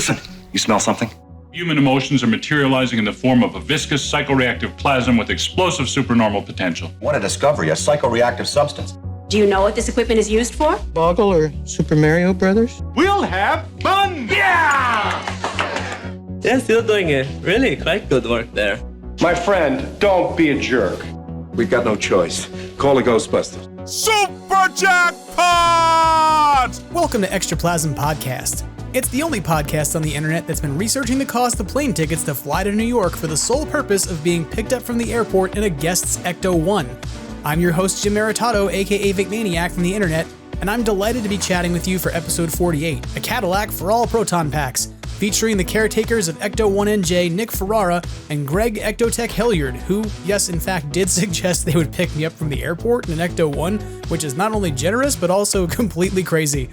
Listen, you smell something? Human emotions are materializing in the form of a viscous psychoreactive plasm with explosive supernormal potential. What a discovery, a psychoreactive substance. Do you know what this equipment is used for? Boggle or Super Mario Brothers? We'll have fun! Yeah! They're still doing it. Really quite good work there. My friend, don't be a jerk. We've got no choice. Call the Ghostbusters. Super Jackpot! Welcome to Extraplasm Podcast. It's the only podcast on the internet that's been researching the cost of plane tickets to fly to New York for the sole purpose of being picked up from the airport in a guest's Ecto-1. I'm your host, Jim Maritato, aka VicManiac from the internet, and I'm delighted to be chatting with you for episode 48, a Cadillac for all Proton packs, featuring the caretakers of Ecto-1NJ, Nick Ferrara, and Greg Ectotech Hilyard, who, yes, in fact, did suggest they would pick me up from the airport in an Ecto-1, which is not only generous, but also completely crazy.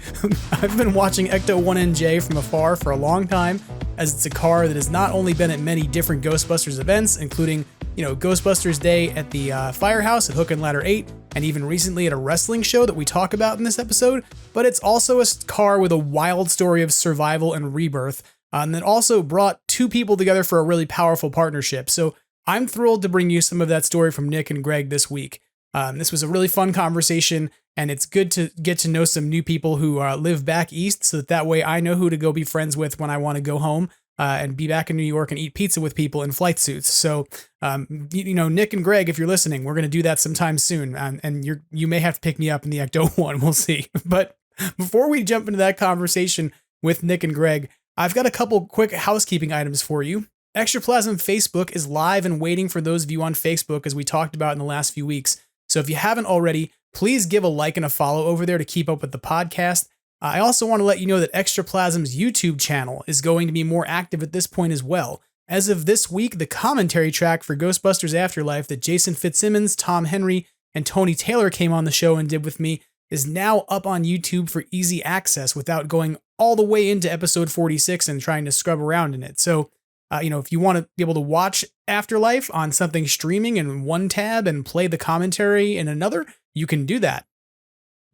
I've been watching Ecto-1NJ from afar for a long time, as it's a car that has not only been at many different Ghostbusters events, including, Ghostbusters Day at the Firehouse at Hook and Ladder 8, and even recently at a wrestling show that we talk about in this episode, but it's also a car with a wild story of survival and rebirth, and that also brought two people together for a really powerful partnership. So I'm thrilled to bring you some of that story from Nick and Greg this week. This was a really fun conversation, and it's good to get to know some new people who live back east, so that way I know who to go be friends with when I want to go home and be back in New York and eat pizza with people in flight suits. So, Nick and Greg, if you're listening, we're going to do that sometime soon, and you may have to pick me up in the Ecto-1. We'll see. But before we jump into that conversation with Nick and Greg, I've got a couple quick housekeeping items for you. Extraplasm Facebook is live and waiting for those of you on Facebook, as we talked about in the last few weeks. So if you haven't already, please give a like and a follow over there to keep up with the podcast. I also want to let you know that Extraplasm's YouTube channel is going to be more active at this point as well. As of this week, the commentary track for Ghostbusters Afterlife that Jason Fitzsimmons, Tom Henry, and Tony Taylor came on the show and did with me is now up on YouTube for easy access without going all the way into episode 46 and trying to scrub around in it. So, if you want to be able to watch Afterlife on something streaming in one tab and play the commentary in another, you can do that.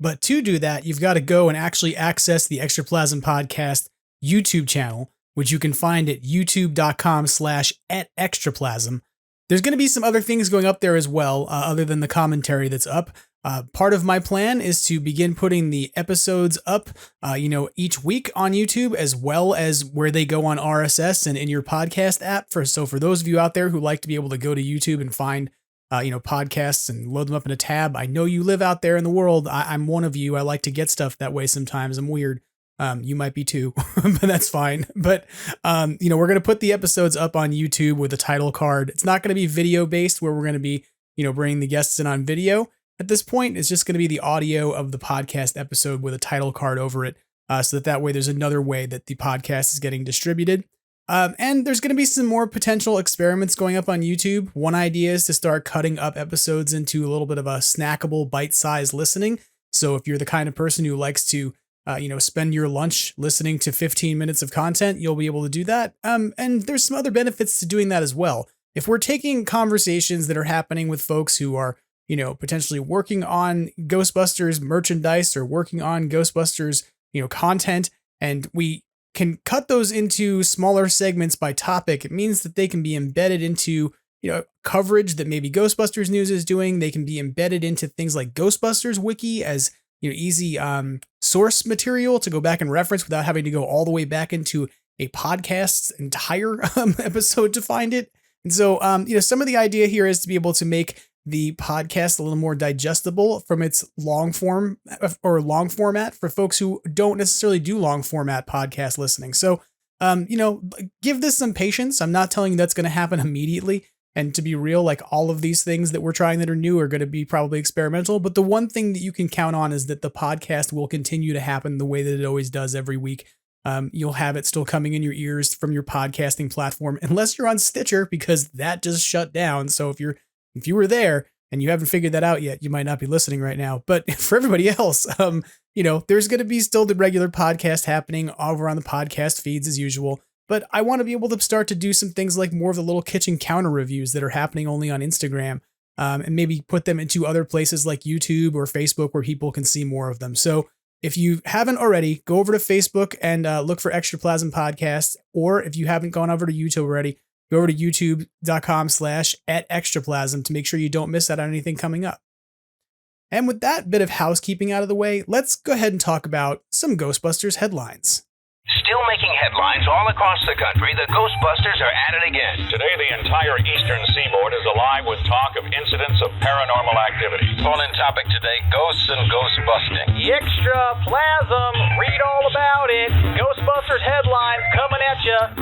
But to do that, you've got to go and actually access the Extraplasm Podcast YouTube channel, which you can find at youtube.com/@extraplasm. There's going to be some other things going up there as well, other than the commentary that's up. Part of my plan is to begin putting the episodes up, each week on YouTube, as well as where they go on RSS and in your podcast app. So for those of you out there who like to be able to go to YouTube and find podcasts and load them up in a tab. I know you live out there in the world. I'm one of you. I like to get stuff that way sometimes. I'm weird. You might be too, but that's fine. But, we're going to put the episodes up on YouTube with a title card. It's not going to be video based where we're going to be, bringing the guests in on video. At this point, it's just going to be the audio of the podcast episode with a title card over it. So that way there's another way that the podcast is getting distributed. And there's going to be some more potential experiments going up on YouTube. One idea is to start cutting up episodes into a little bit of a snackable, bite-sized listening. So if you're the kind of person who likes to, spend your lunch listening to 15 minutes of content, you'll be able to do that. And there's some other benefits to doing that as well. If we're taking conversations that are happening with folks who are, potentially working on Ghostbusters merchandise or working on Ghostbusters, content, and we can cut those into smaller segments by topic, it means that they can be embedded into, coverage that maybe Ghostbusters News is doing. They can be embedded into things like Ghostbusters Wiki as, easy source material to go back and reference without having to go all the way back into a podcast's entire episode to find it. And so, some of the idea here is to be able to make the podcast a little more digestible from its long format for folks who don't necessarily do long format podcast listening. So, give this some patience. I'm not telling you that's going to happen immediately. And to be real, like all of these things that we're trying that are new are going to be probably experimental. But the one thing that you can count on is that the podcast will continue to happen the way that it always does every week. You'll have it still coming in your ears from your podcasting platform, unless you're on Stitcher, because that just shut down. So if you were there and you haven't figured that out yet, you might not be listening right now. But for everybody else, there's going to be still the regular podcast happening over on the podcast feeds as usual. But I want to be able to start to do some things like more of the little kitchen counter reviews that are happening only on Instagram, and maybe put them into other places like YouTube or Facebook where people can see more of them. So if you haven't already, go over to Facebook and look for Extraplasm Podcast. Or if you haven't gone over to YouTube already, go over to youtube.com/@extraplasm to make sure you don't miss out on anything coming up. And with that bit of housekeeping out of the way, let's go ahead and talk about some Ghostbusters headlines. Still making headlines all across the country, the Ghostbusters are at it again. Today, the entire eastern seaboard is alive with talk of incidents of paranormal activity. Call-in topic today, ghosts and ghost busting. Extraplasm, read all about it. Ghostbusters headlines coming at ya.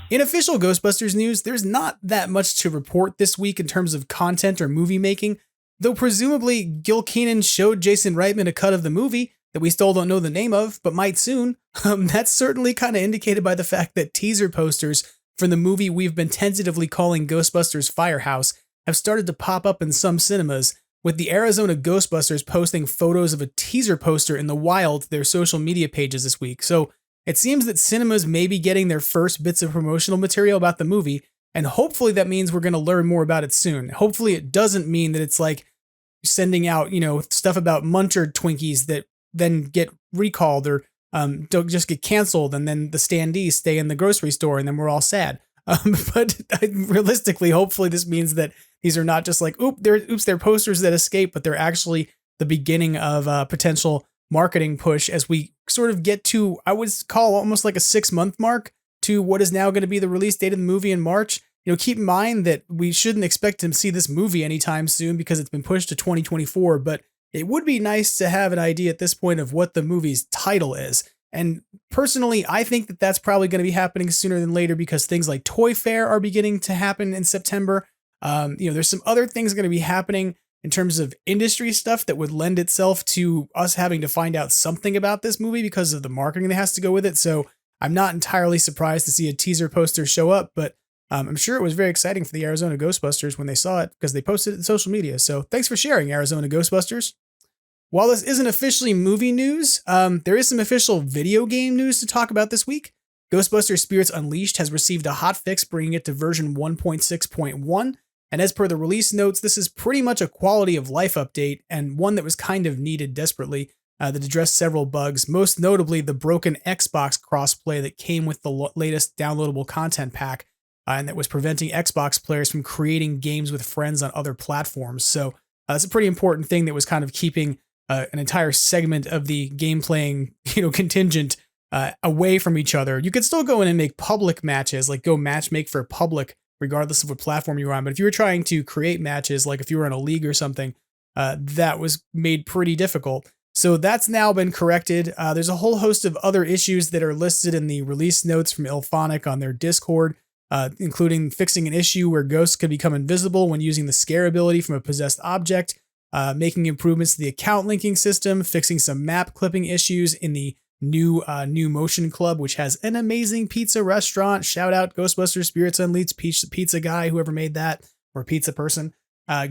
In official Ghostbusters news, there's not that much to report this week in terms of content or movie making, though presumably Gil Kenan showed Jason Reitman a cut of the movie that we still don't know the name of, but might soon. That's certainly kind of indicated by the fact that teaser posters for the movie we've been tentatively calling Ghostbusters Firehouse have started to pop up in some cinemas, with the Arizona Ghostbusters posting photos of a teaser poster in the wild to their social media pages this week. So it seems that cinemas may be getting their first bits of promotional material about the movie, and hopefully that means we're going to learn more about it soon. Hopefully it doesn't mean that it's like sending out, stuff about Muncher Twinkies that then get recalled or don't just get canceled, and then the standees stay in the grocery store and then we're all sad. But realistically, hopefully this means that these are not just like, they're posters that escape, but they're actually the beginning of a potential marketing push as we sort of get to, I would call almost like a 6-month mark to what is now going to be the release date of the movie in March. Keep in mind that we shouldn't expect to see this movie anytime soon because it's been pushed to 2024, but it would be nice to have an idea at this point of what the movie's title is. And personally, I think that that's probably going to be happening sooner than later because things like Toy Fair are beginning to happen in September. There's some other things going to be happening in terms of industry stuff that would lend itself to us having to find out something about this movie because of the marketing that has to go with it. So I'm not entirely surprised to see a teaser poster show up, but I'm sure it was very exciting for the Arizona Ghostbusters when they saw it because they posted it in social media. So thanks for sharing, Arizona Ghostbusters. While this isn't officially movie news, there is some official video game news to talk about this week. Ghostbusters Spirits Unleashed has received a hotfix, bringing it to version 1.6.1. And as per the release notes, this is pretty much a quality of life update and one that was kind of needed desperately that addressed several bugs, most notably the broken Xbox crossplay that came with the latest downloadable content pack. And that was preventing Xbox players from creating games with friends on other platforms. So that's a pretty important thing that was kind of keeping an entire segment of the game playing, contingent away from each other. You could still go in and make public matches, like go matchmake for public, regardless of what platform you're on. But if you were trying to create matches, like if you were in a league or something, that was made pretty difficult. So that's now been corrected. There's a whole host of other issues that are listed in the release notes from Ilphonic on their Discord. Including fixing an issue where ghosts could become invisible when using the scare ability from a possessed object, making improvements to the account linking system, fixing some map clipping issues in the new Motion Club, which has an amazing pizza restaurant. Shout out Ghostbusters Spirits Unleashed pizza guy, whoever made that, or pizza person.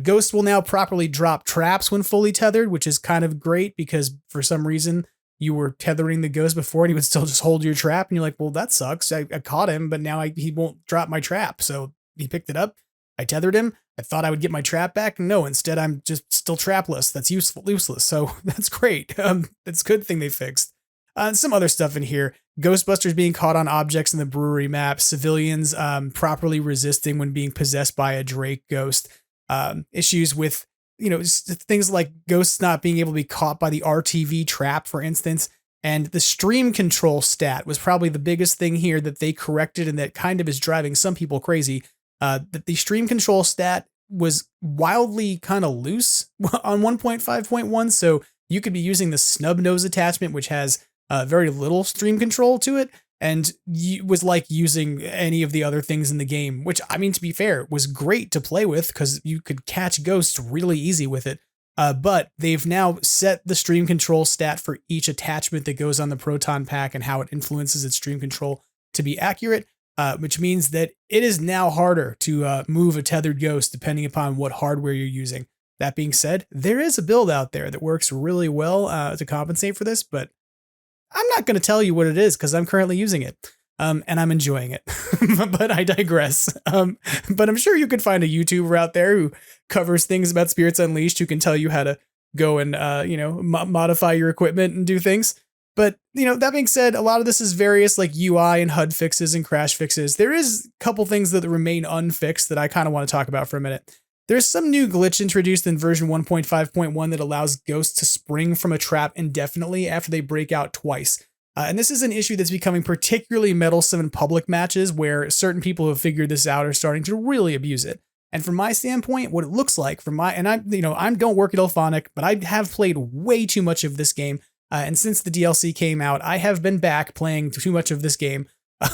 Ghosts will now properly drop traps when fully tethered, which is kind of great because for some reason you were tethering the ghost before and he would still just hold your trap. And you're like, well, that sucks. I caught him, but now he won't drop my trap. So he picked it up. I tethered him. I thought I would get my trap back. No, instead I'm just still trapless. That's useless. So that's great. That's a good thing they fixed. Some other stuff in here. Ghostbusters being caught on objects in the brewery map. Civilians properly resisting when being possessed by a Drake ghost. Issues with things like ghosts not being able to be caught by the RTV trap, for instance. And the stream control stat was probably the biggest thing here that they corrected and that kind of is driving some people crazy. That the stream control stat was wildly kind of loose on 1.5.1. So you could be using the snub nose attachment, which has very little stream control to it. And was like using any of the other things in the game, which, I mean, to be fair, was great to play with because you could catch ghosts really easy with it. But they've now set the stream control stat for each attachment that goes on the Proton pack and how it influences its stream control to be accurate, which means that it is now harder to move a tethered ghost depending upon what hardware you're using. That being said, there is a build out there that works really well to compensate for this, but I'm not going to tell you what it is because I'm currently using it and I'm enjoying it, but I digress. But I'm sure you could find a YouTuber out there who covers things about Spirits Unleashed who can tell you how to go and, modify your equipment and do things. But, that being said, a lot of this is various like UI and HUD fixes and crash fixes. There is a couple things that remain unfixed that I kind of want to talk about for a minute. There's some new glitch introduced in version 1.5.1 that allows ghosts to spring from a trap indefinitely after they break out twice. And this is an issue that's becoming particularly meddlesome in public matches where certain people who have figured this out are starting to really abuse it. And from my standpoint, what it looks like I don't work at Elphonic, but I have played way too much of this game. And since the DLC came out, I have been back playing too much of this game.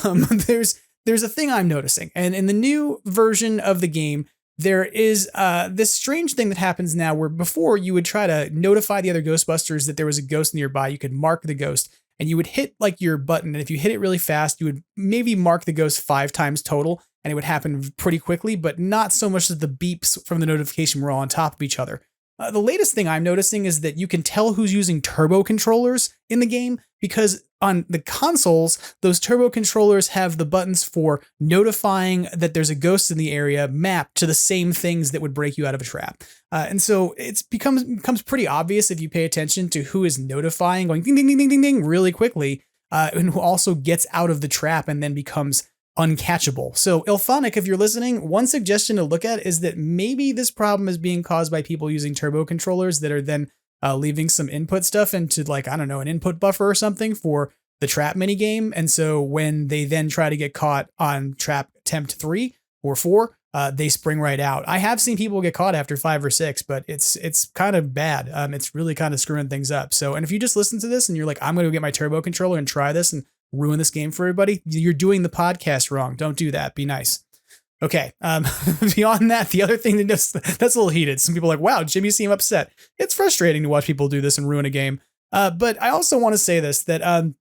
There's a thing I'm noticing, and in the new version of the game, there is this strange thing that happens now where before you would try to notify the other Ghostbusters that there was a ghost nearby. You could mark the ghost and you would hit like your button. And if you hit it really fast, you would maybe mark the ghost 5 times total and it would happen pretty quickly, but not so much that the beeps from the notification were all on top of each other. The latest thing I'm noticing is that you can tell who's using turbo controllers in the game because on the consoles, those turbo controllers have the buttons for notifying that there's a ghost in the area mapped to the same things that would break you out of a trap. And so it becomes pretty obvious if you pay attention to who is notifying, going ding, ding, ding, ding, ding, ding really quickly, and who also gets out of the trap and then becomes uncatchable. So Elphonic, if you're listening, one suggestion to look at is that maybe this problem is being caused by people using turbo controllers that are then leaving some input stuff into like, I don't know, an input buffer or something for the trap minigame. And so when they then try to get caught on trap attempt 3 or 4, they spring right out. I have seen people get caught after 5 or 6, but it's kind of bad. It's really kind of screwing things up. So, and if you just listen to this and you're like, I'm going to get my turbo controller and try this and ruin this game for everybody, you're doing the podcast wrong. Don't do that. Be nice. Okay. Beyond that, the other thing that's a little heated. Some people are like, wow, Jimmy seemed upset. It's frustrating to watch people do this and ruin a game. But I also want to say this, that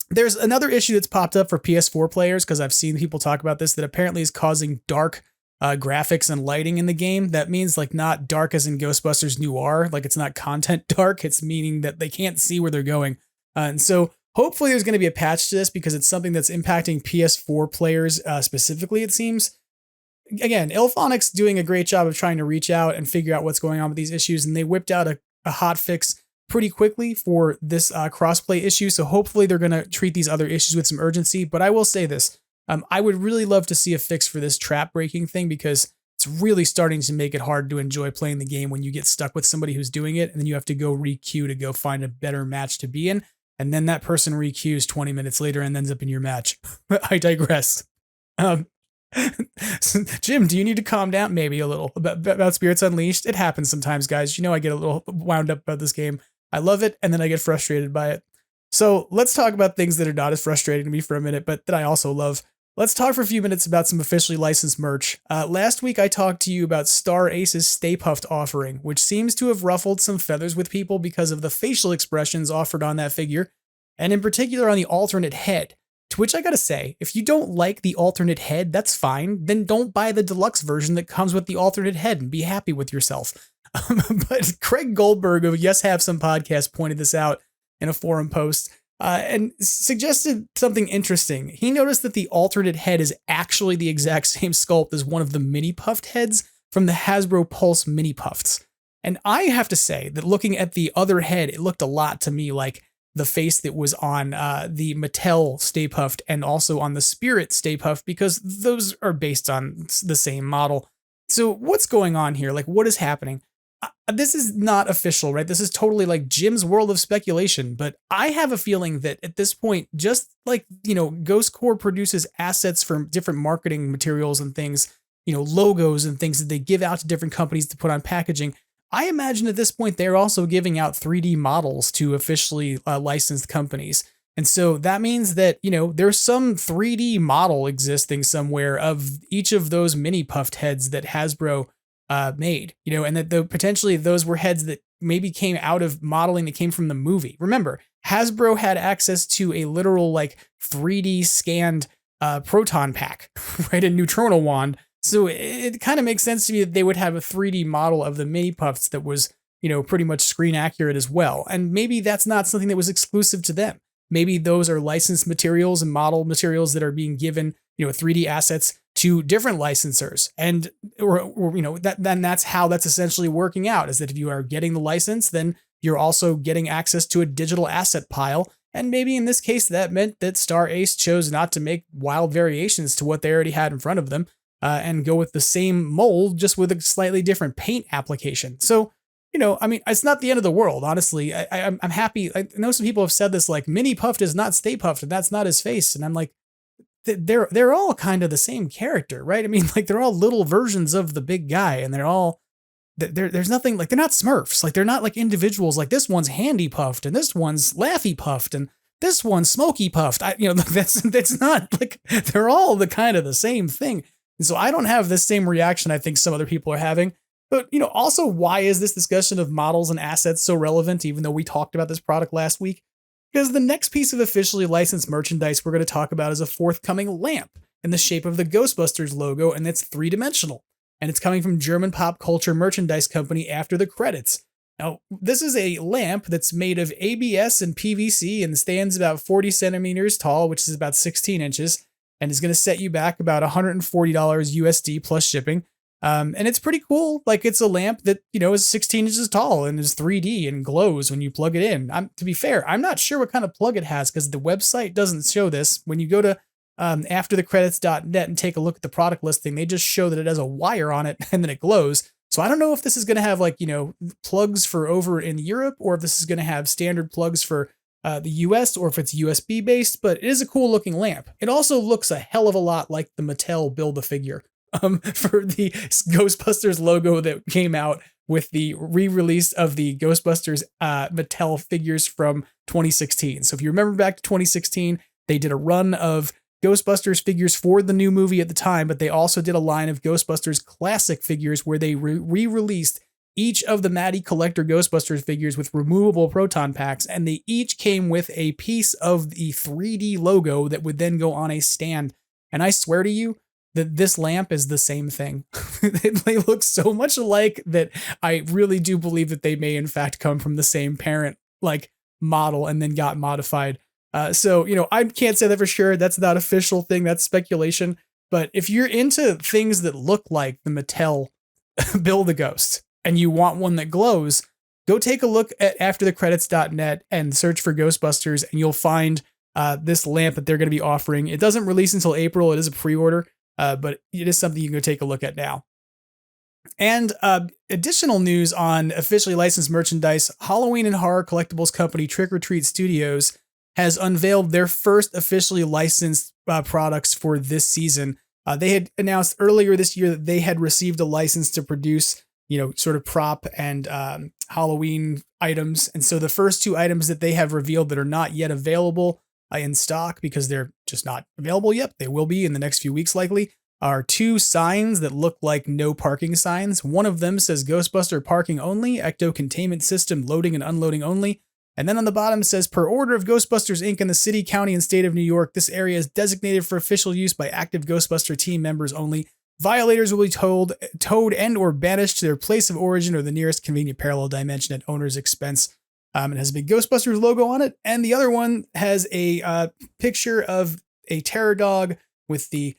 there's another issue that's popped up for PS4 players, because I've seen people talk about this, that apparently is causing dark graphics and lighting in the game. That means like not dark as in Ghostbusters Noir, like it's not content dark. It's meaning that they can't see where they're going. And so hopefully there's going to be a patch to this because it's something that's impacting PS4 players specifically, it seems. Again, Elphonic's doing a great job of trying to reach out and figure out what's going on with these issues, and they whipped out a hot fix pretty quickly for this crossplay issue, so hopefully they're going to treat these other issues with some urgency. But I will say this, I would really love to see a fix for this trap breaking thing, because it's really starting to make it hard to enjoy playing the game when you get stuck with somebody who's doing it, and then you have to go re-queue to go find a better match to be in. And then that person re-queues 20 minutes later and ends up in your match. I digress. Jim, do you need to calm down maybe a little about Spirits Unleashed? It happens sometimes, guys. I get a little wound up about this game. I love it, and then I get frustrated by it. So let's talk about things that are not as frustrating to me for a minute, but that I also love. Let's talk for a few minutes about some officially licensed merch. Last week, I talked to you about Star Ace's Stay Puft offering, which seems to have ruffled some feathers with people because of the facial expressions offered on that figure, and in particular on the alternate head. To which I gotta say, if you don't like the alternate head, that's fine. Then don't buy the deluxe version that comes with the alternate head and be happy with yourself. But Craig Goldberg of Yes Have Some Podcast pointed this out in a forum post. And suggested something interesting. He noticed that the alternate head is actually the exact same sculpt as one of the mini puffed heads from the Hasbro Pulse mini puffs. And I have to say that looking at the other head, it looked a lot to me like the face that was on the Mattel Stay Puft and also on the Spirit Stay Puft, because those are based on the same model. So what's going on here? Like, what is happening? This is not official, right? This is totally like Jim's world of speculation, but I have a feeling that at this point, just like, Ghost Corps produces assets for different marketing materials and things, logos and things that they give out to different companies to put on packaging. I imagine at this point, they're also giving out 3D models to officially licensed companies. And so that means that, there's some 3D model existing somewhere of each of those mini puffed heads that Hasbro made, and that potentially those were heads that maybe came out of modeling that came from the movie. Remember, Hasbro had access to a literal 3D scanned proton pack, right? A neutrino wand. So it kind of makes sense to me that they would have a 3D model of the mini puffs that was, pretty much screen accurate as well. And maybe that's not something that was exclusive to them. Maybe those are licensed materials and model materials that are being given, 3D assets to different licensors. And, or you know, that's how that's essentially working out, is that if you are getting the license, then you're also getting access to a digital asset pile. And maybe in this case, that meant that Star Ace chose not to make wild variations to what they already had in front of them and go with the same mold, just with a slightly different paint application. So, you know, I mean, it's not the end of the world, honestly. I'm happy. I know some people have said this, like, Mini Puff does not stay puffed, and that's not his face. And I'm like, they're all kind of the same character, right? I mean, like, they're all little versions of the big guy, and they're all, there's nothing, like, they're not Smurfs. Like, they're not like individuals, like this one's Handy Puffed, and this one's Laffy Puffed, and this one's Smoky Puffed. That's not, like, they're all the kind of the same thing. And so I don't have this same reaction I think some other people are having. But, you know, also, why is this discussion of models and assets so relevant, even though we talked about this product last week? Because the next piece of officially licensed merchandise we're going to talk about is a forthcoming lamp in the shape of the Ghostbusters logo, and it's three-dimensional. And it's coming from German pop culture merchandise company After the Credits. Now, this is a lamp that's made of ABS and PVC and stands about 40 centimeters tall, which is about 16 inches, and is going to set you back about $140 USD plus shipping. And it's pretty cool. Like, it's a lamp that, you know, is 16 inches tall and is 3D and glows when you plug it in. To be fair, I'm not sure what kind of plug it has because the website doesn't show this. When you go to afterthecredits.net and take a look at the product listing, they just show that it has a wire on it and then it glows. So I don't know if this is going to have, like, you know, plugs for over in Europe, or if this is going to have standard plugs for the US, or if it's USB based, but it is a cool looking lamp. It also looks a hell of a lot like the Mattel Build-A-Figure. For the Ghostbusters logo that came out with the re-release of the Ghostbusters Mattel figures from 2016. So if you remember back to 2016, they did a run of Ghostbusters figures for the new movie at the time, but they also did a line of Ghostbusters classic figures where they re-released each of the Matty Collector Ghostbusters figures with removable proton packs, and they each came with a piece of the 3D logo that would then go on a stand. And I swear to you, that this lamp is the same thing. They look so much alike that I really do believe that they may in fact come from the same parent, like, model and then got modified. So, you know, I can't say that for sure. That's not official thing. That's speculation. But if you're into things that look like the Mattel Build-A-Ghost and you want one that glows, go take a look at afterthecredits.net and search for Ghostbusters, and you'll find this lamp that they're going to be offering. It doesn't release until April. It is a pre-order. But it is something you can go take a look at now. And additional news on officially licensed merchandise, Halloween and horror collectibles company Trick or Treat Studios has unveiled their first officially licensed products for this season. They had announced earlier this year that they had received a license to produce, you know, sort of prop and Halloween items. And so the first two items that they have revealed that are not yet available in stock, because they're just not available yet, they will be in the next few weeks likely, are two signs that look like no parking signs. One of them says Ghostbuster parking only, Ecto containment system loading and unloading only. And then on the bottom says, per order of Ghostbusters Inc. in the city, county, and state of New York, this area is designated for official use by active Ghostbuster team members only. Violators will be towed and or banished to their place of origin or the nearest convenient parallel dimension at owner's expense. It has a big Ghostbusters logo on it. And the other one has a picture of a terror dog with the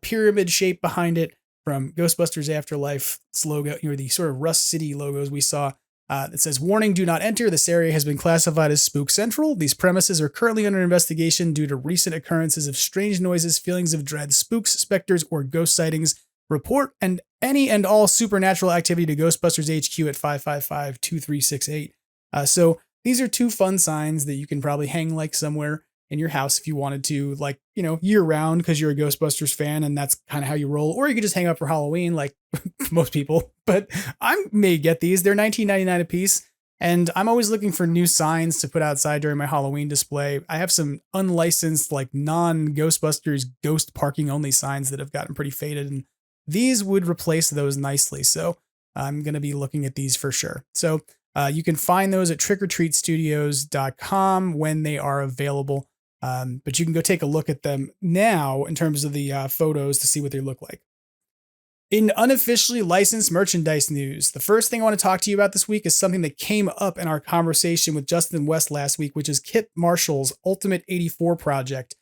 pyramid shape behind it from Ghostbusters Afterlife's logo, you know, the sort of Rust City logos we saw. It says, warning, do not enter. This area has been classified as Spook Central. These premises are currently under investigation due to recent occurrences of strange noises, feelings of dread, spooks, specters, or ghost sightings. Report and any and all supernatural activity to Ghostbusters HQ at 555-2368. So these are two fun signs that you can probably hang like somewhere in your house if you wanted to, like, you know, year round because you're a Ghostbusters fan and that's kind of how you roll. Or you could just hang up for Halloween like most people. But I may get these. They're $19.99 a piece. And I'm always looking for new signs to put outside during my Halloween display. I have some unlicensed, like, non-Ghostbusters ghost parking only signs that have gotten pretty faded. And these would replace those nicely. So I'm going to be looking at these for sure. So you can find those at trickortreatstudios.com when they are available. But you can go take a look at them now in terms of the photos to see what they look like. In unofficially licensed merchandise news, the first thing I want to talk to you about this week is something that came up in our conversation with Justin West last week, which is Kit Marshall's Ultimate 84 project.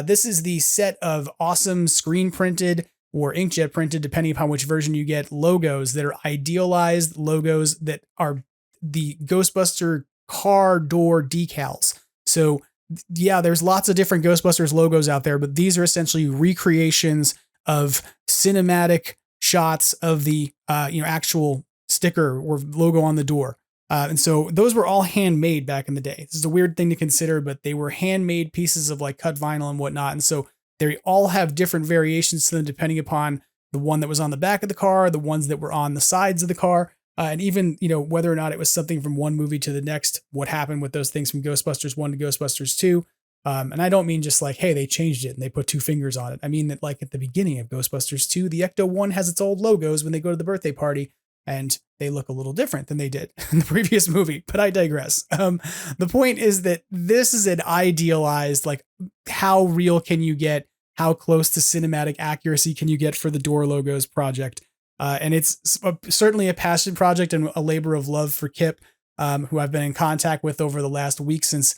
This is the set of awesome screen printed or inkjet printed, depending upon which version you get, logos that are idealized logos that are the Ghostbuster car door decals. So yeah, there's lots of different Ghostbusters logos out there, but these are essentially recreations of cinematic shots of the actual sticker or logo on the door. And so those were all handmade back in the day. This is a weird thing to consider, but they were handmade pieces of like cut vinyl and whatnot. And so they all have different variations to them depending upon the one that was on the back of the car, the ones that were on the sides of the car, and even, whether or not it was something from one movie to the next, what happened with those things from Ghostbusters 1 to Ghostbusters 2. And I don't mean just like, hey, they changed it and they put 2 fingers on it. I mean that like at the beginning of Ghostbusters 2, the Ecto 1 has its old logos when they go to the birthday party, and they look a little different than they did in the previous movie, but I digress. The point is that this is an idealized, like, how real can you get? How close to cinematic accuracy can you get for the door logos project? And it's certainly a passion project and a labor of love for Kip, who I've been in contact with over the last week since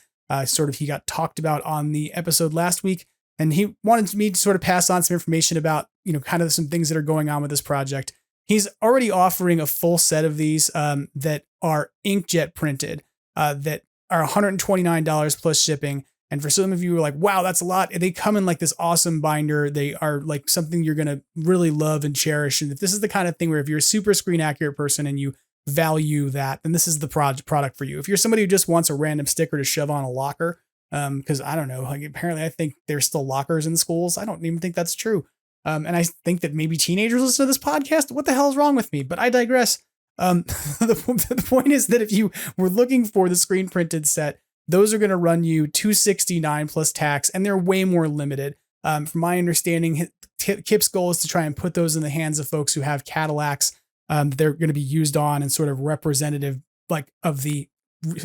he got talked about on the episode last week. And he wanted me to sort of pass on some information about, kind of some things that are going on with this project. He's already offering a full set of these that are inkjet printed, that are $129 plus shipping. And for some of you who are like, wow, that's a lot. They come in like this awesome binder. They are like something you're going to really love and cherish. And if this is the kind of thing where if you're a super screen accurate person and you value that, then this is the product for you. If you're somebody who just wants a random sticker to shove on a locker, because I don't know, like apparently I think there's still lockers in schools. I don't even think that's true. And I think that maybe teenagers listen to this podcast. What the hell is wrong with me? But I digress. The point is that if you were looking for the screen printed set, those are going to run you $269 plus tax, and they're way more limited. From my understanding, Kip's goal is to try and put those in the hands of folks who have Cadillacs. They're going to be used on and sort of representative like of the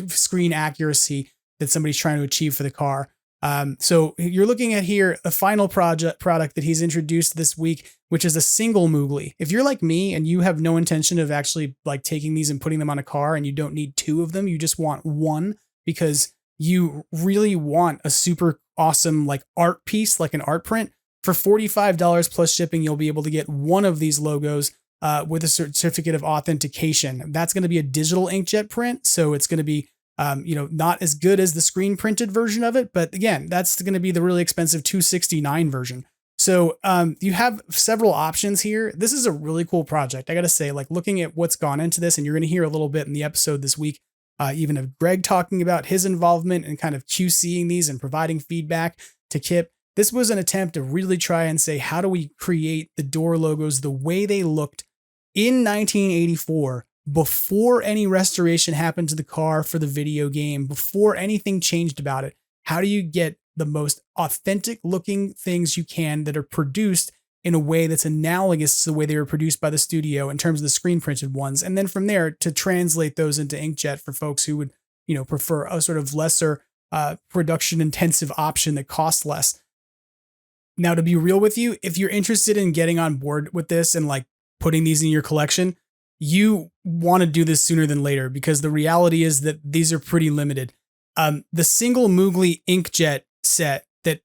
screen accuracy that somebody's trying to achieve for the car. So you're looking at here a final product that he's introduced this week, which is a single Moogly. If you're like me and you have no intention of actually like taking these and putting them on a car and you don't need 2 of them, you just want one because you really want a super awesome like art piece, like an art print. For $45 plus shipping, you'll be able to get one of these logos with a certificate of authentication. That's going to be a digital inkjet print. So it's going to be not as good as the screen printed version of it. But again, that's going to be the really expensive $269 version. So you have several options here. This is a really cool project. I got to say, like looking at what's gone into this, and you're going to hear a little bit in the episode this week, even of Greg talking about his involvement and kind of QCing these and providing feedback to Kip. This was an attempt to really try and say, how do we create the door logos the way they looked in 1984, before any restoration happened to the car for the video game, before anything changed about it? How do you get the most authentic looking things you can that are produced in a way that's analogous to the way they were produced by the studio in terms of the screen printed ones? And then from there to translate those into inkjet for folks who would, prefer a sort of lesser production intensive option that costs less. Now, to be real with you, if you're interested in getting on board with this and like putting these in your collection, you want to do this sooner than later, because the reality is that these are pretty limited. The single Moogly inkjet set that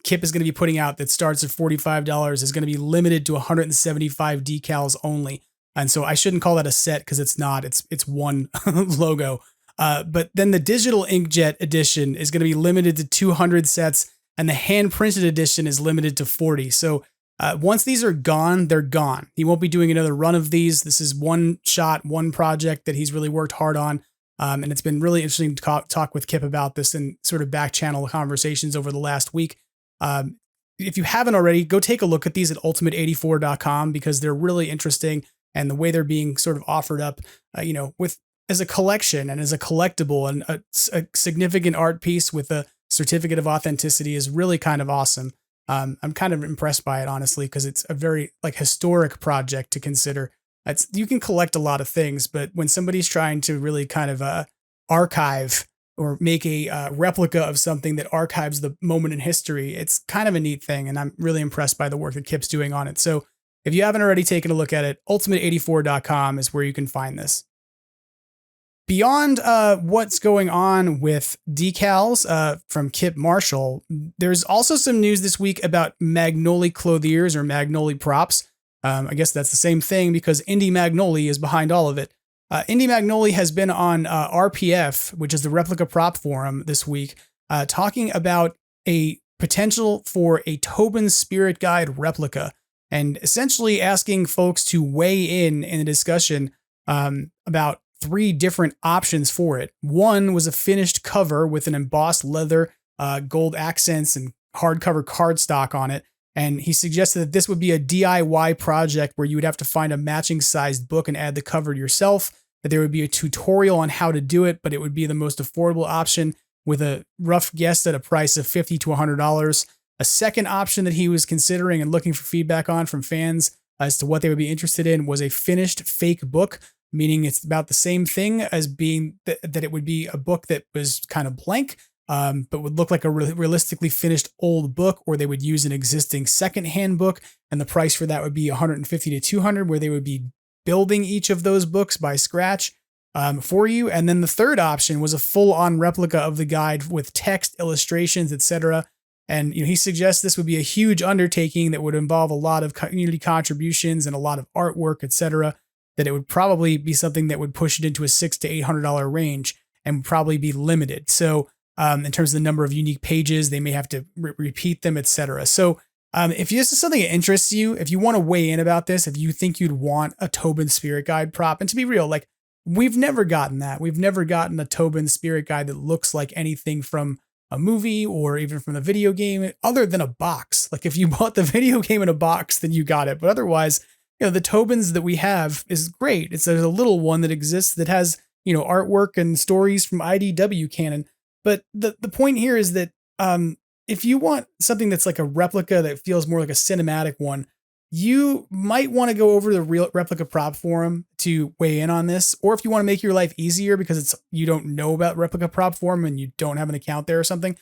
Kip is going to be putting out that starts at $45 is going to be limited to 175 decals only. And so I shouldn't call that a set because it's not, it's one logo. But then the digital inkjet edition is going to be limited to 200 sets, and the hand printed edition is limited to 40. So once these are gone, they're gone. He won't be doing another run of these. This is one shot, one project that he's really worked hard on. And it's been really interesting to talk with Kip about this and sort of back channel conversations over the last week. If you haven't already, go take a look at these at ultimate84.com because they're really interesting. And the way they're being sort of offered up, with as a collection and as a collectible and a significant art piece with a certificate of authenticity is really kind of awesome. I'm kind of impressed by it, honestly, because it's a very like historic project to consider. You can collect a lot of things, but when somebody's trying to really kind of archive or make a replica of something that archives the moment in history, it's kind of a neat thing. And I'm really impressed by the work that Kip's doing on it. So if you haven't already taken a look at it, ultimate84.com is where you can find this. Beyond what's going on with decals from Kip Marshall, there's also some news this week about Magnoli clothiers or Magnoli props. I guess that's the same thing because Indy Magnoli is behind all of it. Indy Magnoli has been on RPF, which is the Replica Prop Forum this week, talking about a potential for a Tobin Spirit Guide replica and essentially asking folks to weigh in a discussion about 3 different options for it. One was a finished cover with an embossed leather, gold accents, and hardcover cardstock on it. And he suggested that this would be a DIY project where you would have to find a matching sized book and add the cover yourself, that there would be a tutorial on how to do it, but it would be the most affordable option with a rough guess at a price of $50 to $100. A second option that he was considering and looking for feedback on from fans as to what they would be interested in was a finished fake book, meaning it's about the same thing as being that it would be a book that was kind of blank, but would look like a realistically finished old book, or they would use an existing secondhand book, and the price for that would be $150 to $200, where they would be building each of those books by scratch for you. And then the third option was a full-on replica of the guide with text, illustrations, etc. And he suggests this would be a huge undertaking that would involve a lot of community contributions and a lot of artwork, etc. That it would probably be something that would push it into a $600 to $800 range and would probably be limited. So in terms of the number of unique pages, they may have to repeat them, etc. So if this is something that interests you, if you want to weigh in about this, if you think you'd want a Tobin Spirit Guide prop, and to be real, like we've never gotten that. We've never gotten a Tobin Spirit Guide that looks like anything from a movie or even from the video game other than a box. Like if you bought the video game in a box, then you got it. But otherwise, the Tobins that we have is great. There's a little one that exists that has, artwork and stories from IDW canon. But the point here is that if you want something that's like a replica that feels more like a cinematic one, you might want to go over to the Real Replica Prop Forum to weigh in on this. Or if you want to make your life easier because you don't know about Replica Prop Forum and you don't have an account there or something,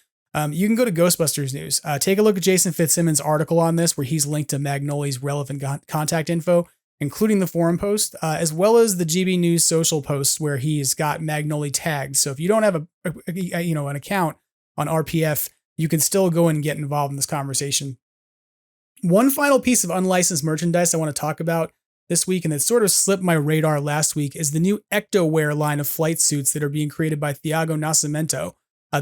you can go to Ghostbusters News. Take a look at Jason Fitzsimmons' article on this, where he's linked to Magnoli's relevant contact info, including the forum post, as well as the GB News social posts where he's got Magnoli tagged. So if you don't have an account on RPF, you can still go and get involved in this conversation. One final piece of unlicensed merchandise I want to talk about this week, and it sort of slipped my radar last week, is the new Ectoware line of flight suits that are being created by Thiago Nascimento.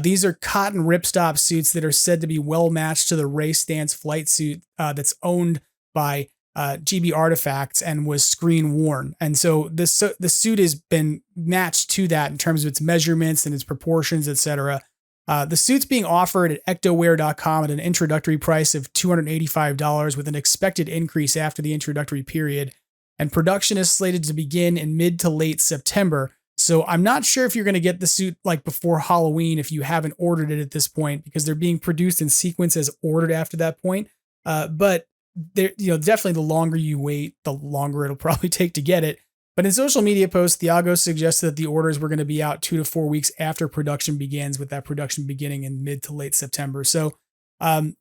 These are cotton ripstop suits that are said to be well matched to the Ray Stance flight suit that's owned by GB Artifacts and was screen worn. And so the suit has been matched to that in terms of its measurements and its proportions, etc. The suit's being offered at ectoware.com at an introductory price of $285 with an expected increase after the introductory period. And production is slated to begin in mid to late September. So I'm not sure if you're going to get the suit like before Halloween if you haven't ordered it at this point, because they're being produced in sequence as ordered after that point. But definitely the longer you wait, the longer it'll probably take to get it. But in social media posts, Thiago suggested that the orders were going to be out 2 to 4 weeks after production begins, with that production beginning in mid to late September. So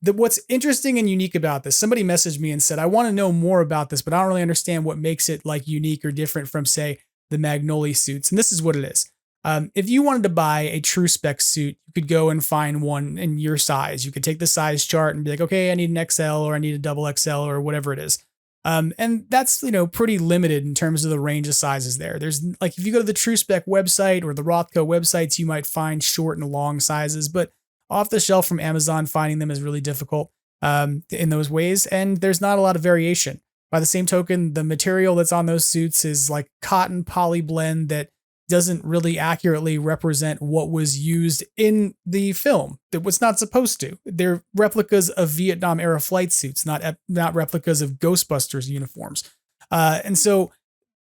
what's interesting and unique about this, somebody messaged me and said, I want to know more about this, but I don't really understand what makes it like unique or different from, say, the Magnoli suits. And this is what it is. If you wanted to buy a true spec suit, you could go and find one in your size. You could take the size chart and be like, okay, I need an XL or I need a double XL or whatever it is. And that's, pretty limited in terms of the range of sizes there. There's like, if you go to the True Spec website or the Rothko websites, you might find short and long sizes, but off the shelf from Amazon, finding them is really difficult in those ways. And there's not a lot of variation. By the same token, the material that's on those suits is like cotton poly blend that doesn't really accurately represent what was used in the film. That was not supposed to. They're replicas of Vietnam era flight suits, not replicas of Ghostbusters uniforms. And so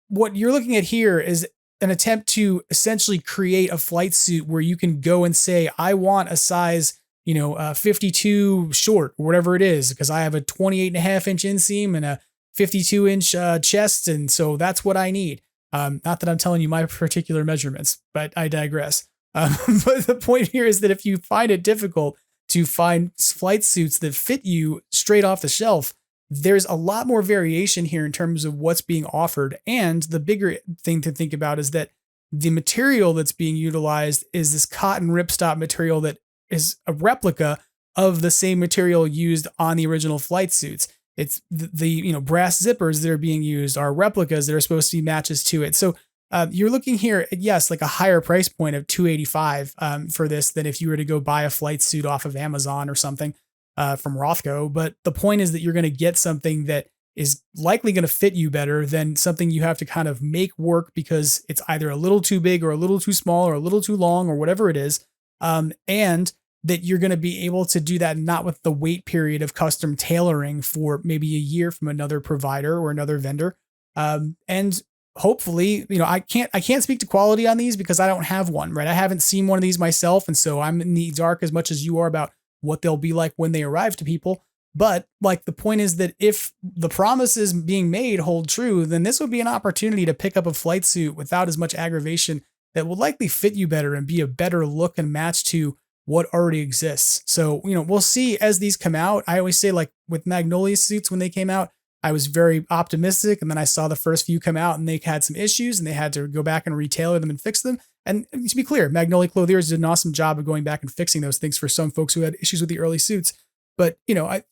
what you're looking at here is an attempt to essentially create a flight suit where you can go and say, I want a size, 52 short or whatever it is, because I have a 28.5-inch inseam and a 52-inch chest. And so that's what I need. Not that I'm telling you my particular measurements, but I digress. But the point here is that if you find it difficult to find flight suits that fit you straight off the shelf, there's a lot more variation here in terms of what's being offered. And the bigger thing to think about is that the material that's being utilized is this cotton ripstop material that is a replica of the same material used on the original flight suits. It's the brass zippers that are being used are replicas that are supposed to be matches to it. So you're looking here at, yes, like a higher price point of $285 for this than if you were to go buy a flight suit off of Amazon or something from Rothko. But the point is that you're going to get something that is likely going to fit you better than something you have to kind of make work because it's either a little too big or a little too small or a little too long or whatever it is. And that you're going to be able to do that not with the wait period of custom tailoring for maybe a year from another provider or another vendor. And hopefully, I can't speak to quality on these because I don't have one, right? I haven't seen one of these myself. And so I'm in the dark as much as you are about what they'll be like when they arrive to people. But like the point is that if the promises being made hold true, then this would be an opportunity to pick up a flight suit without as much aggravation that will likely fit you better and be a better look and match to what already exists. So, we'll see as these come out. I always say, like with Magnolia suits, when they came out, I was very optimistic. And then I saw the first few come out and they had some issues and they had to go back and retailer them and fix them. And to be clear, Magnolia Clothiers did an awesome job of going back and fixing those things for some folks who had issues with the early suits. But,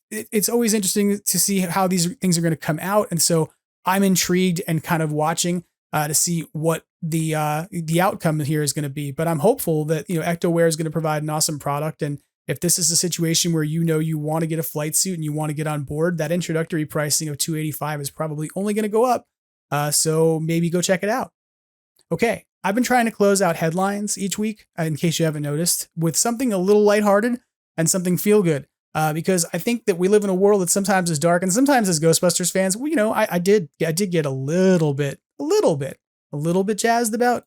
it's always interesting to see how these things are going to come out. And so I'm intrigued and kind of watching to see what the outcome here is going to be. But I'm hopeful that, Ectoware is going to provide an awesome product. And if this is a situation where you want to get a flight suit and you want to get on board, that introductory pricing of $285 is probably only going to go up. So maybe go check it out. Okay, I've been trying to close out headlines each week, in case you haven't noticed, with something a little lighthearted and something feel good. Because I think that we live in a world that sometimes is dark, and sometimes as Ghostbusters fans, I did get a little bit jazzed about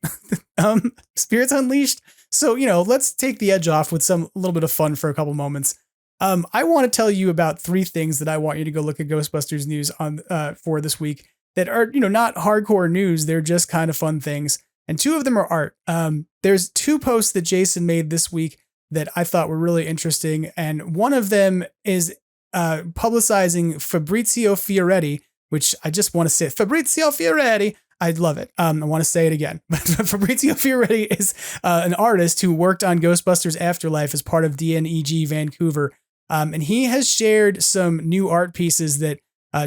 Spirits Unleashed. So, let's take the edge off with a little bit of fun for a couple moments. I want to tell you about 3 things that I want you to go look at Ghostbusters news on for this week that are, not hardcore news. They're just kind of fun things. And 2 of them are art. There's 2 posts that Jason made this week that I thought were really interesting. And one of them is publicizing Fabrizio Fioretti, which I just want to say, Fabrizio Fioretti. I love it. I want to say it again. But Fabrizio Fioretti is an artist who worked on Ghostbusters Afterlife as part of DNEG Vancouver. And he has shared some new art pieces that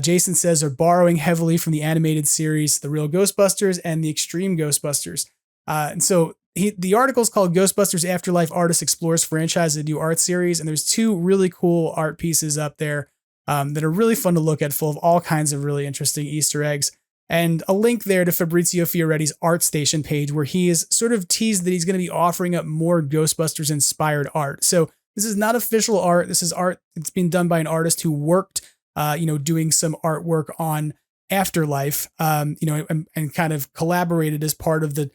Jason says are borrowing heavily from the animated series, The Real Ghostbusters and The Extreme Ghostbusters. And so the article is called Ghostbusters Afterlife Artist Explores Franchise, a new art series. And there's 2 really cool art pieces up there that are really fun to look at, full of all kinds of really interesting Easter eggs. And a link there to Fabrizio Fioretti's ArtStation page, where he has sort of teased that he's going to be offering up more Ghostbusters inspired art. So this is not official art. This is art that's being done by an artist who worked, doing some artwork on Afterlife, and kind of collaborated as part of the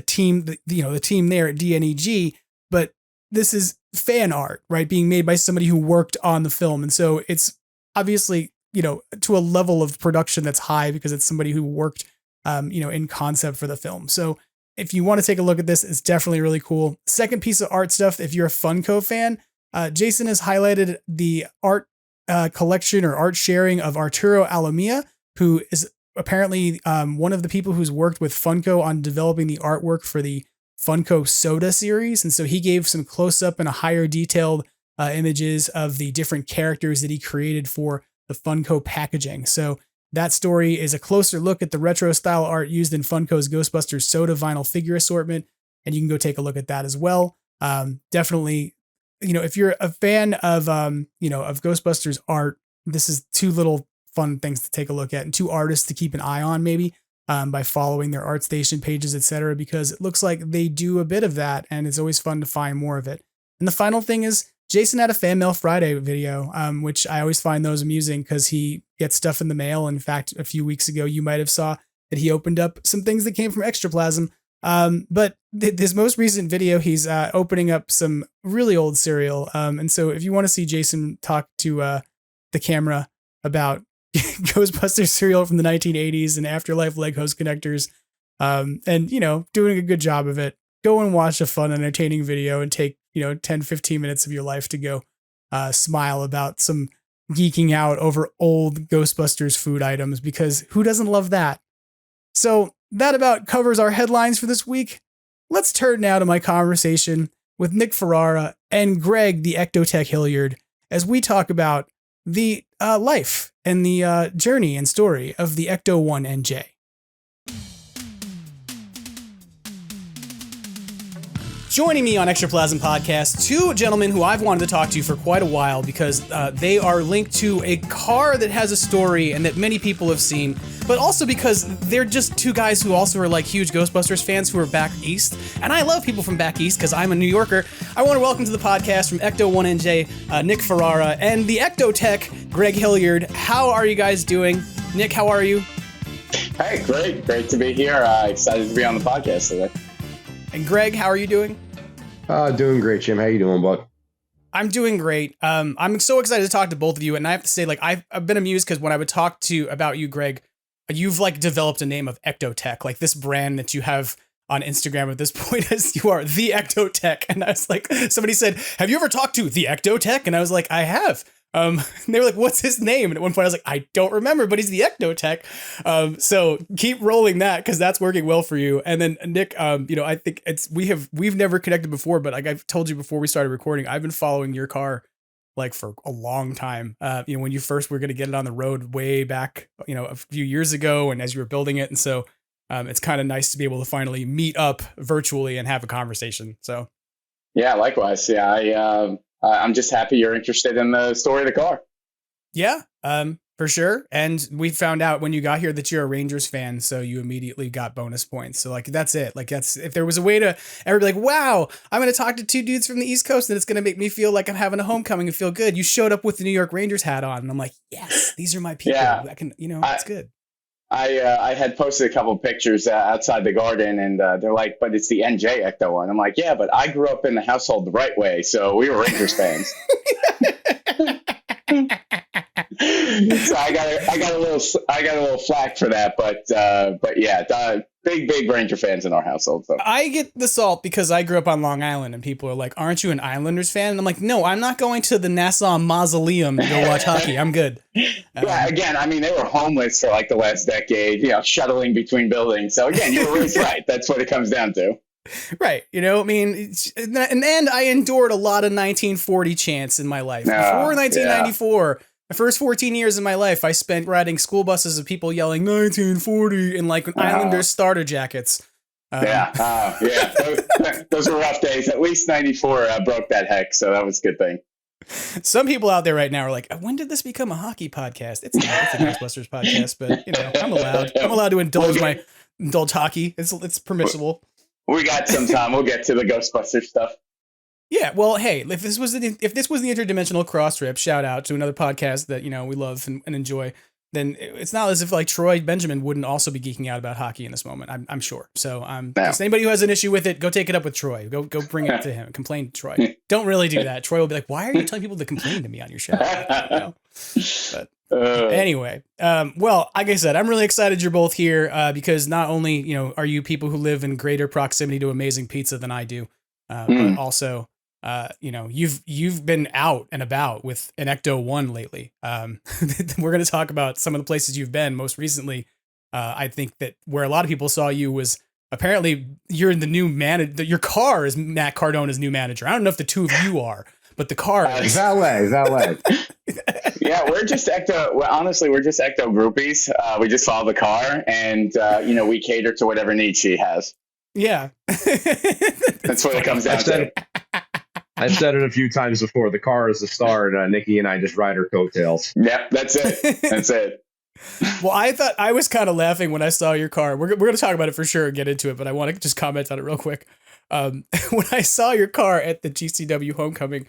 team, the team there at DNEG. But this is fan art, right? Being made by somebody who worked on the film. And so it's obviously, to a level of production that's high because it's somebody who worked, in concept for the film. So if you want to take a look at this, it's definitely really cool. Second piece of art stuff, if you're a Funko fan, Jason has highlighted the art collection or art sharing of Arturo Alamia, who is apparently one of the people who's worked with Funko on developing the artwork for the Funko Soda series. And so he gave some close-up and a higher detailed images of the different characters that he created for the Funko packaging. So that story is a closer look at the retro style art used in Funko's Ghostbusters Soda vinyl figure assortment. And you can go take a look at that as well. Definitely, if you're a fan of, of Ghostbusters art, this is 2 little fun things to take a look at and 2 artists to keep an eye on maybe by following their ArtStation pages, etc., because it looks like they do a bit of that and it's always fun to find more of it. And the final thing is Jason had a Fan Mail Friday video, which I always find those amusing because he gets stuff in the mail. In fact, a few weeks ago, you might have saw that he opened up some things that came from Extraplasm. But this most recent video, he's opening up some really old cereal. And so if you want to see Jason talk to the camera about Ghostbusters cereal from the 1980s and Afterlife leg hose connectors, and, doing a good job of it, go and watch a fun, entertaining video and take, 10, 15 minutes of your life to go smile about some geeking out over old Ghostbusters food items, because who doesn't love that? So that about covers our headlines for this week. Let's turn now to my conversation with Nick Ferrara and Greg, the Ectotech Hilyard, as we talk about the life and the journey and story of the Ecto-1 NJ. Joining me on Extraplasm Podcast, two gentlemen who I've wanted to talk to for quite a while because they are linked to a car that has a story and that many people have seen, but also because they're just two guys who also are like huge Ghostbusters fans who are back east. And I love people from back east because I'm a New Yorker. I want to welcome to the podcast from Ecto-1 NJ, Nick Ferrara, and the Ectotech, Greg Hilyard. How are you guys doing? Nick, how are you? Hey, great to be here. Excited to be on the podcast today. And Greg, how are you doing? Doing great, Jim. How you doing, bud? I'm doing great. I'm so excited to talk to both of you, and I have to say, like, I've been amused because when I would talk to about you, Greg, you've like developed a name of Ectotech, like this brand that you have on Instagram at this point as you are the Ectotech. And I was like, somebody said, "Have you ever talked to the Ectotech?" And I was like, "I have." And they were like, "What's his name?" And at one point I was like, "I don't remember, but he's the Ectotech." So keep rolling that because that's working well for you. And then Nick, I think we've never connected before, but like I've told you before we started recording, I've been following your car like for a long time. When you first were going to get it on the road way back, a few years ago, and as you were building it. And so it's kind of nice to be able to finally meet up virtually and have a conversation. So yeah, likewise. Yeah, I'm just happy you're interested in the story of the car. Yeah, for sure. And we found out when you got here that you're a Rangers fan, so you immediately got bonus points. So like that's it. Like that's if there was a way to ever be like, wow, I'm going to talk to two dudes from the East Coast and it's going to make me feel like I'm having a homecoming and feel good. You showed up with the New York Rangers hat on, and I'm like, yes, these are my people. Yeah, I can, it's good. I had posted a couple of pictures outside the garden, and they're like, "But it's the NJ Ecto-1." I'm like, "Yeah, but I grew up in the household the right way, so we were Rangers fans." So I got a little flack for that, but yeah, big Ranger fans in our household. So. I get the salt because I grew up on Long Island, and people are like, "Aren't you an Islanders fan?" And I'm like, "No, I'm not going to the Nassau Mausoleum to go watch hockey. I'm good." Yeah, again, I mean, they were homeless for like the last decade, shuttling between buildings. So again, you were raised right. That's what it comes down to. Right. And I endured a lot of 1940 chants in my life. Before 1994, the first 14 years of my life, I spent riding school buses of people yelling 1940 in like Islanders starter jackets. Yeah. Those were rough days. At least 94 broke that hex. So that was a good thing. Some people out there right now are like, when did this become a hockey podcast? It's not. It's a Ghostbusters podcast, but I'm allowed to indulge hockey. It's permissible. We got some time. We'll get to the Ghostbusters stuff. Yeah, well, hey, if this was the Interdimensional Cross Trip, shout out to another podcast that we love and enjoy. Then it's not as if like Troy Benjamin wouldn't also be geeking out about hockey in this moment. I'm sure. So just anybody who has an issue with it, go take it up with Troy. Go bring it to him. Complain to Troy. Don't really do that. Troy will be like, "Why are you telling people to complain to me on your show?" But anyway, well, like I said, I'm really excited you're both here because not only are you people who live in greater proximity to amazing pizza than I do, but also you've been out and about with an Ecto-1 lately. We're going to talk about some of the places you've been most recently. I think that where a lot of people saw you was apparently you're in the new manager. Your car is Matt Cardona's new manager. I don't know if the two of you are, but the car is valet. Yeah, we're just Ecto. Well, honestly, we're just Ecto groupies. We just follow the car, and we cater to whatever needs she has. Yeah, that's what it comes down to. I've said it a few times before. The car is the star, and Nikki and I just ride her coattails. Yep, that's it. That's it. Well, I thought I was kind of laughing when I saw your car. We're going to talk about it for sure and get into it, but I want to just comment on it real quick. When I saw your car at the GCW homecoming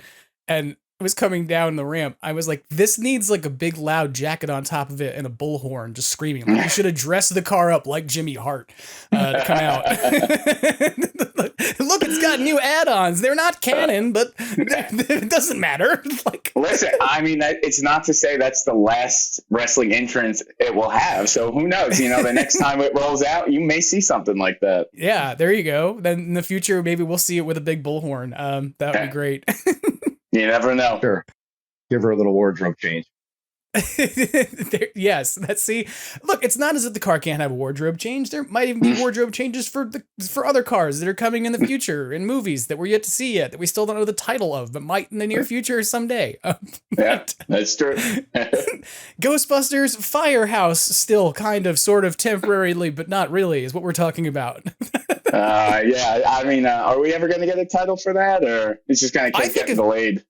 and it was coming down the ramp, I was like, this needs like a big loud jacket on top of it and a bullhorn just screaming. Like, you should have dressed the car up like Jimmy Hart to come out. Look, it's got new add-ons. They're not canon, but it doesn't matter. Listen, I mean, it's not to say that's the last wrestling entrance it will have. So who knows? The next time it rolls out, you may see something like that. Yeah, there you go. Then in the future, maybe we'll see it with a big bullhorn. That would be great. You never know. Sure. Give her a little wardrobe change. Yes, look, it's not as if the car can't have a wardrobe change. There might even be wardrobe changes for other cars that are coming in the future in movies that we're yet to see yet, that we still don't know the title of, but might in the near future someday. Yeah, that's true. Ghostbusters Firehouse, still kind of, sort of, temporarily, but not really, is what we're talking about. Yeah, I mean, are we ever going to get a title for that, or it's just going to keep getting delayed?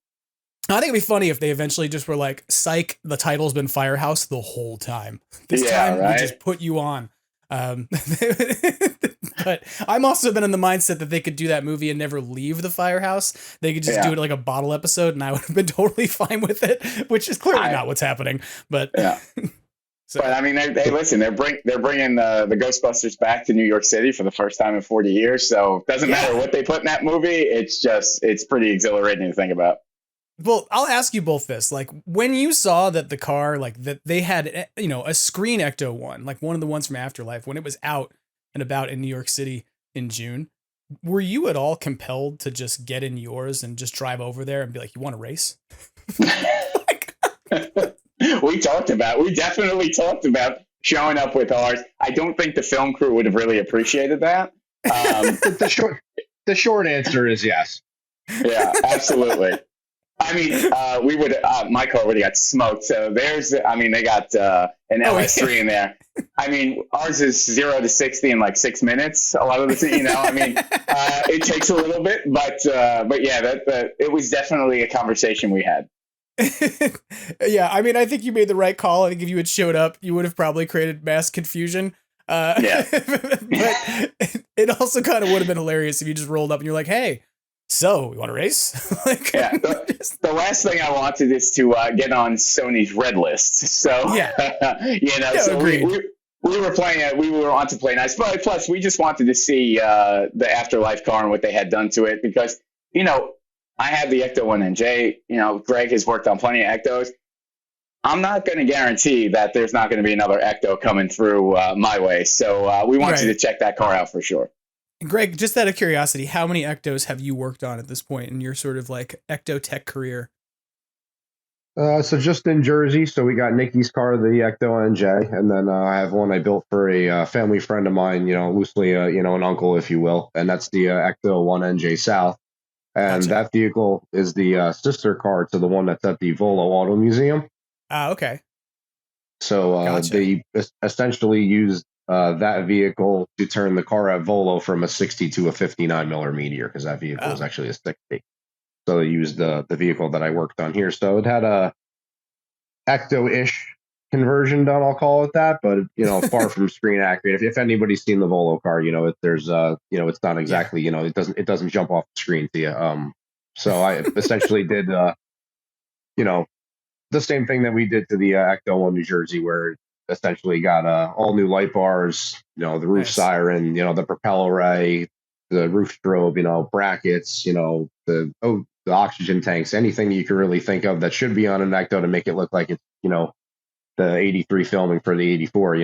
I think it'd be funny if they eventually just were like, psych, the title's been Firehouse the whole time. This time we just put you on. But I'm also been in the mindset that they could do that movie and never leave the Firehouse. They could just do it like a bottle episode, and I would have been totally fine with it, which is clearly not what's happening. But yeah. So, but I mean, hey, listen, they're bringing the Ghostbusters back to New York City for the first time in 40 years. So it doesn't matter what they put in that movie. It's pretty exhilarating to think about. Well, I'll ask you both this. Like, when you saw that the car, like, that they had, a screen Ecto one, like one of the ones from Afterlife, when it was out and about in New York City in June, were you at all compelled to just get in yours and just drive over there and be like, you want to race? We definitely talked about showing up with ours. I don't think the film crew would have really appreciated that. The short answer is yes. Yeah, absolutely. I mean, we would. My car would have got smoked. So they got an LS3 in there. I mean, ours is 0 to 60 in like 6 minutes. A lot of the, it takes a little bit, but yeah, it was definitely a conversation we had. Yeah, I mean, I think you made the right call. I think if you had showed up, you would have probably created mass confusion. But it also kind of would have been hilarious if you just rolled up and you're like, hey, so, you want to race? The last thing I wanted is to get on Sony's red list. So, we were playing it. We were on to play nice. But plus, we just wanted to see the Afterlife car and what they had done to it. Because, I have the Ecto 1NJ. Greg has worked on plenty of Ectos. I'm not going to guarantee that there's not going to be another Ecto coming through my way. So, we wanted to check that car out for sure. Greg, just out of curiosity, how many Ectos have you worked on at this point in your sort of like Ectotech career? So just in Jersey, so we got Nikki's car, the Ecto NJ, and then I have one I built for a family friend of mine, loosely, an uncle, if you will, and that's the Ecto 1NJ South. And that vehicle is the sister car to the one that's at the Volo Auto Museum. Okay. So they essentially used that vehicle to turn the car at Volo from a 60 to a 59 Miller Meteor, because that vehicle was actually a 60. So they used the vehicle that I worked on here. So it had a Ecto-ish conversion done, I'll call it that, but far from screen accurate. If anybody's seen the Volo car, there's it's not exactly, it doesn't jump off the screen to you. So I essentially did the same thing that we did to the Ecto 1 New Jersey, where essentially got all new light bars, the roof siren, the propeller ray, the roof strobe, brackets, the oxygen tanks, anything you can really think of that should be on an Ecto to make it look like it's, the 83 filming for the 84,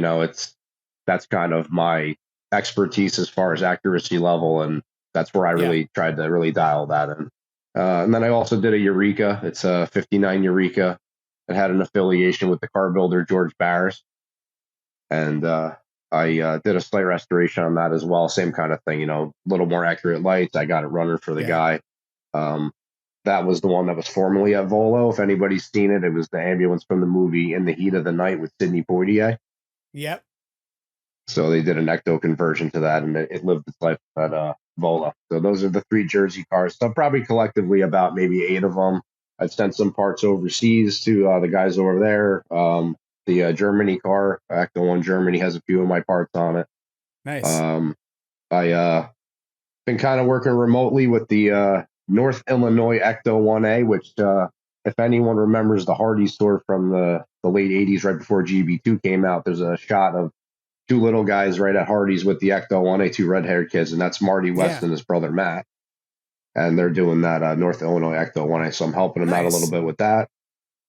that's kind of my expertise as far as accuracy level. And that's where I really tried to really dial that in. And then I also did a Eureka. It's a 59 Eureka. It had an affiliation with the car builder, George Barris. And I did a slight restoration on that as well. Same kind of thing, a little more accurate lights. I got it running for the guy. That was the one that was formerly at Volo. If anybody's seen it, it was the ambulance from the movie In the Heat of the Night with Sidney Poitier. Yep. So they did an Ecto conversion to that, and it lived its life at Volo. So those are the 3 Jersey cars. So probably collectively about maybe 8 of them. I've sent some parts overseas to the guys over there. The Germany car, Ecto 1 Germany, has a few of my parts on it. Nice. I been kind of working remotely with the North Illinois Ecto 1A, which if anyone remembers the Hardy store from the late 80s, right before GB2 came out, there's a shot of 2 little guys right at Hardy's with the Ecto 1A, 2 red-haired kids, and that's Marty West and his brother Matt. And they're doing that North Illinois Ecto 1A, so I'm helping them out a little bit with that.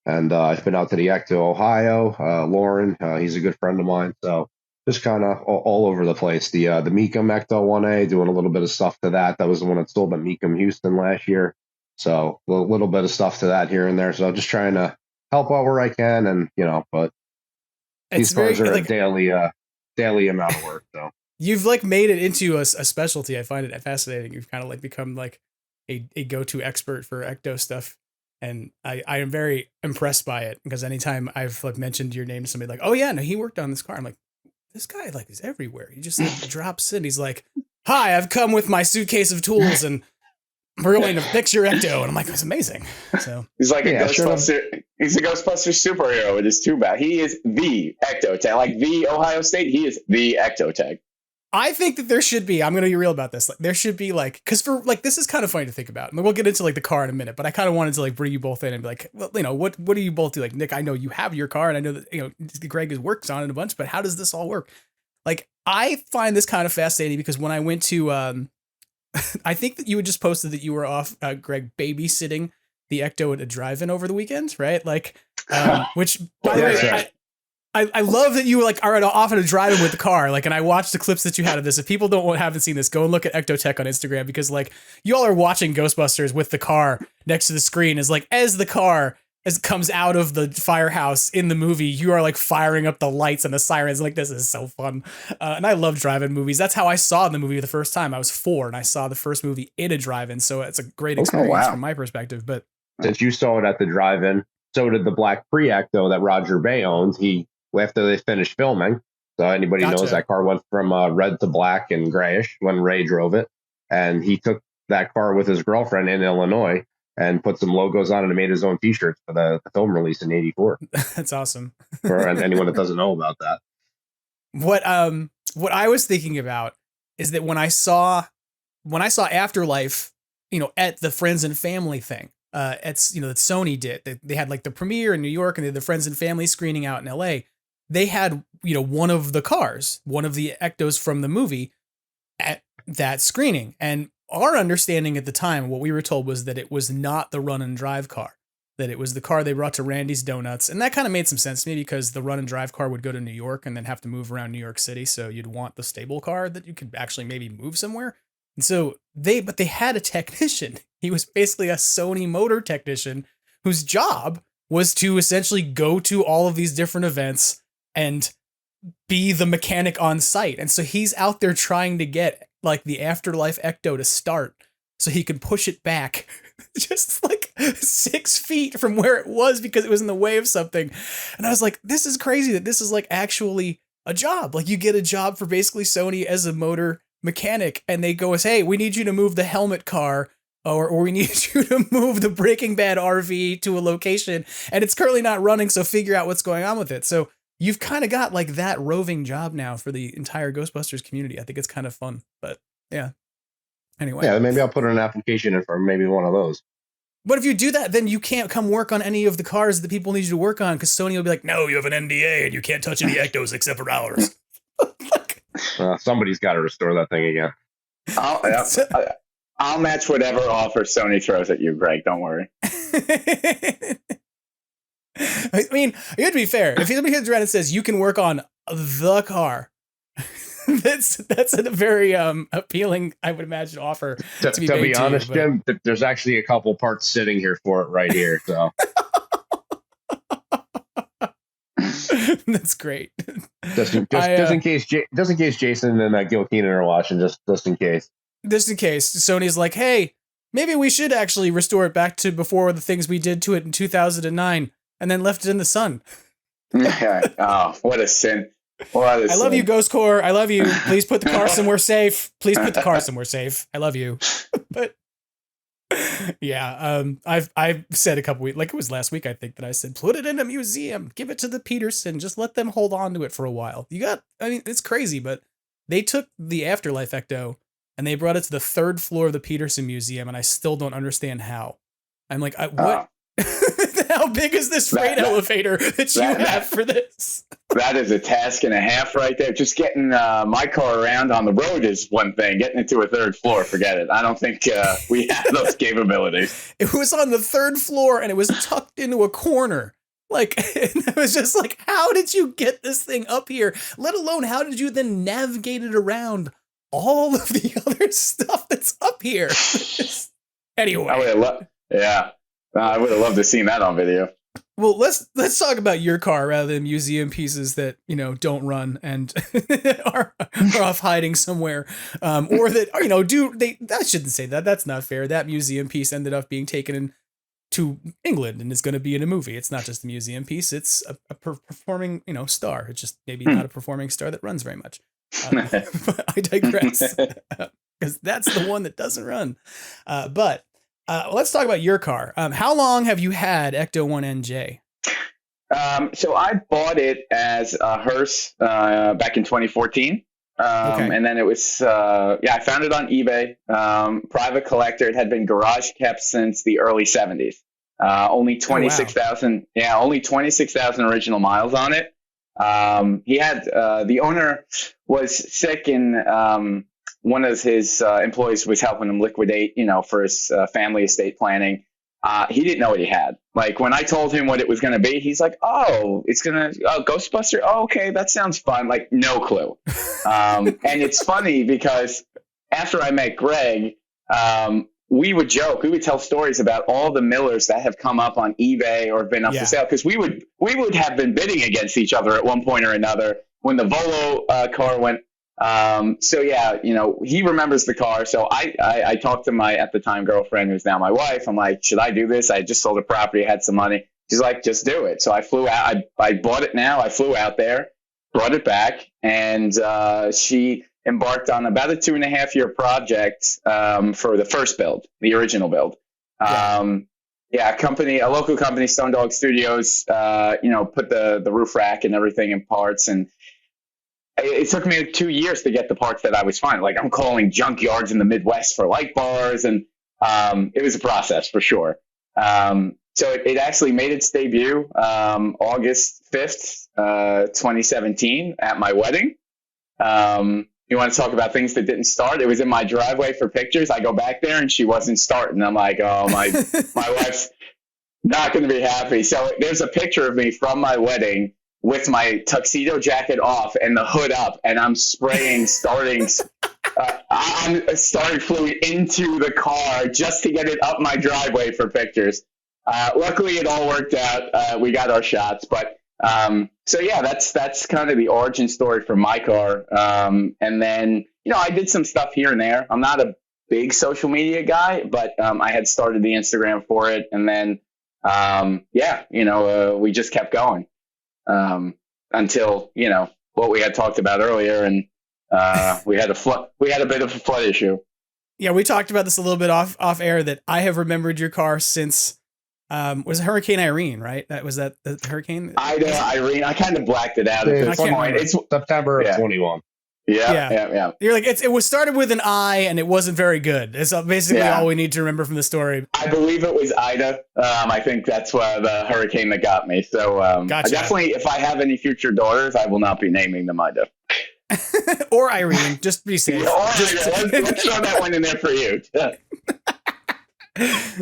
And I've been out to the Ecto Ohio. Lauren, he's a good friend of mine, so just kind of all over the place. The Mecum Ecto 1A, doing a little bit of stuff to that. That was the one that sold at Mecum Houston last year. So a little bit of stuff to that here and there. So just trying to help out where I can, and but these cars are a daily amount of work. So you've like made it into a specialty. I find it fascinating. You've kind of like become like a go-to expert for ecto stuff. And I am very impressed by it, because anytime I've like mentioned your name to somebody, like, oh yeah, no, he worked on this car. I'm like, this guy like is everywhere. He just like drops in. He's like, hi, I've come with my suitcase of tools and we're going to fix your ecto. And I'm like, that's amazing. So he's like a Ghostbuster. He's a Ghostbusters superhero. It is too bad. He is the Ectotech, like the Ohio State. He is the Ectotech. I think that there should be, I'm going to be real about this. Like there should be like, cause for like, this is kind of funny to think about. And we'll get into like the car in a minute, but I kind of wanted to like bring you both in and be like, well, what do you both do? Like, Nick, I know you have your car and I know that, Greg has worked on it a bunch, but how does this all work? Like, I find this kind of fascinating because when I went to, I think that you had just posted that you were off, Greg, babysitting the Ecto at a drive-in over the weekend, right? Like, which by the way, I love that you were like, all right, off at a drive-in with the car. Like, and I watched the clips that you had of this. If people haven't seen this, go and look at Ectotech on Instagram, because like y'all are watching Ghostbusters with the car next to the screen. Is like, as the car comes out of the firehouse in the movie, you are like firing up the lights and the sirens. Like, this is so fun. And I love drive-in movies. That's how I saw the movie the first time. I was 4 and I saw the first movie in a drive-in. So it's a great experience from my perspective. But since you saw it at the drive-in, so did the black pre-Ecto that Roger Bay owns. After they finished filming, so anybody knows that car went from red to black and grayish when Ray drove it, and he took that car with his girlfriend in Illinois and put some logos on it and made his own T-shirts for the film release in '84. That's awesome. For anyone that doesn't know about that. What I was thinking about is that when I saw Afterlife, at the Friends and Family thing, that Sony did, they had like the premiere in New York and they had the Friends and Family screening out in LA. They had, one of the cars, one of the Ectos from the movie at that screening. And our understanding at the time, what we were told, was that it was not the run and drive car, that it was the car they brought to Randy's Donuts. And that kind of made some sense to me, because the run and drive car would go to New York and then have to move around New York City. So you'd want the stable car that you could actually maybe move somewhere. And so they had a technician. He was basically a Sony motor technician whose job was to essentially go to all of these different events and be the mechanic on site. And so he's out there trying to get like the Afterlife Ecto to start so he could push it back just like 6 feet from where it was because it was in the way of something. And I was like, this is crazy that this is like actually a job. Like, you get a job for basically Sony as a motor mechanic, and they go as, hey, we need you to move the helmet car, or we need you to move the Breaking Bad RV to a location, and it's currently not running, so figure out what's going on with it. So you've kind of got like that roving job now for the entire Ghostbusters community. I think it's kind of fun, but yeah. Anyway. Yeah, maybe I'll put an application in for maybe one of those. But if you do that, then you can't come work on any of the cars that people need you to work on, because Sony will be like, no, you have an NDA and you can't touch any Ectos except for ours. Somebody's got to restore that thing again. I'll match whatever offer Sony throws at you, Greg. Don't worry. I mean, you have to be fair. If somebody comes around and says you can work on the car, that's a very appealing, I would imagine, offer to be honest, you, Jim, there's actually a couple parts sitting here for it right here. So that's great. Just in case Jason and Gil Keenan are watching, just in case. Just in case Sony's like, hey, maybe we should actually restore it back to before the things we did to it in 2009, and then left it in the sun. Oh, what a sin. I love you, Ghost Corps. I love you. Please put the car somewhere safe. Please put the car somewhere safe. I love you. But yeah, I've said a couple weeks, like it was last week, I think, that I said, put it in a museum, give it to the Peterson, just let them hold on to it for a while. It's crazy, but they took the Afterlife Ecto and they brought it to the 3rd floor of the Peterson Museum, and I still don't understand how. I'm like, what? How big is this freight elevator that you have for this? That is a task and a half right there. Just getting my car around on the road is one thing. Getting it to a 3rd floor, forget it. I don't think we have those capabilities. It was on the 3rd floor, and it was tucked into a corner. Like, and I was just like, how did you get this thing up here? Let alone, how did you then navigate it around all of the other stuff that's up here? Anyway. I would have loved to see that on video. Well, let's talk about your car rather than museum pieces that don't run and are off hiding somewhere, or that I shouldn't say that. That's not fair. That museum piece ended up being taken to England and is going to be in a movie. It's not just a museum piece; it's a performing star. It's just maybe not a performing star that runs very much. But I digress, because that's the one that doesn't run. But let's talk about your car. How long have you had Ecto 1NJ? So I bought it as a hearse back in 2014. And then it was, I found it on eBay, private collector. It had been garage kept since the early 70s. Only 26,000, only 26,000 original miles on it. He had, the owner was sick and one of his employees was helping him liquidate, for his family estate planning. He didn't know what he had. Like when I told him what it was going to be, he's like, "Oh, it's going to Ghostbuster. Oh, okay, that sounds fun." Like no clue. And it's funny because after I met Greg, we would joke, we would tell stories about all the Millers that have come up on eBay or have been up for sale, because we would have been bidding against each other at one point or another when the Volo car went. He remembers the car. So I talked to my, at the time, girlfriend, who's now my wife. I'm like, should I do this? I just sold a property, had some money. She's like, just do it. So I flew out. I bought it now. I flew out there, brought it back, and she embarked on about a 2.5-year project for the first build, the original build. A local company, Stone Dog Studios, put the roof rack and everything in parts, and it took me 2 years to get the parts that I was finding. Like I'm calling junkyards in the Midwest for light bars, and it was a process for sure. So it actually made its debut August 5th, 2017 at my wedding. You want to talk about things that didn't start? It was in my driveway for pictures. I go back there and she wasn't starting. I'm like, oh, my wife's not going to be happy. So there's a picture of me from my wedding with my tuxedo jacket off and the hood up, and I'm spraying starting fluid into the car just to get it up my driveway for pictures. Luckily, it all worked out. We got our shots, but that's kind of the origin story for my car. And then I did some stuff here and there. I'm not a big social media guy, but I had started the Instagram for it, and then we just kept going. Until what we had talked about earlier, and we had a bit of a flood issue. Yeah, we talked about this a little bit off air, that I have remembered your car since was Hurricane Irene, right? Was that the hurricane? Irene. I kind of blacked it out at this point. It's September of 21. Yeah. You're like, it was started with an I, and it wasn't very good. It's basically all we need to remember from the story. I believe it was Ida. I think that's the hurricane that got me. So gotcha. Definitely, if I have any future daurs, I will not be naming them Ida. Or Irene, just be safe. Let's throw that one in there for you.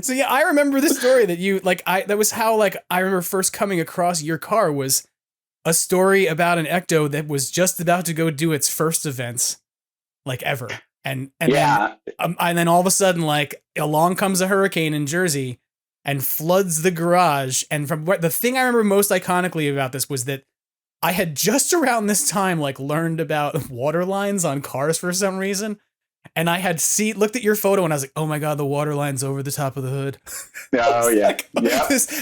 So I remember the story that you that was how I remember first coming across your car was a story about an Ecto that was just about to go do its first events, ever. And then all of a sudden, along comes a hurricane in Jersey and floods the garage. And from the thing I remember most iconically about this was that I had just around this time, learned about water lines on cars for some reason. And I had looked at your photo and I was like, oh my God, the water line's over the top of the hood. Oh yeah.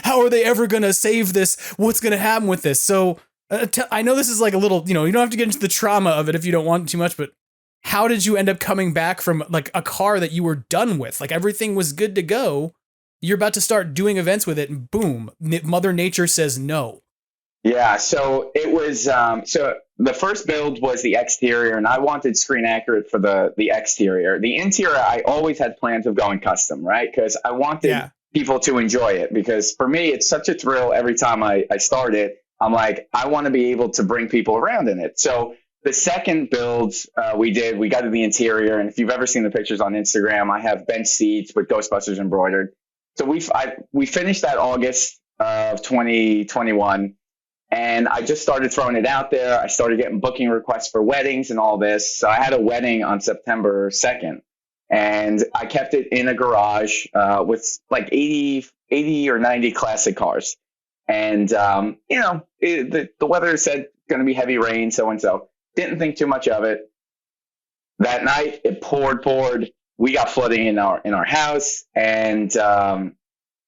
How are they ever going to save this? What's going to happen with this? So I know this is a little, you don't have to get into the trauma of it if you don't want too much, but how did you end up coming back from a car that you were done with? Everything was good to go. You're about to start doing events with it, and boom, Mother Nature says no. Yeah. So it was, the first build was the exterior, and I wanted screen accurate for the exterior. The interior, I always had plans of going custom, right? Because I wanted people to enjoy it, because for me, it's such a thrill every time I start it. I'm like, I want to be able to bring people around in it. So the second build we got to the interior. And if you've ever seen the pictures on Instagram, I have bench seats with Ghostbusters embroidered. So we finished that August of 2021. And I just started throwing it out there. I started getting booking requests for weddings and all this. So I had a wedding on September 2nd. And I kept it in a garage with 80 or 90 classic cars. And, the weather said going to be heavy rain, so and so. Didn't think too much of it. That night, it poured. We got flooding in our house, and the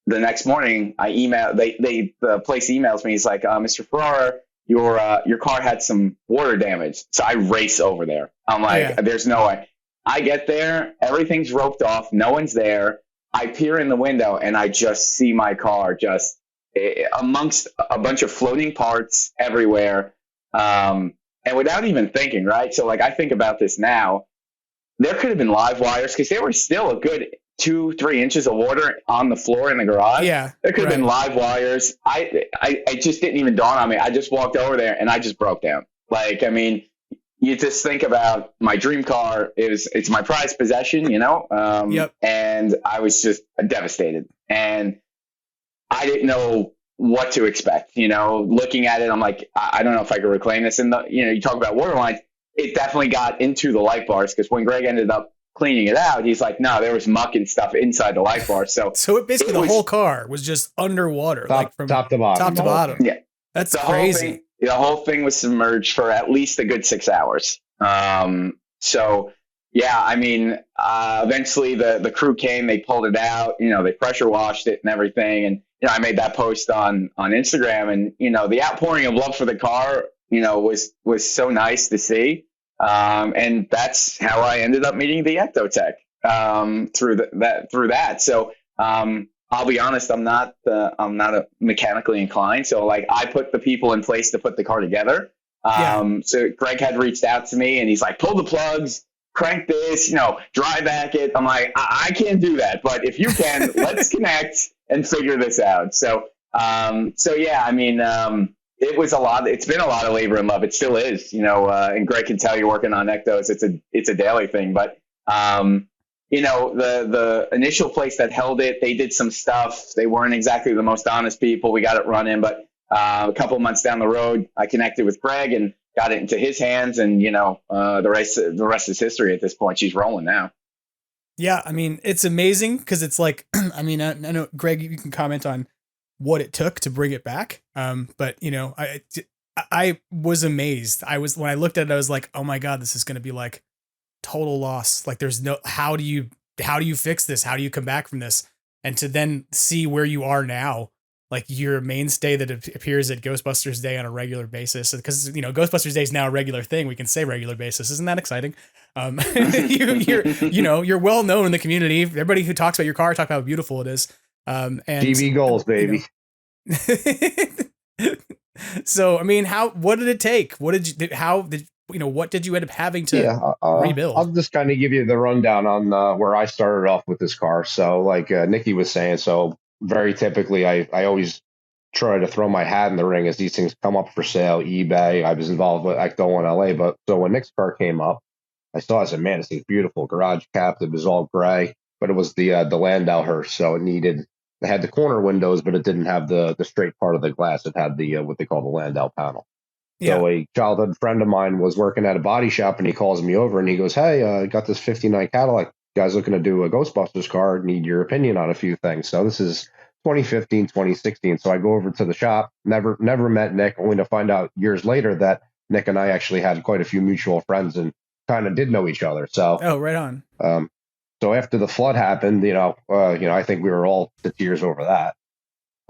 next morning, I emailed. The place emails me. He's like, "Mr. Ferrara, your car had some water damage." So I race over there. I'm like, "There's no way." I get there, everything's roped off, no one's there. I peer in the window, and I just see my car just amongst a bunch of floating parts everywhere, and without even thinking, right? So, like, I think about this now. There could have been live wires because there were still a good 2-3 inches of water on the floor in the garage. Yeah, there could have been live wires. I just didn't even dawn on me. I just walked over there and I just broke down. Like, I mean, you just think about my dream car. It's my prized possession, and I was just devastated. And I didn't know what to expect. Looking at it, I'm like, I don't know if I could reclaim this. And you talk about water lines. It definitely got into the light bars because when Greg ended up cleaning it out, he's like, no, there was muck and stuff inside the light bar. So the whole car was just underwater, from top to bottom. Top to bottom. Yeah, that's crazy. The whole thing was submerged for at least a good 6 hours. So yeah, I mean, eventually the crew came, they pulled it out, they pressure washed it and everything. And, I made that post on Instagram, and, the outpouring of love for the car, was so nice to see. And that's how I ended up meeting the Ectotech, through that. So, I'll be honest, I'm not a mechanically inclined. So, like, I put the people in place to put the car together. So Greg had reached out to me and he's like, pull the plugs, crank this, dry back it. I'm like, I can't do that, but if you can, let's connect and figure this out. So yeah, I mean, it's been a lot of labor and love. It still is, and Greg can tell you working on Ectos, it's a daily thing, but, the initial place that held it, they did some stuff. They weren't exactly the most honest people. We got it running, but a couple of months down the road, I connected with Greg and got it into his hands, and the rest is history at this point. She's rolling now. Yeah, I mean, it's amazing because it's like, I mean, I know, Greg, you can comment on what it took to bring it back. But I was amazed. When I looked at it, I was like, oh my God, this is going to be like total loss. Like, there's no, how do you fix this? How do you come back from this? And to then see where you are now, like you're a mainstay that appears at Ghostbusters Day on a regular basis, because Ghostbusters Day is now a regular thing. We can say regular basis. Isn't that exciting? You're well known in the community. Everybody who talks about your car talk about how beautiful it is. And TV goals, baby. So, I mean, what did it take? What did you end up having to rebuild? I'll just kind of give you the rundown on where I started off with this car. So, like Nikki was saying, very typically, I always try to throw my hat in the ring as these things come up for sale, eBay. I was involved with Ecto in LA, but so when Nick's car came up, I saw it, I said, man, this is beautiful. Garage capped, it was all gray, but it was the Landau hearse, so it had the corner windows, but it didn't have the straight part of the glass. It had the what they call the Landau panel. Yeah. So a childhood friend of mine was working at a body shop, and he calls me over and he goes, hey, I got this 59 Cadillac. Guys looking to do a Ghostbusters car, need your opinion on a few things. So this is 2015, 2016. So I go over to the shop, never met Nick, only to find out years later that Nick and I actually had quite a few mutual friends and kind of did know each other. So, right on. So after the flood happened, I think we were all to tears over that.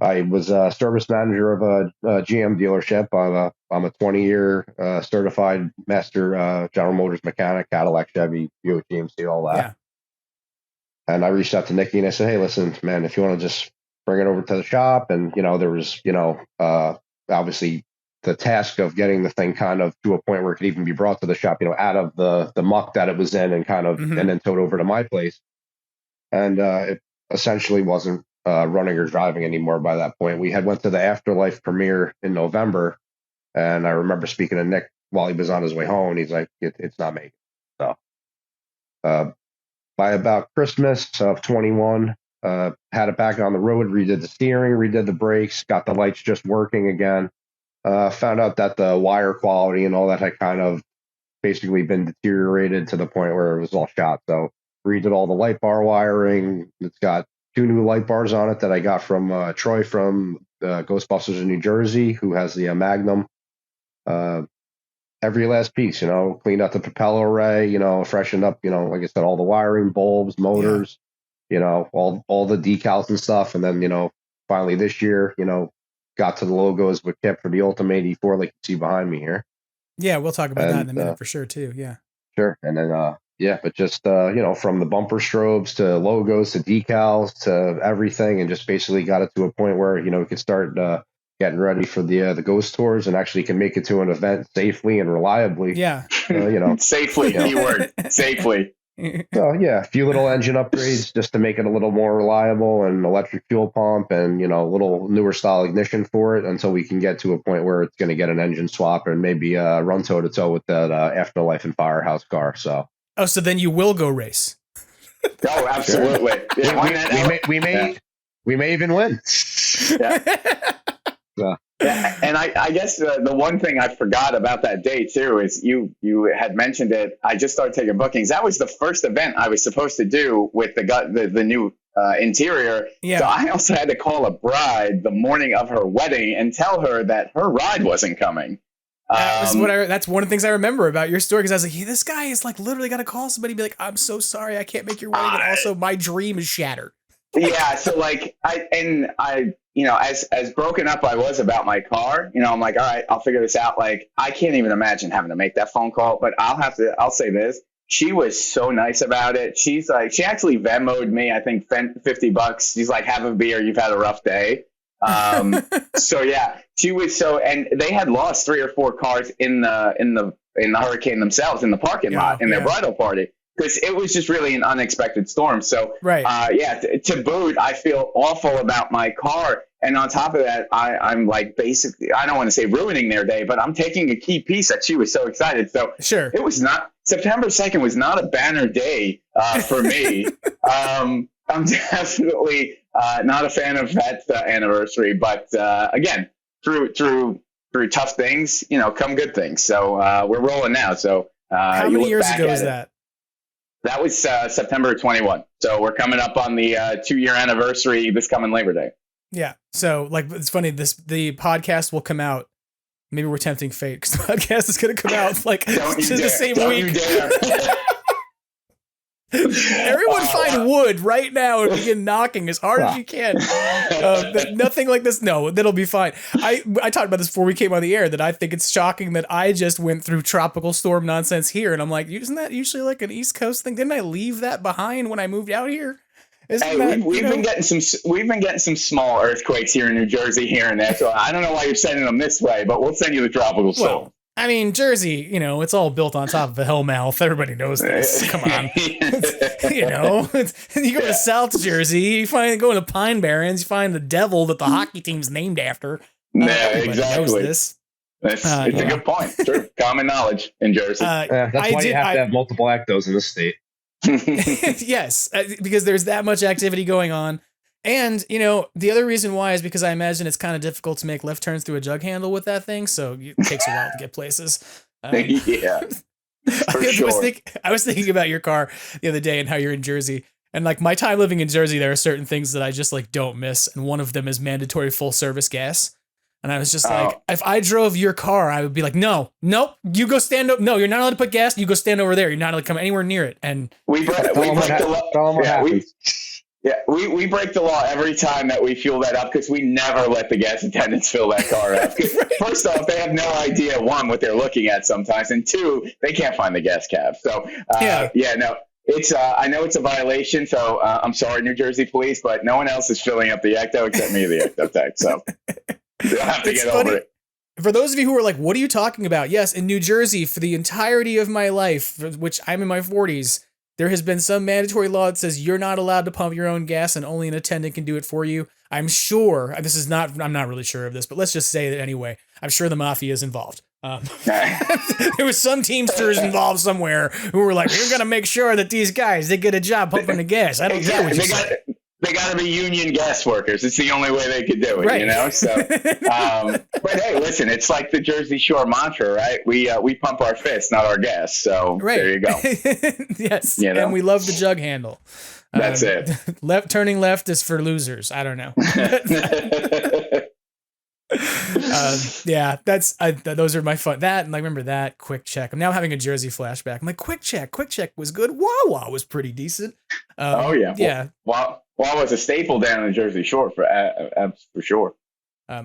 I was a service manager of a GM dealership. I'm a 20-year certified master General Motors mechanic, Cadillac, Chevy, Buick, GMC, all that. Yeah. And I reached out to Nikki and I said, hey, listen, man, if you want to just bring it over to the shop. And, there was, obviously the task of getting the thing kind of to a point where it could even be brought to the shop, out of the muck that it was in and kind of, and then towed over to my place. And it essentially wasn't running or driving anymore by that point. We had went to the Afterlife premiere in November. And I remember speaking to Nick while he was on his way home. And he's like, it's not making it. So, by about Christmas of 21, had it back on the road, redid the steering, redid the brakes, got the lights just working again. Found out that the wire quality and all that had kind of basically been deteriorated to the point where it was all shot. So redid all the light bar wiring. It's got 2 new light bars on it that I got from Troy from Ghostbusters in New Jersey, who has the Magnum. Every last piece, cleaned out the propeller array, freshened up, like I said, all the wiring, bulbs, motors, all the decals and stuff. And then, finally this year, got to the logos with Kip for the Ultimate 84, like you see behind me here. Yeah, we'll talk about that in a minute for sure too. Yeah. Sure. And then, but just, from the bumper strobes to logos to decals to everything, and just basically got it to a point where, we could start getting ready for the Ghost Tours and actually can make it to an event safely and reliably. Yeah. Safely, keyword, safely. So, a few little engine upgrades just to make it a little more reliable, and electric fuel pump, and, a little newer style ignition for it until we can get to a point where it's going to get an engine swap and maybe run toe to toe with that Afterlife and Firehouse car. So. Oh, so then you will go race. Oh, absolutely. Sure. We may even win. Yeah, and I guess the one thing I forgot about that day too is you had mentioned it. I just started taking bookings. That was the first event I was supposed to do with the new interior. Yeah. So I also had to call a bride the morning of her wedding and tell her that her ride wasn't coming. That's one of the things I remember about your story, because I was like, this guy is like literally got to call somebody and be like, I'm so sorry, I can't make your wedding, and also my dream is shattered. Yeah, so like I as broken up I was about my car, I'm like, all right, I'll figure this out. Like, I can't even imagine having to make that phone call, but I'll say this. She was so nice about it. She's like, she actually Venmo'd me, I think $50. She's like, have a beer, you've had a rough day. So yeah, she was and they had lost 3 or 4 cars in the hurricane themselves in the parking lot in their bridal party. Because it was just really an unexpected storm. So, right. To boot, I feel awful about my car. And on top of that, I'm like basically, I don't want to say ruining their day, but I'm taking a key piece that she was so excited. So sure, it was not, September 2nd was not a banner day for me. I'm definitely not a fan of that anniversary. But again, through tough things, come good things. So we're rolling now. So how many years ago was that? That was September 21. So we're coming up on the 2-year anniversary this coming Labor Day. Yeah. So like, it's funny, the podcast will come out. Maybe we're tempting fate, because the podcast is going to come out like the same week. Everyone find wood right now and begin knocking as hard as you can. Nothing like this. No, that'll be fine. I talked about this before we came on the air, that I think it's shocking that I just went through tropical storm nonsense here. And I'm like, isn't that usually like an East Coast thing? Didn't I leave that behind when I moved out here? We've been getting some small earthquakes here in New Jersey here and there. So I don't know why you're sending them this way, but we'll send you the tropical storm. Well, I mean, Jersey, it's all built on top of a hellmouth. Everybody knows this. Come on. You go to South Jersey, you go into Pine Barrens, you find the devil that the hockey team's named after. Exactly. Knows this. It's a good point. Sure. Common knowledge in Jersey. That's why you have to have multiple Ectos in the state. Yes, because there's that much activity going on. And, the other reason why is because I imagine it's kind of difficult to make left turns through a jug handle with that thing. So it takes a while to get places. Yeah. I was thinking about your car the other day and how you're in Jersey. And like my time living in Jersey, there are certain things that I just like don't miss. And one of them is mandatory full service gas. And I was just like, if I drove your car, I would be like, nope, you go stand up. No, you're not allowed to put gas. You go stand over there. You're not allowed to come anywhere near it. And we break the law every time that we fuel that up, because we never let the gas attendants fill that car up. First off, they have no idea, one, what they're looking at sometimes, and two, they can't find the gas cap. So, it's I know it's a violation, so I'm sorry, New Jersey police, but no one else is filling up the Ecto except me, the Ectotech. So you'll have to get over it. For those of you who are like, what are you talking about? Yes, in New Jersey, for the entirety of my life, which I'm in my 40s, there has been some mandatory law that says you're not allowed to pump your own gas and only an attendant can do it for you. I'm sure, I'm not really sure of this, but let's just say that anyway, I'm sure the mafia is involved. There was some Teamsters involved somewhere who were like, we're going to make sure that these guys, they get a job pumping the gas. I don't care what you say. They got to be union gas workers. It's the only way they could do it, right. So, but hey, listen, it's like the Jersey Shore mantra, right? We pump our fists, not our gas. So there you go. Yes, and we love the jug handle. That's it. Turning left is for losers. I don't know. Yeah, those are my fun. That, and I remember that Quick Check. I'm now having a Jersey flashback. I'm like, Quick Check was good. Wawa was pretty decent. Oh yeah, yeah. Wawa was a staple down in the Jersey Shore for sure.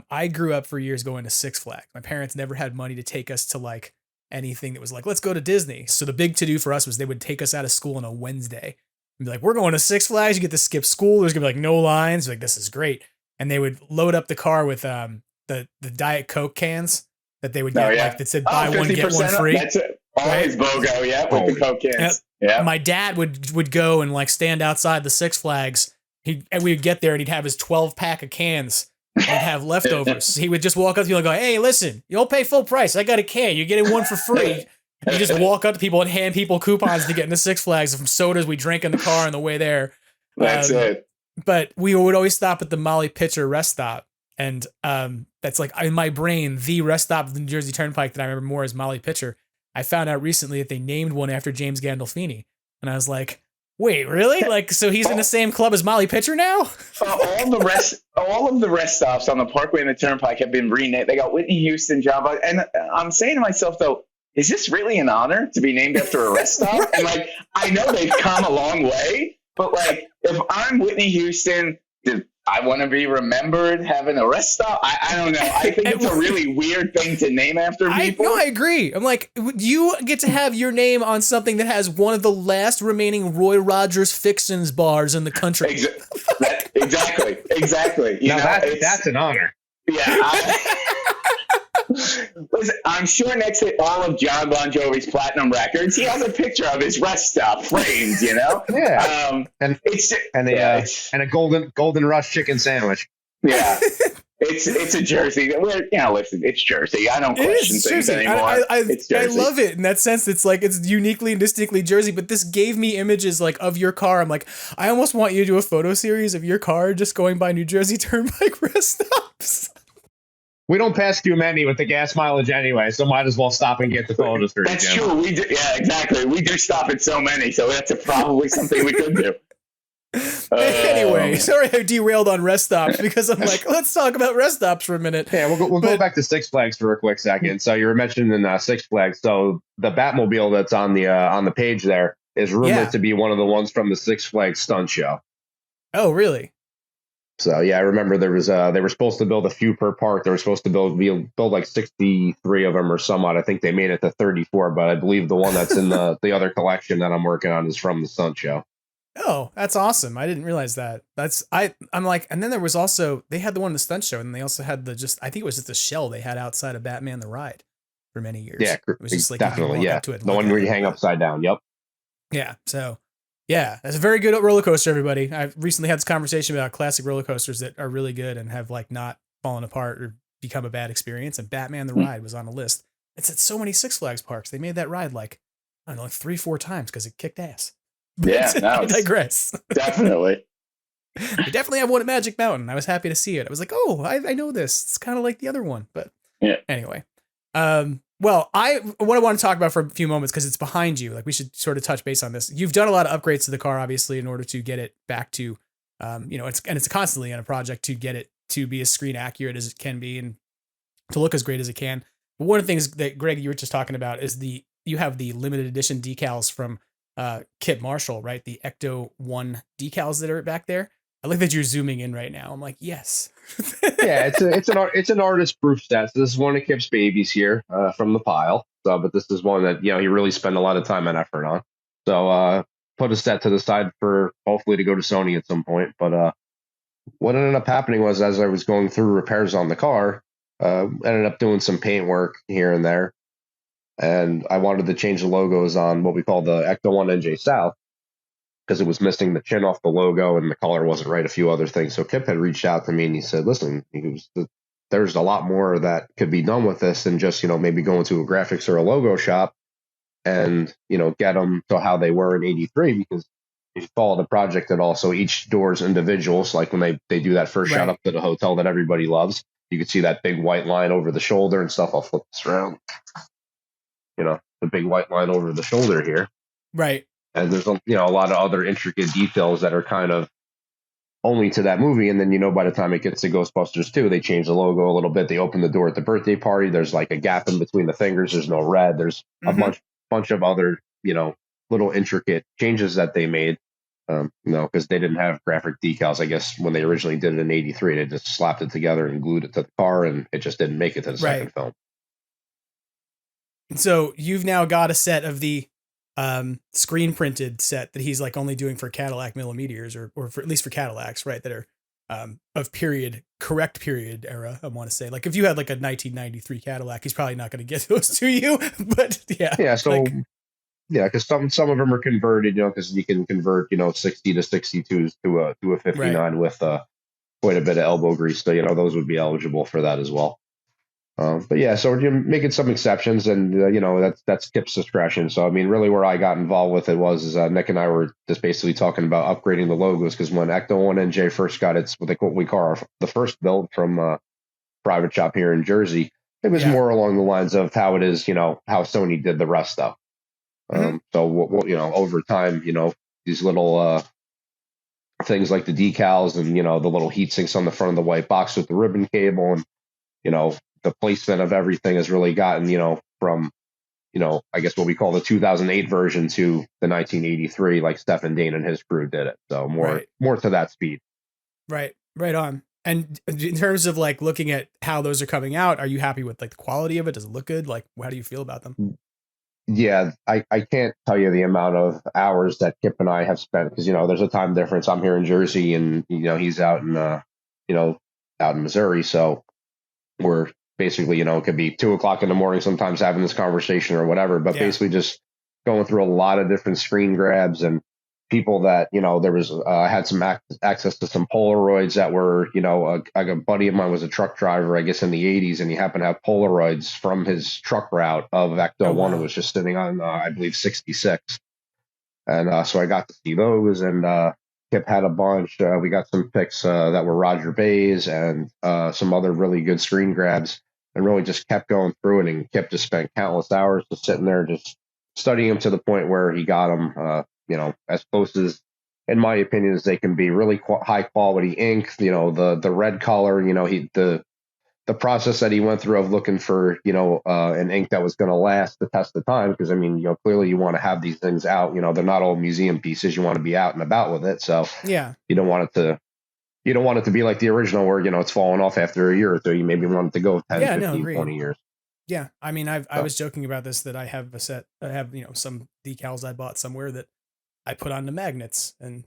I grew up for years going to Six Flags. My parents never had money to take us to like anything that was like, let's go to Disney. So the big to do for us was they would take us out of school on a Wednesday and be like, we're going to Six Flags. You get to skip school. There's gonna be like no lines. Like, this is great. And they would load up the car with the Diet Coke cans that they would get, like that said buy one get one free. That's it. Always BOGO, yeah, with the Coke cans. Yeah. My dad would go and like stand outside the Six Flags. And we would get there and he'd have his 12-pack of cans and have leftovers. He would just walk up to people and go, hey, listen, you'll pay full price. I got a can. You're getting one for free. And you just walk up to people and hand people coupons to get into Six Flags from sodas we drank in the car on the way there. That's it. But we would always stop at the Molly Pitcher rest stop. And that's like in my brain, the rest stop of the New Jersey Turnpike that I remember more is Molly Pitcher. I found out recently that they named one after James Gandolfini. And I was like, wait, really? Like, so he's in the same club as Molly Pitcher now? all of the rest stops on the Parkway and the Turnpike have been renamed. They got Whitney Houston, John Buck. And I'm saying to myself, though, is this really an honor to be named after a rest stop? And like, I know they've come a long way, but like, if I'm Whitney Houston, I want to be remembered having a rest stop. I don't know. I think it's a really weird thing to name after people. I agree. I'm like, you get to have your name on something that has one of the last remaining Roy Rogers Fixins bars in the country. Exactly. You know, that's an honor. Yeah. Listen, I'm sure next to all of John Bon Jovi's platinum records, he has a picture of his rest stop framed, you know? Yeah. And a golden rush chicken sandwich. Yeah. It's a Jersey. Listen, it's Jersey. I don't question things anymore. It's Jersey. I love it in that sense. It's like, it's uniquely and distinctly Jersey, but this gave me images like of your car. I'm like, I almost want you to do a photo series of your car just going by New Jersey Turnpike rest stops. We don't pass too many with the gas mileage anyway, so might as well stop and get the photos for That's true. We do, yeah, exactly. We do stop at so many, so that's probably something we could do. Anyway, sorry I derailed on rest stops because I'm like, let's talk about rest stops for a minute. Yeah, we'll go back to Six Flags for a quick second. So you were mentioning Six Flags. So the Batmobile that's on the page there is rumored to be one of the ones from the Six Flags stunt show. Oh, really? So yeah, I remember there was they were supposed to build a few per park. They were supposed to build like 63 of them or somewhat. I think they made it to 34, but I believe the one that's in the other collection that I'm working on is from the stunt show. Oh, that's awesome. I didn't realize that. I'm like, and then there was also, they had the one in the stunt show and they also had I think it was just a shell they had outside of Batman the Ride for many years. Yeah, it was just like, definitely. Yeah. To it the one where you hang upside down. Yep. Yeah. So yeah, that's a very good roller coaster, everybody. I've recently had this conversation about classic roller coasters that are really good and have like not fallen apart or become a bad experience. And Batman the Ride was on the list. It's at so many Six Flags parks. They made that ride like, I don't know, like 3-4 times because it kicked ass. But yeah, I digress. Definitely. They definitely have one at Magic Mountain. I was happy to see it. I was like, oh, I know this. It's kind of like the other one. But yeah. Anyway. Well, what I want to talk about for a few moments, because it's behind you, like we should sort of touch base on this. You've done a lot of upgrades to the car, obviously, in order to get it back to, it's constantly on a project to get it to be as screen accurate as it can be and to look as great as it can. But one of the things that Greg, you were just talking about is you have the limited edition decals from Kip Marshall, right? The Ecto 1 decals that are back there. I like that you're zooming in right now. I'm like, yes. Yeah, it's an artist proof set. So this is one of Kip's babies here from the pile. So, but this is one that he really spent a lot of time and effort on. So put a set to the side for hopefully to go to Sony at some point. But what ended up happening was, as I was going through repairs on the car, ended up doing some paint work here and there, and I wanted to change the logos on what we call the Ecto 1 NJ South, because it was missing the chin off the logo and the color wasn't right, a few other things. So Kip had reached out to me and he said, listen, there's a lot more that could be done with this than just, maybe going to a graphics or a logo shop and, get them to how they were in 83, because if you follow the project at all, so each door's individuals, like when they do that first shot up to the hotel that everybody loves, you can see that big white line over the shoulder and stuff. I'll flip this around. The big white line over the shoulder here. Right. And there's a lot of other intricate details that are kind of only to that movie. And then, you know, by the time it gets to Ghostbusters 2, they change the logo a little bit. They open the door at the birthday party. There's like a gap in between the fingers. There's no red. There's a bunch of other, you know, little intricate changes that they made. You know, because they didn't have graphic decals, I guess, when they originally did it in '83. They just slapped it together and glued it to the car, and it just didn't make it to the second film. So you've now got a set of the screen printed set that he's like only doing for Cadillac millimeters, or for, at least for Cadillacs, right? That are of correct period era. I want to say, like, if you had like a 1993 Cadillac, he's probably not going to get those to you. But yeah. So like, yeah, because some of them are converted, you know, because you can convert, you know, 60 to 62s to a 59 with quite a bit of elbow grease. So, you know, those would be eligible for that as well. But yeah, so we're making some exceptions, and you know, that's Kip's discretion. So I mean, really, where I got involved with it was Nick and I were just basically talking about upgrading the logos, because when Ecto-1NJ first got its what we call the first build from private shop here in Jersey, it was more along the lines of how it is, you know, how Sony did the rest stuff. So we'll, you know, over time, you know, these little things like the decals and, you know, the little heat sinks on the front of the white box with the ribbon cable, and, you know, the placement of everything has really gotten, you know, from, you know, I guess what we call the 2008 version to the 1983, like Stephen Dane and his crew did it. So more to that speed. Right on. And in terms of like looking at how those are coming out, are you happy with like the quality of it? Does it look good? Like, how do you feel about them? Yeah, I can't tell you the amount of hours that Kip and I have spent, because, you know, there's a time difference. I'm here in Jersey, and, you know, he's out in, you know, out in Missouri. So we're basically, you know, it could be 2:00 in the morning sometimes having this conversation or whatever, but basically just going through a lot of different screen grabs and people that, you know, there was, I had some access to some Polaroids that were, you know, a buddy of mine was a truck driver, I guess in the 80s, and he happened to have Polaroids from his truck route of Ecto-1. It was just sitting on, I believe, 66. And so I got to see those, and Kip had a bunch. We got some pics that were Roger Bay's and some other really good screen grabs, and really just kept going through it. And Kip just spent countless hours just sitting there, just studying them to the point where he got them, you know, as close as, in my opinion, as they can be. Really high quality ink, you know, the red color, you know, the process that he went through of looking for, you know, an ink that was going to last the test of time. Because I mean, you know, clearly you want to have these things out, you know, they're not all museum pieces. You want to be out and about with it. So you don't want it to be like the original where, you know, it's falling off after a year or two. You maybe want it to go 10, 15, 20 years. Yeah. I mean, I was joking about this, that I have you know, some decals I bought somewhere that I put on the magnets, and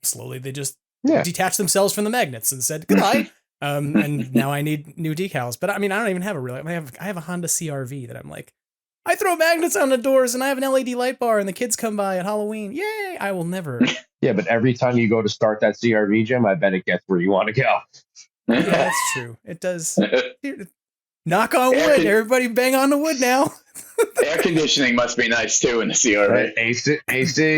slowly they just detached themselves from the magnets and said goodbye. And now I need new decals. But I mean, I don't even have I have a Honda CRV that I'm like, I throw magnets on the doors, and I have an LED light bar, and the kids come by at Halloween. Yay! I will never. Yeah, but every time you go to start that CRV, Jim, I bet it gets where you want to go. Yeah, that's true. It does. Knock on wood. Everybody bang on the wood now. Air conditioning must be nice too in the CRV. Right. AC.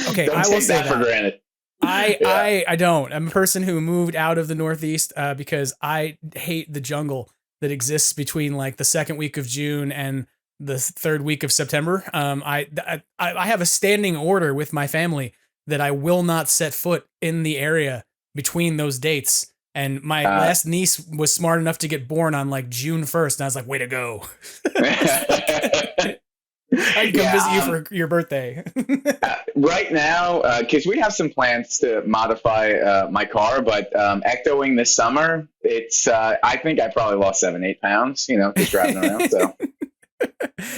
Okay, don't I will take say that for granted. I don't. I'm a person who moved out of the Northeast because I hate the jungle that exists between like the second week of June and the third week of September. I have a standing order with my family that I will not set foot in the area between those dates. And my last niece was smart enough to get born on like June 1st. And I was like, way to go. I can come visit you for your birthday. Right now, because we have some plans to modify my car, but Ectoing this summer, it's I think I probably lost 7-8 pounds, you know, just driving around. So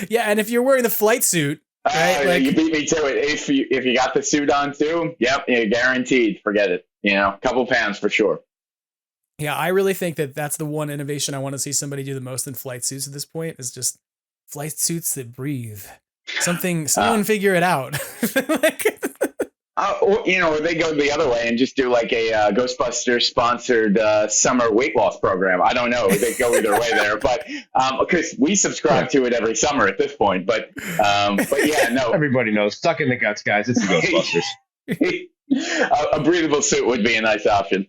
yeah, and if you're wearing the flight suit, right? Like, you beat me to it. If you got the suit on too, yep, you're guaranteed. Forget it. You know, a couple pounds for sure. Yeah, I really think that that's the one innovation I want to see somebody do the most in flight suits at this point, is just flight suits that breathe. Someone figure it out. You know, or they go the other way and just do like a Ghostbusters sponsored summer weight loss program. I don't know. They go either way there, but because we subscribe to it every summer at this point. But yeah, no. Everybody knows. Stuck in the guts, guys. It's the Ghostbusters. A breathable suit would be a nice option.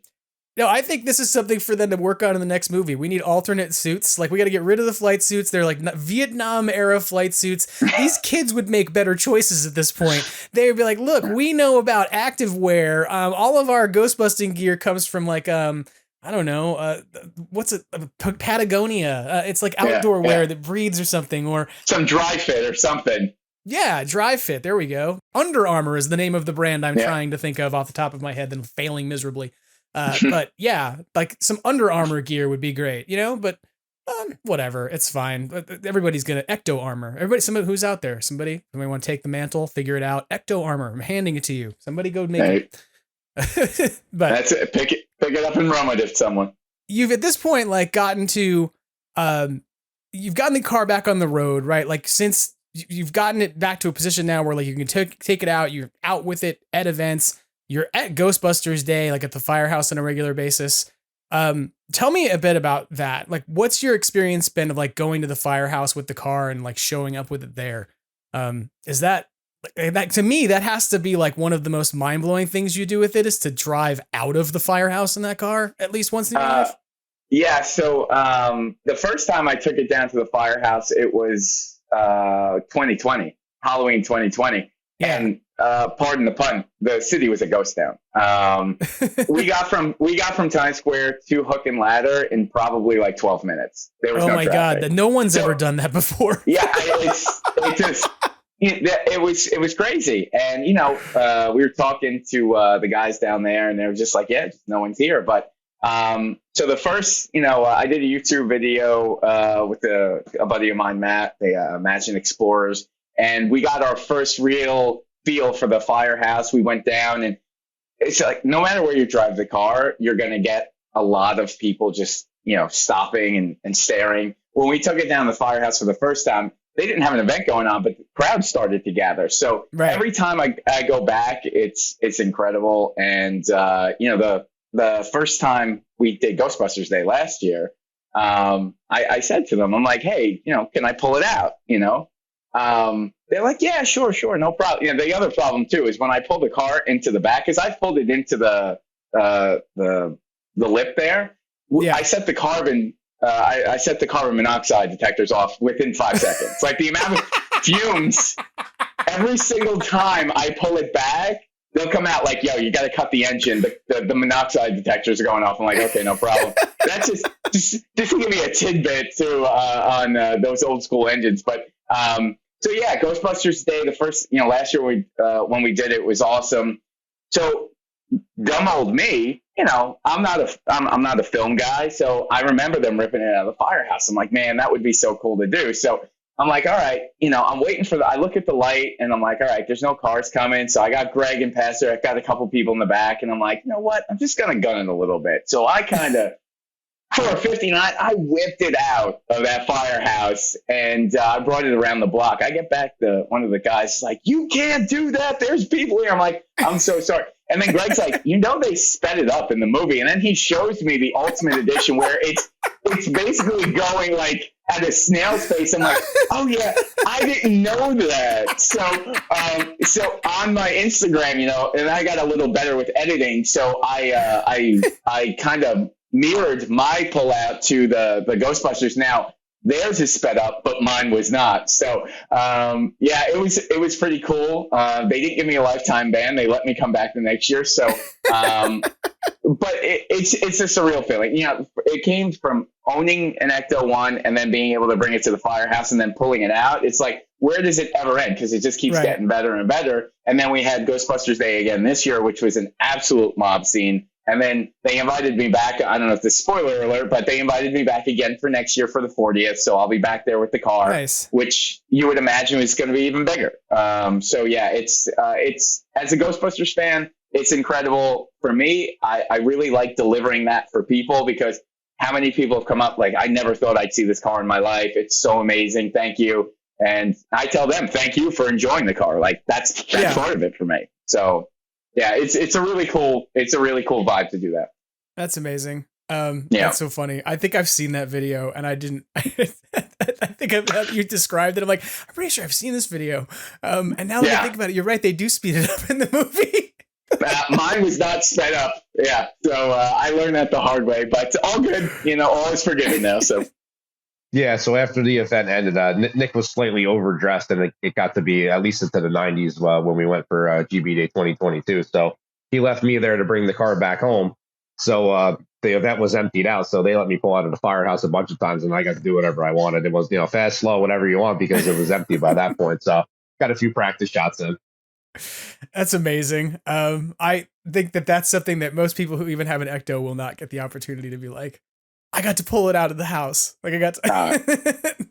No, I think this is something for them to work on in the next movie. We need alternate suits. Like, we got to get rid of the flight suits. They're like Vietnam era flight suits. These kids would make better choices at this point. They would be like, look, we know about active wear. All of our Ghostbusting gear comes from like, I don't know, what's it? Patagonia. It's like outdoor wear that breathes or something, or some dry fit or something. Yeah, Dry Fit. There we go. Under Armour is the name of the brand I'm trying to think of off the top of my head, then failing miserably. But yeah, like some Under Armour gear would be great, you know, but whatever, it's fine. Everybody's gonna Ecto Armor. Somebody who's out there, somebody want to take the mantle, figure it out. Ecto Armor, I'm handing it to you. Somebody go make it. But that's it. Pick it up and run with it, someone. You've at this point like gotten to, you've gotten the car back on the road, right? Like since you've gotten it back to a position now where like you can take it out, you're out with it at events. You're at Ghostbusters Day, like at the firehouse on a regular basis. Tell me a bit about that. Like, what's your experience been of like going to the firehouse with the car and like showing up with it there? Is that to me, that has to be like one of the most mind blowing things you do with it is to drive out of the firehouse in that car at least once in your life? Yeah. So, the first time I took it down to the firehouse, it was, 2020, Halloween 2020. Yeah. And pardon the pun, the city was a ghost town. We got from Times Square to Hook and Ladder in probably like 12 minutes. There was no traffic. God, no one's ever done that before. Yeah, it was crazy. And you know, we were talking to the guys down there, and they were just like, "Yeah, no one's here." But so the first, you know, I did a YouTube video with a buddy of mine, Matt, the Imagine Explorers. And we got our first real feel for the firehouse. We went down, and it's like no matter where you drive the car, you're going to get a lot of people just, you know, stopping and staring. When we took it down the firehouse for the first time, they didn't have an event going on, but the crowd started to gather. So every time I go back, it's incredible. And, you know, the first time we did Ghostbusters Day last year, I said to them, I'm like, hey, you know, can I pull it out? You know? They're like, yeah, sure, no problem. You know, the other problem too is when I pull the car into the back, because I pulled it into the lip there. Yeah. I set the carbon monoxide detectors off within 5 seconds. Like the amount of fumes every single time I pull it back, they'll come out like, yo, you got to cut the engine. The monoxide detectors are going off. I'm like, okay, no problem. That's just to give me a tidbit too on those old school engines, but. So yeah, Ghostbusters Day, the first, you know, last year when we did it was awesome. So dumb old me, you know, I'm not a film guy. So I remember them ripping it out of the firehouse. I'm like, man, that would be so cool to do. So I'm like, all right, you know, I'm waiting I look at the light and I'm like, all right, there's no cars coming. So I got Greg and Pastor. I got a couple people in the back and I'm like, you know what? I'm just going to gun it a little bit. So I kind of, for a 59, I whipped it out of that firehouse and I brought it around the block. I get back to one of the guys like, you can't do that. There's people here. I'm like, I'm so sorry. And then Greg's like, you know, they sped it up in the movie. And then he shows me the Ultimate Edition where it's basically going like at a snail's pace. I'm like, oh yeah, I didn't know that. So on my Instagram, you know, and I got a little better with editing. So I kind of mirrored my pullout to the Ghostbusters. Now theirs is sped up, but mine was not. So yeah, it was pretty cool. They didn't give me a lifetime ban. They let me come back the next year. So but it's a surreal feeling. You know, it came from owning an Ecto-1 and then being able to bring it to the firehouse and then pulling it out. It's like, where does it ever end? Because it just keeps getting better and better. And then we had Ghostbusters Day again this year, which was an absolute mob scene. And then they invited me back. I don't know if this is spoiler alert, but they invited me back again for next year for the 40th. So I'll be back there with the car, which you would imagine is going to be even bigger. So yeah, it's as a Ghostbusters fan, it's incredible for me. I really like delivering that for people because how many people have come up like, I never thought I'd see this car in my life. It's so amazing. Thank you. And I tell them, thank you for enjoying the car. Like that's part of it for me. So yeah, it's a really cool vibe to do that. That's amazing. That's so funny. I think I've seen that video and I didn't, I think you described it. I'm like, I'm pretty sure I've seen this video. And now that I think about it, you're right. They do speed it up in the movie. Mine was not sped up. Yeah. So I learned that the hard way, but all good. All is forgiven now. So. Yeah, so after the event ended, Nick was slightly overdressed, and it got to be at least into the 90s when we went for GB Day 2022. So he left me there to bring the car back home. So the event was emptied out, so they let me pull out of the firehouse a bunch of times, and I got to do whatever I wanted. It was, fast, slow, whatever you want, because it was empty by that point. So got a few practice shots in. That's amazing. I think that's something that most people who even have an Ecto will not get the opportunity to be like, I got to pull it out of the house. Like I got to.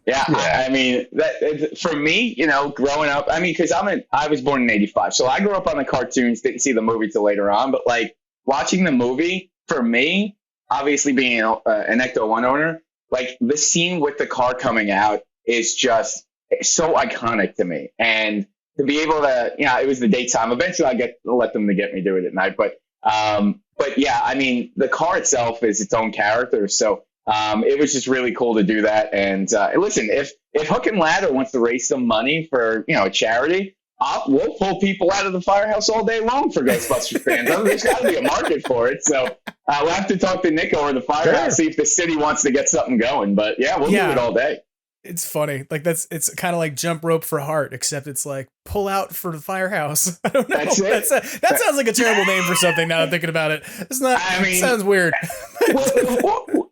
Yeah. I mean, that for me, growing up, I mean, because I was born in 85. So I grew up on the cartoons, didn't see the movie till later on. But like watching the movie, for me, obviously being an Ecto 1 owner, like the scene with the car coming out is just so iconic to me. And to be able to, it was the daytime. Eventually I let them to get me do it at night. But yeah, I mean, the car itself is its own character. So it was just really cool to do that. And listen, if Hook and Ladder wants to raise some money for, a charity, we'll pull people out of the firehouse all day long for Ghostbusters fans. I mean, there's got to be a market for it. So we'll have to talk to Nick over the firehouse, see if the city wants to get something going. But yeah, we'll do it all day. It's funny. Like it's kind of like jump rope for heart, except it's like pull out for the firehouse. I don't know. That's it. That sounds like a terrible name for something now I'm thinking about it. It's not, it sounds weird. We'll throw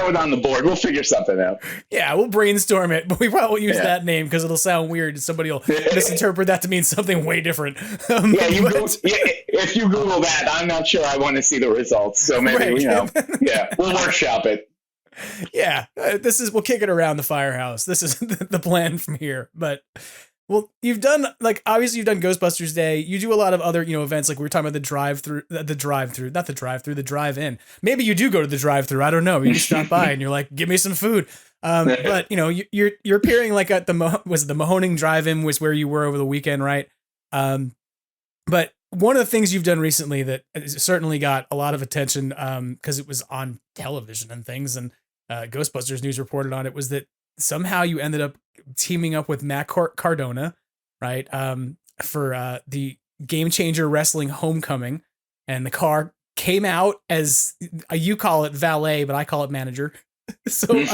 it on the board. We'll figure something out. Yeah, we'll brainstorm it, but we probably won't use that name because it'll sound weird. Somebody will misinterpret that to mean something way different. If you Google that, I'm not sure I want to see the results. So maybe, we'll workshop it. Yeah, we'll kick it around the firehouse. This is the plan from here. But you've done obviously you've done Ghostbusters Day. You do a lot of other events, like we were talking about the drive-in. Maybe you do go to the drive-through. I don't know. You just stop by and you're like, give me some food. But you're appearing like at the Mahoning Drive-In was where you were over the weekend, right? But one of the things you've done recently that certainly got a lot of attention because it was on television and things, and Ghostbusters News reported on it, was that somehow you ended up teaming up with Matt Cardona, right, for the Game Changer Wrestling Homecoming, and the car came out as you call it valet, but I call it manager. So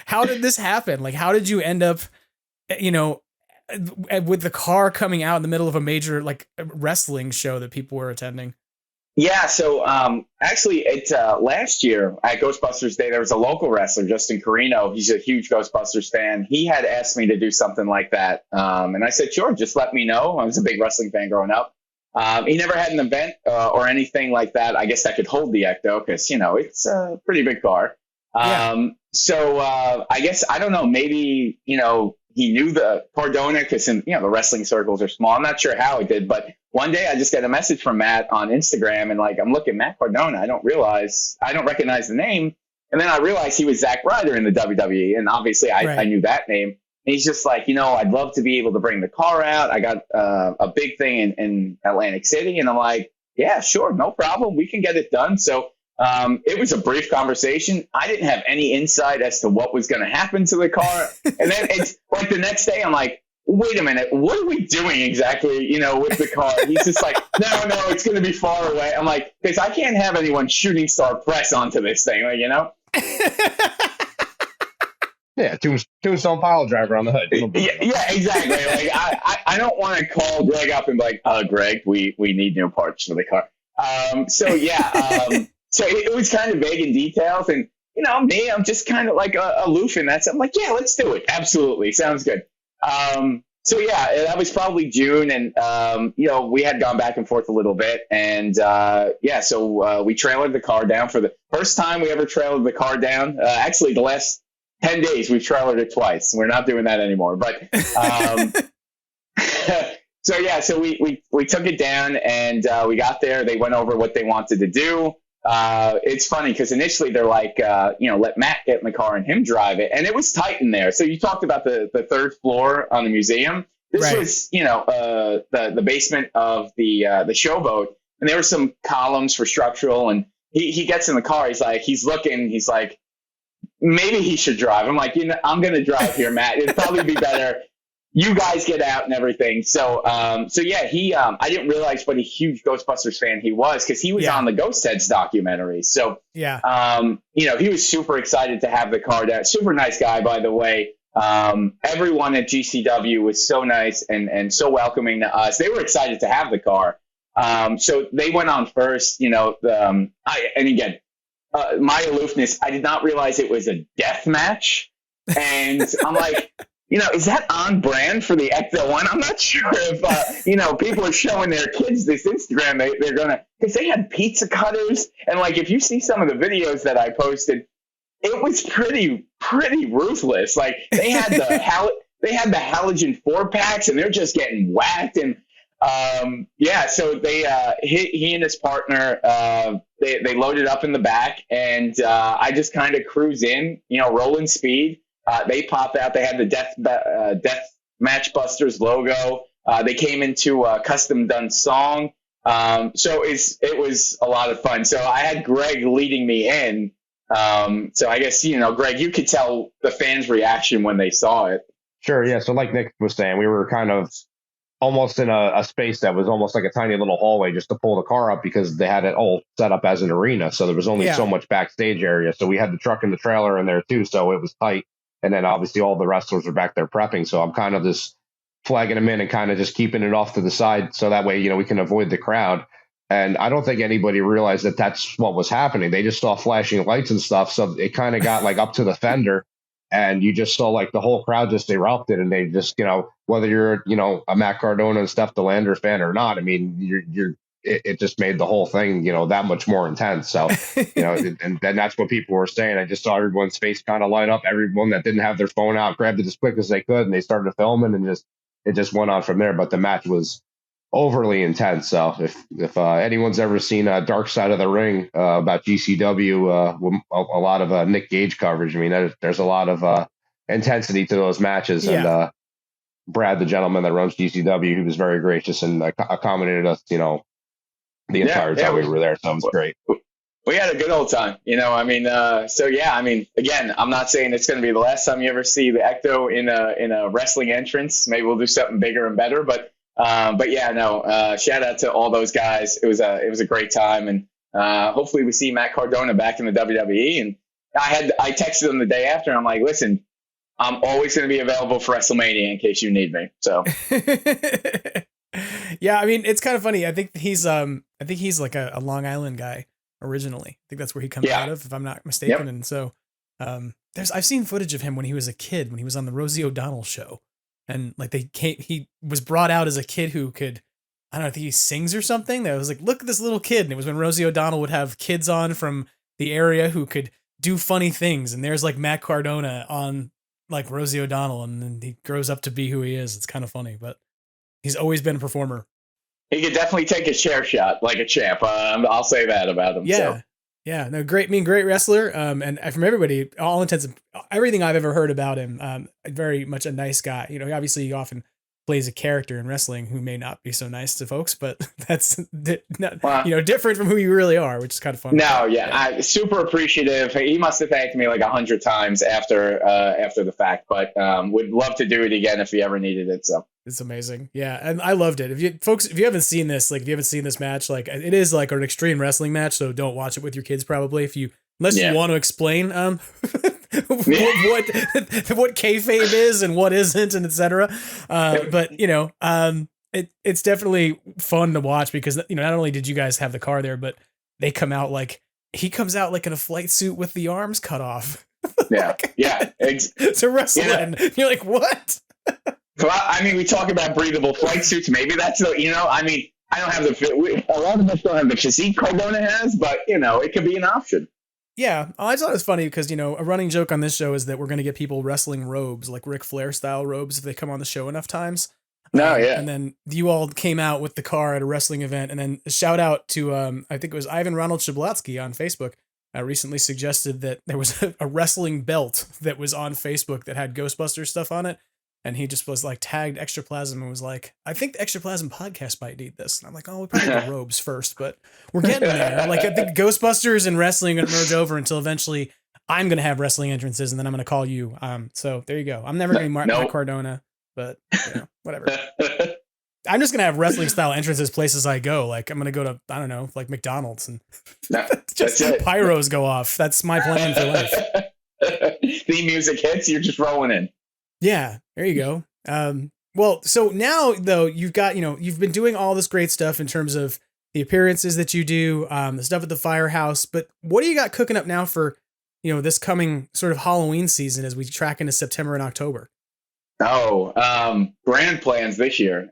how did this happen? Like, how did you end up, with the car coming out in the middle of a major wrestling show that people were attending? Yeah, so actually, last year at Ghostbusters Day, there was a local wrestler, Justin Carino. He's a huge Ghostbusters fan. He had asked me to do something like that, and I said, sure, just let me know. I was a big wrestling fan growing up. He never had an event or anything like that, I guess, that could hold the Ecto, because, it's a pretty big car. So I guess, I don't know, maybe, he knew the Cardona because, the wrestling circles are small. I'm not sure how he did, but one day I just got a message from Matt on Instagram, and I'm looking, Matt Cardona, I don't recognize the name. And then I realized he was Zack Ryder in the WWE. And obviously I knew that name. And he's just like, I'd love to be able to bring the car out. I got a big thing in Atlantic City. And I'm like, yeah, sure. No problem. We can get it done. So it was a brief conversation. I didn't have any insight as to what was going to happen to the car. And then it's like the next day, I'm like, wait a minute, what are we doing exactly, with the car? He's just like, no, it's going to be far away. I'm like, because I can't have anyone shooting star press onto this thing, Yeah, tombstone pile driver on the hood. Yeah, exactly. I don't want to call Greg up and be like, Greg, we need new parts for the car. So it was kind of vague in details, and me, I'm just kind of aloof in that. So I'm like, yeah, let's do it. Absolutely, sounds good. So yeah, that was probably June, and we had gone back and forth a little bit, and so we trailered the car down for the first time we ever trailered the car down. Actually, the last 10 days we've trailered it twice. We're not doing that anymore, but so we took it down, and we got there. They went over what they wanted to do. It's funny because initially they're like, let Matt get in the car and him drive it. And it was tight in there. So you talked about the third floor on the museum. This was, the basement of the showboat. And there were some columns for structural. And he gets in the car. He's looking, maybe he should drive. I'm like, I'm going to drive here, Matt. It'd probably be better. you guys get out and everything. So yeah, he, I didn't realize what a huge Ghostbusters fan he was, because he was on the Ghost Heads documentary. So, you know, he was super excited to have the car there. Super nice guy, by the way. Everyone at GCW was so nice and so welcoming to us. They were excited to have the car. So they went on first, you know, and again, my aloofness, I did not realize it was a death match. And I'm like, you know, is that on brand for the Ecto One? I'm not sure if, you know, people are showing their kids this Instagram. They're going to, because they had pizza cutters. And like, if you see some of the videos that I posted, it was pretty ruthless. Like they had the halogen 4-packs and they're just getting whacked. And so he and his partner, they loaded up in the back, and I just kind of cruise in, you know, rolling speed. They pop out. They had the Death Matchbusters logo. They came into a custom done song. So it was a lot of fun. So I had Greg leading me in. So I guess, you know, Greg, you could tell the fans' reaction when they saw it. Sure, yeah. So like Nick was saying, we were kind of almost in a space that was almost like a tiny little hallway just to pull the car up, because they had it all set up as an arena. So there was only so much backstage area. So we had the truck and the trailer in there too. So it was tight. And then obviously all the wrestlers were back there prepping. So I'm kind of just flagging them in and kind of just keeping it off to the side. So that way, you know, we can avoid the crowd. And I don't think anybody realized that that's what was happening. They just saw flashing lights and stuff. So it kind of got like up to the fender, and you just saw like the whole crowd just erupted. And they just, you know, whether you're, you know, a Matt Cardona and Steph DeLander fan or not, I mean, it just made the whole thing, you know, that much more intense. So, you know, and then that's what people were saying. I just saw everyone's face kind of light up. Everyone that didn't have their phone out grabbed it as quick as they could, and they started filming, and it just went on from there. But the match was overly intense. So if anyone's ever seen Dark Side of the Ring about GCW, a lot of Nick Gage coverage, I mean, there's a lot of intensity to those matches. And Brad, the gentleman that runs GCW, he was very gracious and accommodated us, you know, the entire time we were there. So it was great. We had a good old time, you know. I mean, I mean, again, I'm not saying it's going to be the last time you ever see the Ecto in a wrestling entrance. Maybe we'll do something bigger and better, but shout out to all those guys. It was a great time, and hopefully we see Matt Cardona back in the WWE. And I texted him the day after, and I'm like, listen, I'm always going to be available for WrestleMania in case you need me. So. Yeah, I mean, it's kind of funny. I think he's like a Long Island guy originally. I think that's where he comes out of, if I'm not mistaken. And so I've seen footage of him when he was a kid, when he was on the Rosie O'Donnell show. And like he was brought out as a kid who could, I don't know, I think he sings or something. That was like, look at this little kid. And it was when Rosie O'Donnell would have kids on from the area who could do funny things. And there's like Matt Cardona on like Rosie O'Donnell, and then he grows up to be who he is. It's kind of funny, but he's always been a performer. He could definitely take a chair shot like a champ. I'll say that about him. Yeah. So. Yeah. No, great wrestler. And from everybody, all intents and everything I've ever heard about him, very much a nice guy. You know, obviously he often plays a character in wrestling who may not be so nice to folks, but that's not, you know, different from who you really are, which is kind of fun. No, I super appreciative. He must have thanked me like 100 times after the fact, but would love to do it again if he ever needed it. So it's amazing. Yeah. And I loved it. If you haven't seen this match, like it is like an extreme wrestling match. So don't watch it with your kids, probably, unless you want to explain, what kayfabe is and what isn't, and etc. But you know, it's definitely fun to watch, because you know, not only did you guys have the car there, but he comes out like in a flight suit with the arms cut off. To wrestle in. You're like, what? Well, I mean, we talk about breathable flight suits. Maybe that's I mean, I don't have a lot of us don't have the physique Cardona has, but you know, it could be an option. Yeah, I thought it was funny because, you know, a running joke on this show is that we're going to get people wrestling robes, like Ric Flair style robes, if they come on the show enough times. And then you all came out with the car at a wrestling event, and then a shout out to, I think it was Ivan Ronald Shablatsky on Facebook, recently suggested that there was a wrestling belt that was on Facebook that had Ghostbusters stuff on it. And he just was like tagged Extraplasm and was like, I think the Extraplasm podcast might need this. And I'm like, oh, we probably need robes first, but we're getting there. Like, I think Ghostbusters and wrestling are going to merge over until eventually I'm going to have wrestling entrances, and then I'm going to call you. So there you go. I'm never going to be Matt Cardona. but whatever. I'm just gonna have wrestling style entrances places I go. Like I'm gonna go to, I don't know, like McDonald's and just pyros go off. That's my plan for life. The music hits, you're just rolling in. Yeah, there you go. Well, so now though you've got, you've been doing all this great stuff in terms of the appearances that you do, the stuff at the firehouse. But what do you got cooking up now for, this coming sort of Halloween season as we track into September and October? Grand plans this year.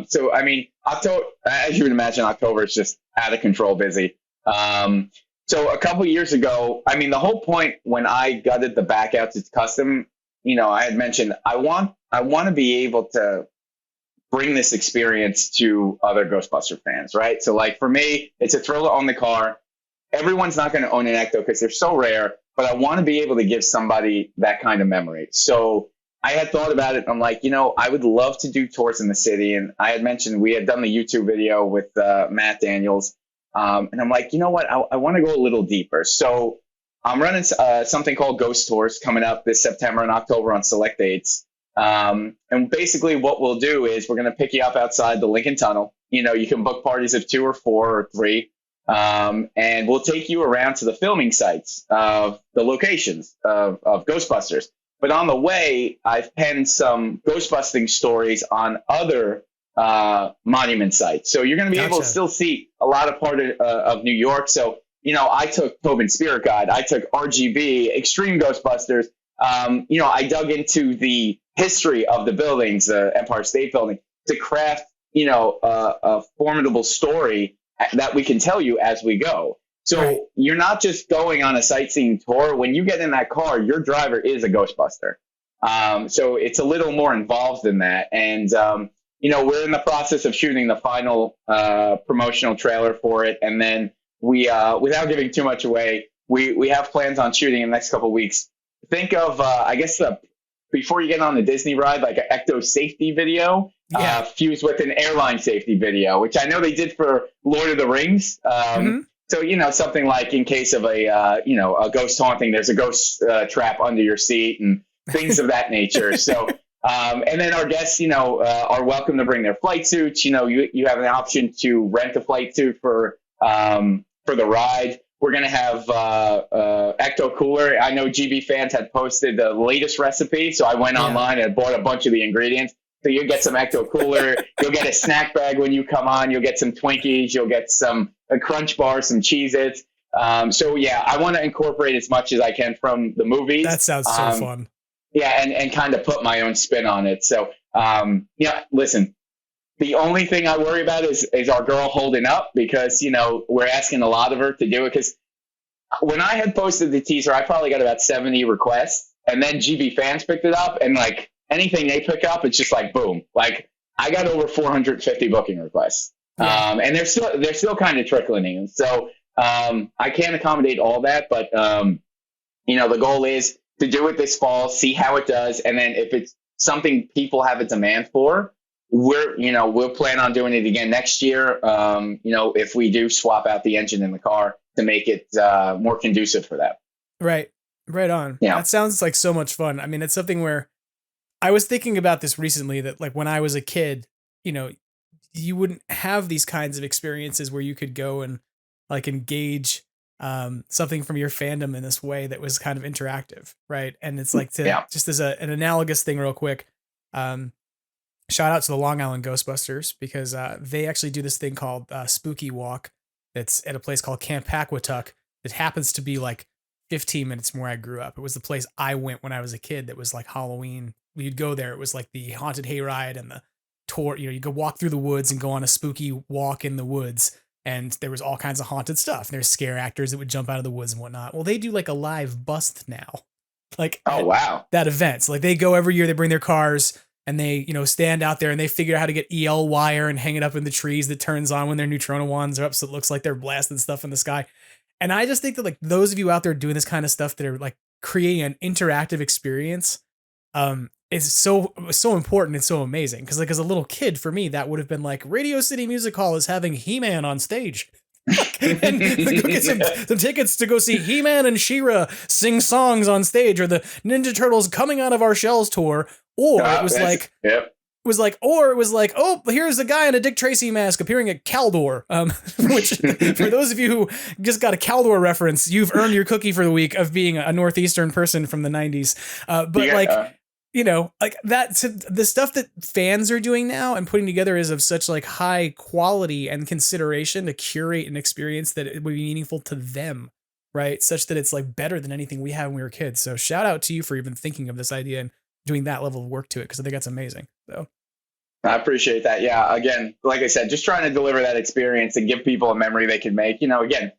So, I mean, October, as you would imagine, October is just out of control busy. So a couple years ago, I mean, the whole point when I gutted the back out to custom, I had mentioned, I want to be able to bring this experience to other Ghostbuster fans, right? So like for me, it's a thrill to own the car. Everyone's not going to own an Ecto because they're so rare, but I want to be able to give somebody that kind of memory. So I had thought about it. I'm like, I would love to do tours in the city. And I had mentioned we had done the YouTube video with Matt Daniels. And I'm like, you know what? I want to go a little deeper. So I'm running something called Ghost Tours coming up this September and October on select dates. And basically what we'll do is we're going to pick you up outside the Lincoln Tunnel. You can book parties of 2 or 4 or 3. And we'll take you around to the filming sites of the locations of Ghostbusters. But on the way, I've penned some Ghostbusting stories on other monument sites. So you're going to be able to still see a lot of New York. So, I took Tobin Spirit Guide. I took RGB, Extreme Ghostbusters. I dug into the history of the buildings, the Empire State Building, to craft, a formidable story that we can tell you as we go. So you're not just going on a sightseeing tour. When you get in that car, your driver is a Ghostbuster. So it's a little more involved than that. And, we're in the process of shooting the final promotional trailer for it. And then we, without giving too much away, we have plans on shooting in the next couple of weeks. Think of, I guess, before you get on the Disney ride, like an Ecto safety video, fused with an airline safety video, which I know they did for Lord of the Rings. So, something like in case of a ghost haunting, there's a ghost trap under your seat and things of that nature. So, and then our guests, are welcome to bring their flight suits. You have an option to rent a flight suit for the ride. We're going to have Ecto Cooler. I know GB fans had posted the latest recipe, so I went online and bought a bunch of the ingredients. So you'll get some Ecto Cooler. You'll get a snack bag when you come on. You'll get some Twinkies. You'll get a Crunch Bar, some Cheez-Its. I want to incorporate as much as I can from the movies. That sounds so fun. Yeah, and kind of put my own spin on it. So, listen, the only thing I worry about is our girl holding up because, we're asking a lot of her to do it. Because when I had posted the teaser, I probably got about 70 requests. And then GB fans picked it up. And, like, anything they pick up, it's just like, boom. Like, I got over 450 booking requests. Yeah. And they're still kind of trickling in. So I can't accommodate all that. But, the goal is to do it this fall, see how it does. And then if it's something people have a demand for, we'll plan on doing it again next year. If we do swap out the engine in the car to make it more conducive for that. Right on. Yeah. That sounds like so much fun. I mean, it's something where I was thinking about this recently that like when I was a kid, you wouldn't have these kinds of experiences where you could go and like engage something from your fandom in this way that was kind of interactive. Right. And it's like just as an analogous thing real quick. Shout out to the Long Island Ghostbusters because they actually do this thing called Spooky Walk that's at a place called Camp Paquatuck that happens to be like 15 minutes from where I grew up. It was the place I went when I was a kid that was like Halloween. We'd go there. It was like the haunted hayride and the tour. You could walk through the woods and go on a spooky walk in the woods. And there was all kinds of haunted stuff. There's scare actors that would jump out of the woods and whatnot. Well, they do like a live bust now. Like, oh, wow. That event. So like they go every year, they bring their cars and they, stand out there and they figure out how to get EL wire and hang it up in the trees that turns on when their neutrino wands are up. So it looks like they're blasting stuff in the sky. And I just think that like those of you out there doing this kind of stuff that are like creating an interactive experience, is so important and so amazing. Cause like as a little kid for me, that would have been like Radio City Music Hall is having He-Man on stage. And go get some tickets to go see He-Man and She-Ra sing songs on stage, or the Ninja Turtles Coming Out of Our Shells tour, Or it was like, yep. Or it was like, oh, here's a guy in a Dick Tracy mask appearing at Caldor. Which, for those of you who just got a Caldor reference, you've earned your cookie for the week of being a Northeastern person from the 90s. You know, like that's the stuff that fans are doing now and putting together is of such like high quality and consideration to curate an experience that it would be meaningful to them, right? Such that it's like better than anything we had when we were kids. So shout out to you for even thinking of this idea and doing that level of work to it, because I think that's amazing. So I appreciate that. Yeah. Again, like I said, just trying to deliver that experience and give people a memory they can make. You know, again,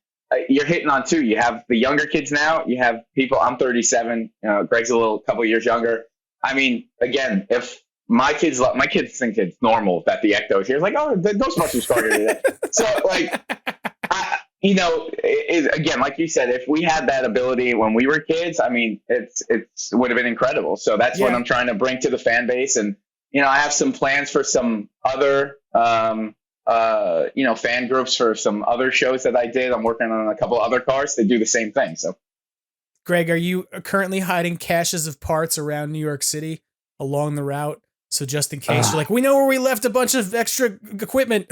you're hitting on two. You have the younger kids now. You have people. I'm 37. Greg's a couple years younger. I mean, again, if my kids think it's normal that the Ecto is here. It's like, oh, the Ghostbusters car here today. So, like, again, like you said, if we had that ability when we were kids, I mean, it would have been incredible. So that's what I'm trying to bring to the fan base. And, you know, I have some plans for some other, fan groups for some other shows that I did. I'm working on a couple other cars to do the same thing. So. Greg, are you currently hiding caches of parts around New York City along the route? So just in case you're like, we know where we left a bunch of extra equipment.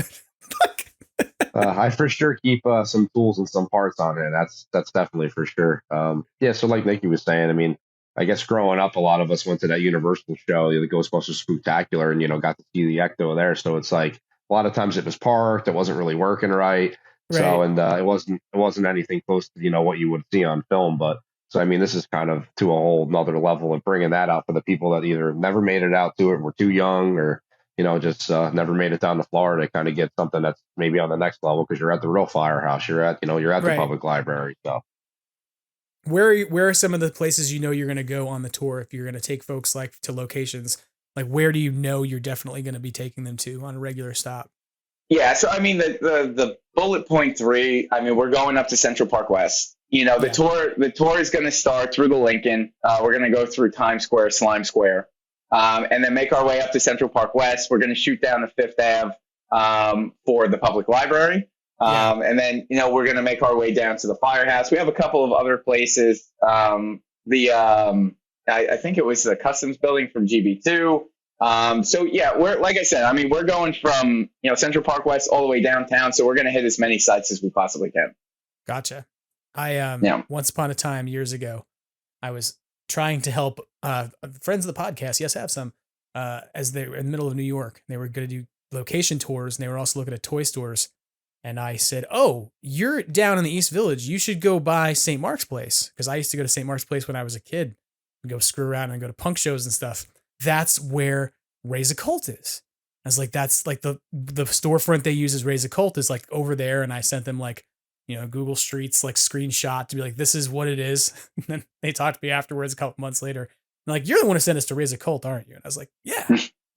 I for sure keep some tools and some parts on it. That's definitely for sure. So like Nikki was saying, I mean, I guess growing up, a lot of us went to that Universal show, the Ghostbusters Spooktacular, and, got to see the Ecto there. So it's like a lot of times it was parked. It wasn't really working right. So, and it wasn't anything close to, what you would see on film. But so, I mean, this is kind of to a whole nother level of bringing that out for the people that either never made it out to it, were too young, or, just never made it down to Florida, kind of get something that's maybe on the next level, because you're at the real firehouse. You're at the public library. So where are some of the places you're going to go on the tour if you're going to take folks like to locations? Like, where do you're definitely going to be taking them to on a regular stop? Yeah, so I mean the bullet point 3. I mean, we're going up to Central Park West. The tour is going to start through the Lincoln. We're going to go through Times Square, Slime Square, and then make our way up to Central Park West. We're going to shoot down to Fifth Ave for the public library, and then we're going to make our way down to the firehouse. We have a couple of other places. I think it was the Customs Building from GB2. We're, like I said, I mean, we're going from, Central Park West all the way downtown. So we're going to hit as many sites as we possibly can. Gotcha. Once upon a time, years ago, I was trying to help, friends of the podcast. Yes, have some, as they were in the middle of New York. They were going to do location tours and they were also looking at toy stores. And I said, oh, you're down in the East Village. You should go by St. Mark's Place. Cause I used to go to St. Mark's Place when I was a kid and go screw around and go to punk shows and stuff. That's where Raise a Cult is. I was like, that's like the storefront they use as Raise a Cult is like over there. And I sent them like, Google Streets, like screenshot to be like, this is what it is. And then they talked to me afterwards a couple months later. And like, you're the one who sent us to Raise a Cult, aren't you? And I was like, yeah,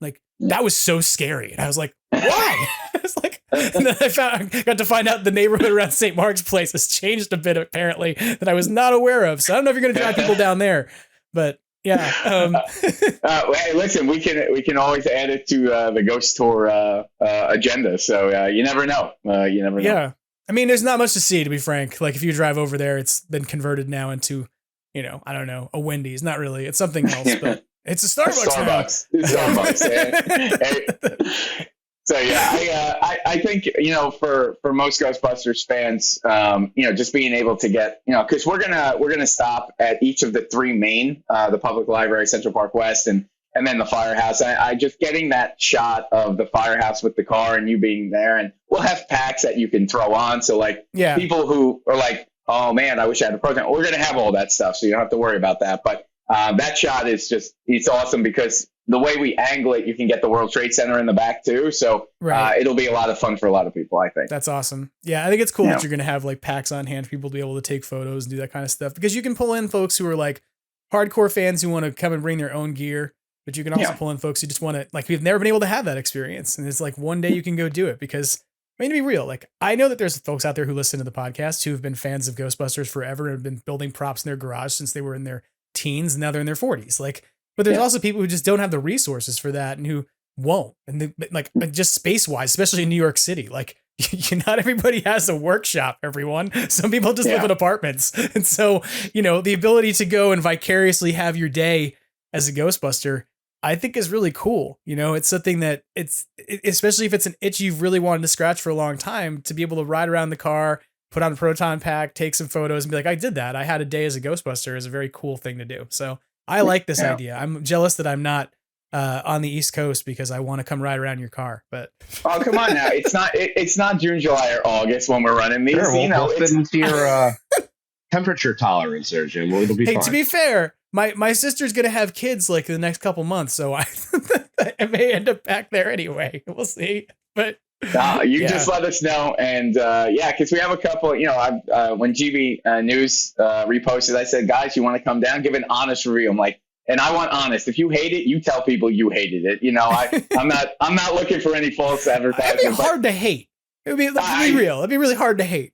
like that was so scary. And I was like, why? I was like, and then I got to find out the neighborhood around St. Mark's Place has changed a bit apparently that I was not aware of. So I don't know if you're going to drive people down there, but yeah. Hey, listen, we can always add it to the Ghost Tour agenda. So you never know. Yeah. I mean, there's not much to see, to be frank. Like if you drive over there, it's been converted now into, I don't know, a Wendy's. Not really. It's something else, but it's a Starbucks. Starbucks. So yeah, I think for most Ghostbusters fans, just being able to get because we're gonna stop at each of the 3 main, the public library, Central Park West, and then the firehouse. I just getting that shot of the firehouse with the car and you being there, and we'll have packs that you can throw on. So like people who are like, oh man, I wish I had a Proton. We're gonna have all that stuff, so you don't have to worry about that. But that shot is it's awesome because the way we angle it, you can get the World Trade Center in the back too. So it'll be a lot of fun for a lot of people, I think. That's awesome. Yeah, I think it's cool that you're going to have like packs on hand for people to be able to take photos and do that kind of stuff, because you can pull in folks who are like hardcore fans who want to come and bring their own gear, but you can also pull in folks who just want to, like, we've never been able to have that experience. And it's like one day you can go do it, because I mean, to be real, like I know that there's folks out there who listen to the podcast who have been fans of Ghostbusters forever and have been building props in their garage since they were in their teens, and now they're in their 40s. Like, but there's also people who just don't have the resources for that and who won't. And they, like just space wise, especially in New York City, like not everybody has a workshop, everyone. Some people just live in apartments. And so, the ability to go and vicariously have your day as a Ghostbuster I think is really cool. You know, it's something that especially if it's an itch you've really wanted to scratch for a long time, to be able to ride around the car, put on a Proton pack, take some photos and be like, I did that. I had a day as a Ghostbuster is a very cool thing to do. So I like this idea. I'm jealous that I'm not on the East Coast because I want to come ride around your car, but oh, come on now. It's not June, July, or August when we're running these. Sure, we'll fit into your temperature tolerance there, Jim. It'll be fine. To be fair, my sister's gonna have kids like the next couple months, so I may end up back there anyway. We'll see. But you just let us know, and because we have a couple. You know, when GB News reposted, I said, guys, you want to come down, give an honest review. I'm like, and I want honest. If you hate it, you tell people you hated it. You know, I'm not looking for any false advertising. It'd be hard to hate. It would be, let's be real. It'd be really hard to hate.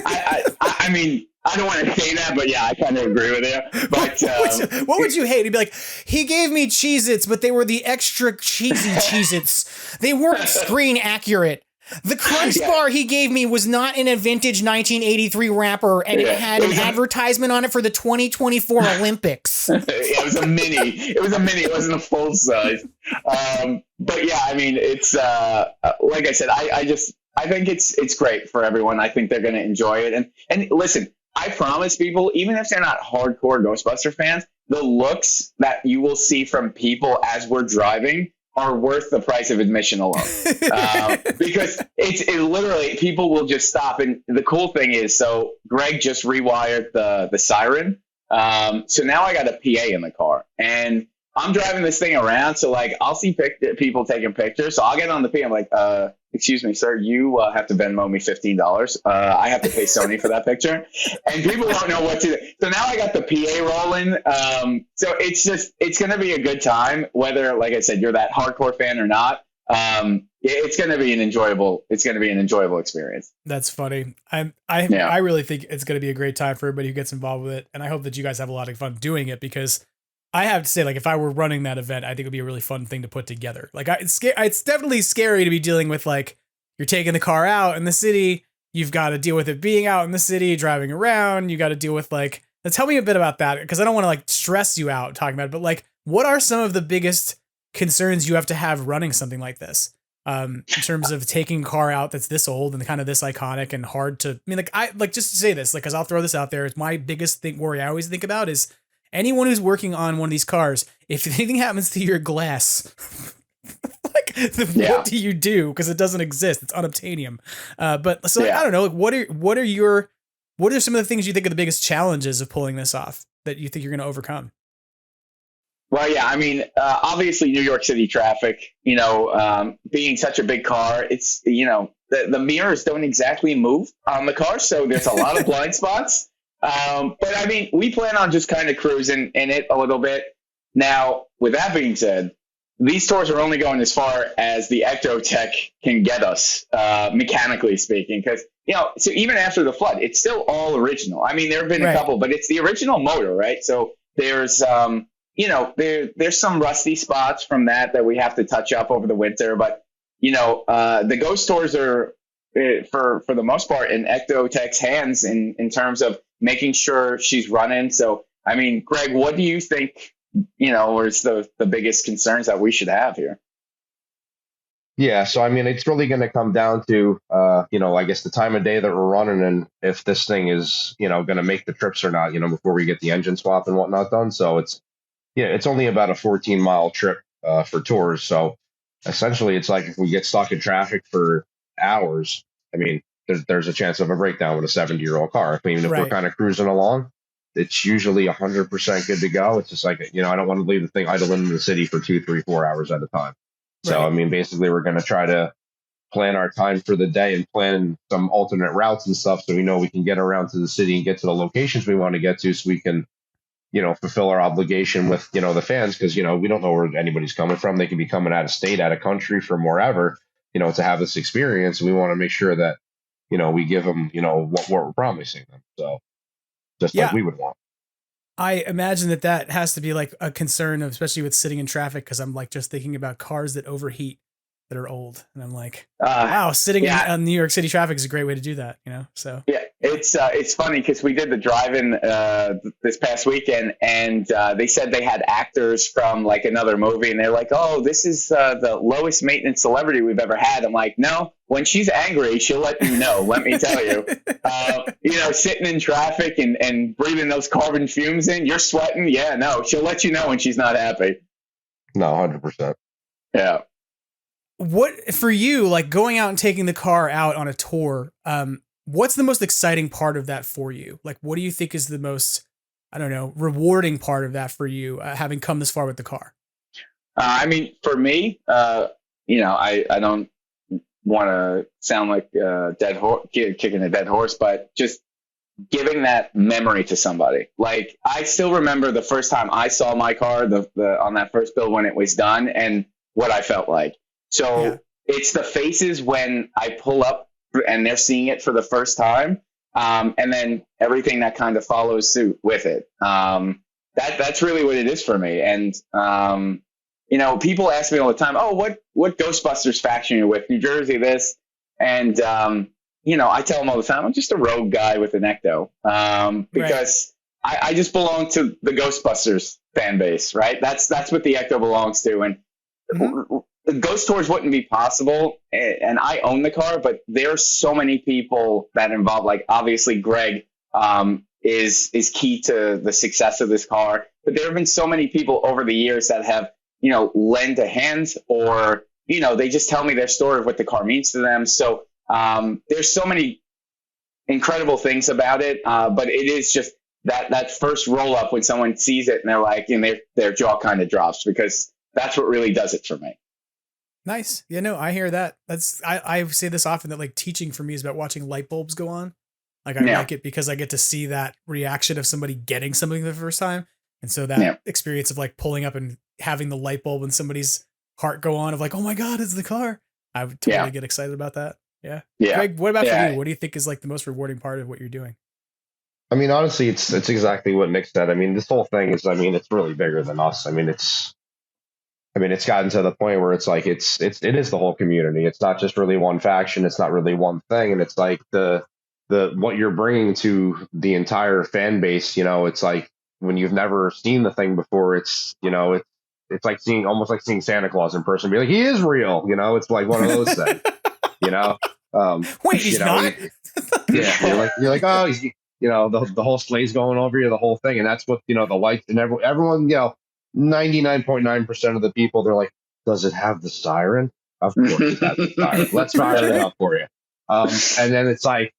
I mean, I don't want to say that, but yeah, I kind of agree with you. But what would you hate? He'd be like, he gave me Cheez-Its, but they were the extra cheesy Cheez-Its. They weren't screen accurate. The Crunch Bar he gave me was not in a vintage 1983 wrapper, and it had an advertisement on it for the 2024 Olympics. It was a mini. It wasn't a full size. But yeah, I mean, it's like I said, I think it's great for everyone. I think they're going to enjoy it. And listen, I promise people, even if they're not hardcore Ghostbuster fans, the looks that you will see from people as we're driving are worth the price of admission alone. Because it literally, people will just stop. And the cool thing is, so Greg just rewired the siren. So now I got a PA in the car. And I'm driving this thing around, so like I'll see people taking pictures. So I'll get on the P. I'm like, excuse me, sir, you have to Venmo me $15. I have to pay Sony for that picture, and people don't know what to do. So now I got the PA rolling. So it's going to be a good time, whether, like I said, you're that hardcore fan or not. It's going to be an enjoyable experience. That's funny. I really think it's going to be a great time for everybody who gets involved with it, and I hope that you guys have a lot of fun doing it, because I have to say, like, if I were running that event, I think it would be a really fun thing to put together. Like, it's definitely scary to be dealing with, like, you're taking the car out in the city, you've got to deal with it being out in the city, driving around, you got to deal with, like, tell me a bit about that, because I don't want to, like, stress you out talking about it, but, like, what are some of the biggest concerns you have to have running something like this? In terms of taking a car out that's this old and kind of this iconic and hard to, just to say this, like, because I'll throw this out there, it's my biggest worry I always think about is, anyone who's working on one of these cars, if anything happens to your glass, what do you do? Because it doesn't exist; it's unobtainium. I don't know. Like, what are some of the things you think are the biggest challenges of pulling this off that you think you're going to overcome? Well, yeah, I mean, obviously New York City traffic. You know, being such a big car, it's the mirrors don't exactly move on the car, so there's a lot of blind spots. But I mean, we plan on just kind of cruising in it a little bit. Now, with that being said, these tours are only going as far as the Ectotech can get us, mechanically speaking, because, so even after the flood, it's still all original. I mean, there have been a couple, but it's the original motor, right? So there's, there's some rusty spots from that we have to touch up over the winter. But, the ghost tours are, for the most part, in Ectotech's hands in terms of making sure she's running. So, I mean, Greg, what do you think, is the biggest concerns that we should have here? Yeah, so I mean, it's really going to come down to, I guess the time of day that we're running and if this thing is, going to make the trips or not, before we get the engine swap and whatnot done. So it's only about a 14-mile trip for tours. So essentially, it's like if we get stuck in traffic for hours, I mean, there's a chance of a breakdown with a 70-year-old car. I mean, if we're kind of cruising along, it's usually 100% good to go. It's just like, I don't want to leave the thing idling in the city for 2, 3, 4 hours at a time. So, I mean, basically, we're going to try to plan our time for the day and plan some alternate routes and stuff so we know we can get around to the city and get to the locations we want to get to so we can, fulfill our obligation with, the fans, because, we don't know where anybody's coming from. They could be coming out of state, out of country, from wherever, to have this experience. We want to make sure that, we give them, what we're promising them. So just like we would want. I imagine that has to be like a concern, especially with sitting in traffic, because I'm like just thinking about cars that overheat that are old. And I'm like, wow, sitting in New York City traffic is a great way to do that, So. It's funny because we did the drive-in this past weekend, and they said they had actors from like another movie, and they're like, "Oh, this is the lowest maintenance celebrity we've ever had." I'm like, "No, when she's angry, she'll let you know. Let me tell you, sitting in traffic and breathing those carbon fumes in, you're sweating. Yeah, no, she'll let you know when she's not happy." No, 100%. Yeah. What for you, like going out and taking the car out on a tour? What's the most exciting part of that for you? Like, what do you think is the most, I don't know, rewarding part of that for you, having come this far with the car? I mean, for me, I don't want to sound like a dead horse, kicking a dead horse, but just giving that memory to somebody. Like, I still remember the first time I saw my car, the on that first build when it was done, and what I felt like. So It's the faces when I pull up and they're seeing it for the first time, and then everything that kind of follows suit with it. That's really what it is for me. And people ask me all the time, "Oh, what Ghostbusters faction you're with? New Jersey, this," and I tell them all the time, I'm just a rogue guy with an Ecto, because I just belong to the Ghostbusters fan base, right? That's what the Ecto belongs to, and. The ghost tours wouldn't be possible, and I own the car, but there's so many people that involve. Like, obviously, Greg is key to the success of this car, but there have been so many people over the years that have, lend a hand, or they just tell me their story of what the car means to them. So there's so many incredible things about it, but it is just that first roll up when someone sees it and they're like, their jaw kind of drops, because that's what really does it for me. Nice. Yeah, no, I hear that. I say this often, that like teaching for me is about watching light bulbs go on. Like, I like it because I get to see that reaction of somebody getting something for the first time. And so that experience of like pulling up and having the light bulb in somebody's heart go on of like, oh my God, it's the car. I would totally get excited about that. Yeah. Greg, what about for you? What do you think is like the most rewarding part of what you're doing? I mean, honestly, it's exactly what Nick said. I mean, this whole thing is, it's really bigger than us. It's gotten to the point where it's like, it is the whole community. It's not just really one faction. It's not really one thing. And it's like the what you're bringing to the entire fan base, it's like when you've never seen the thing before, it's like almost like seeing Santa Claus in person, be like, he is real. It's like one of those things, Wait, he's not? Yeah. You're like, oh, he's, the whole sleigh's going over you, the whole thing. And that's what, the lights and everyone, 99.9% of the people, they're like, does it have the siren? Of course it has the siren. Let's fire it up for you. And then it's like,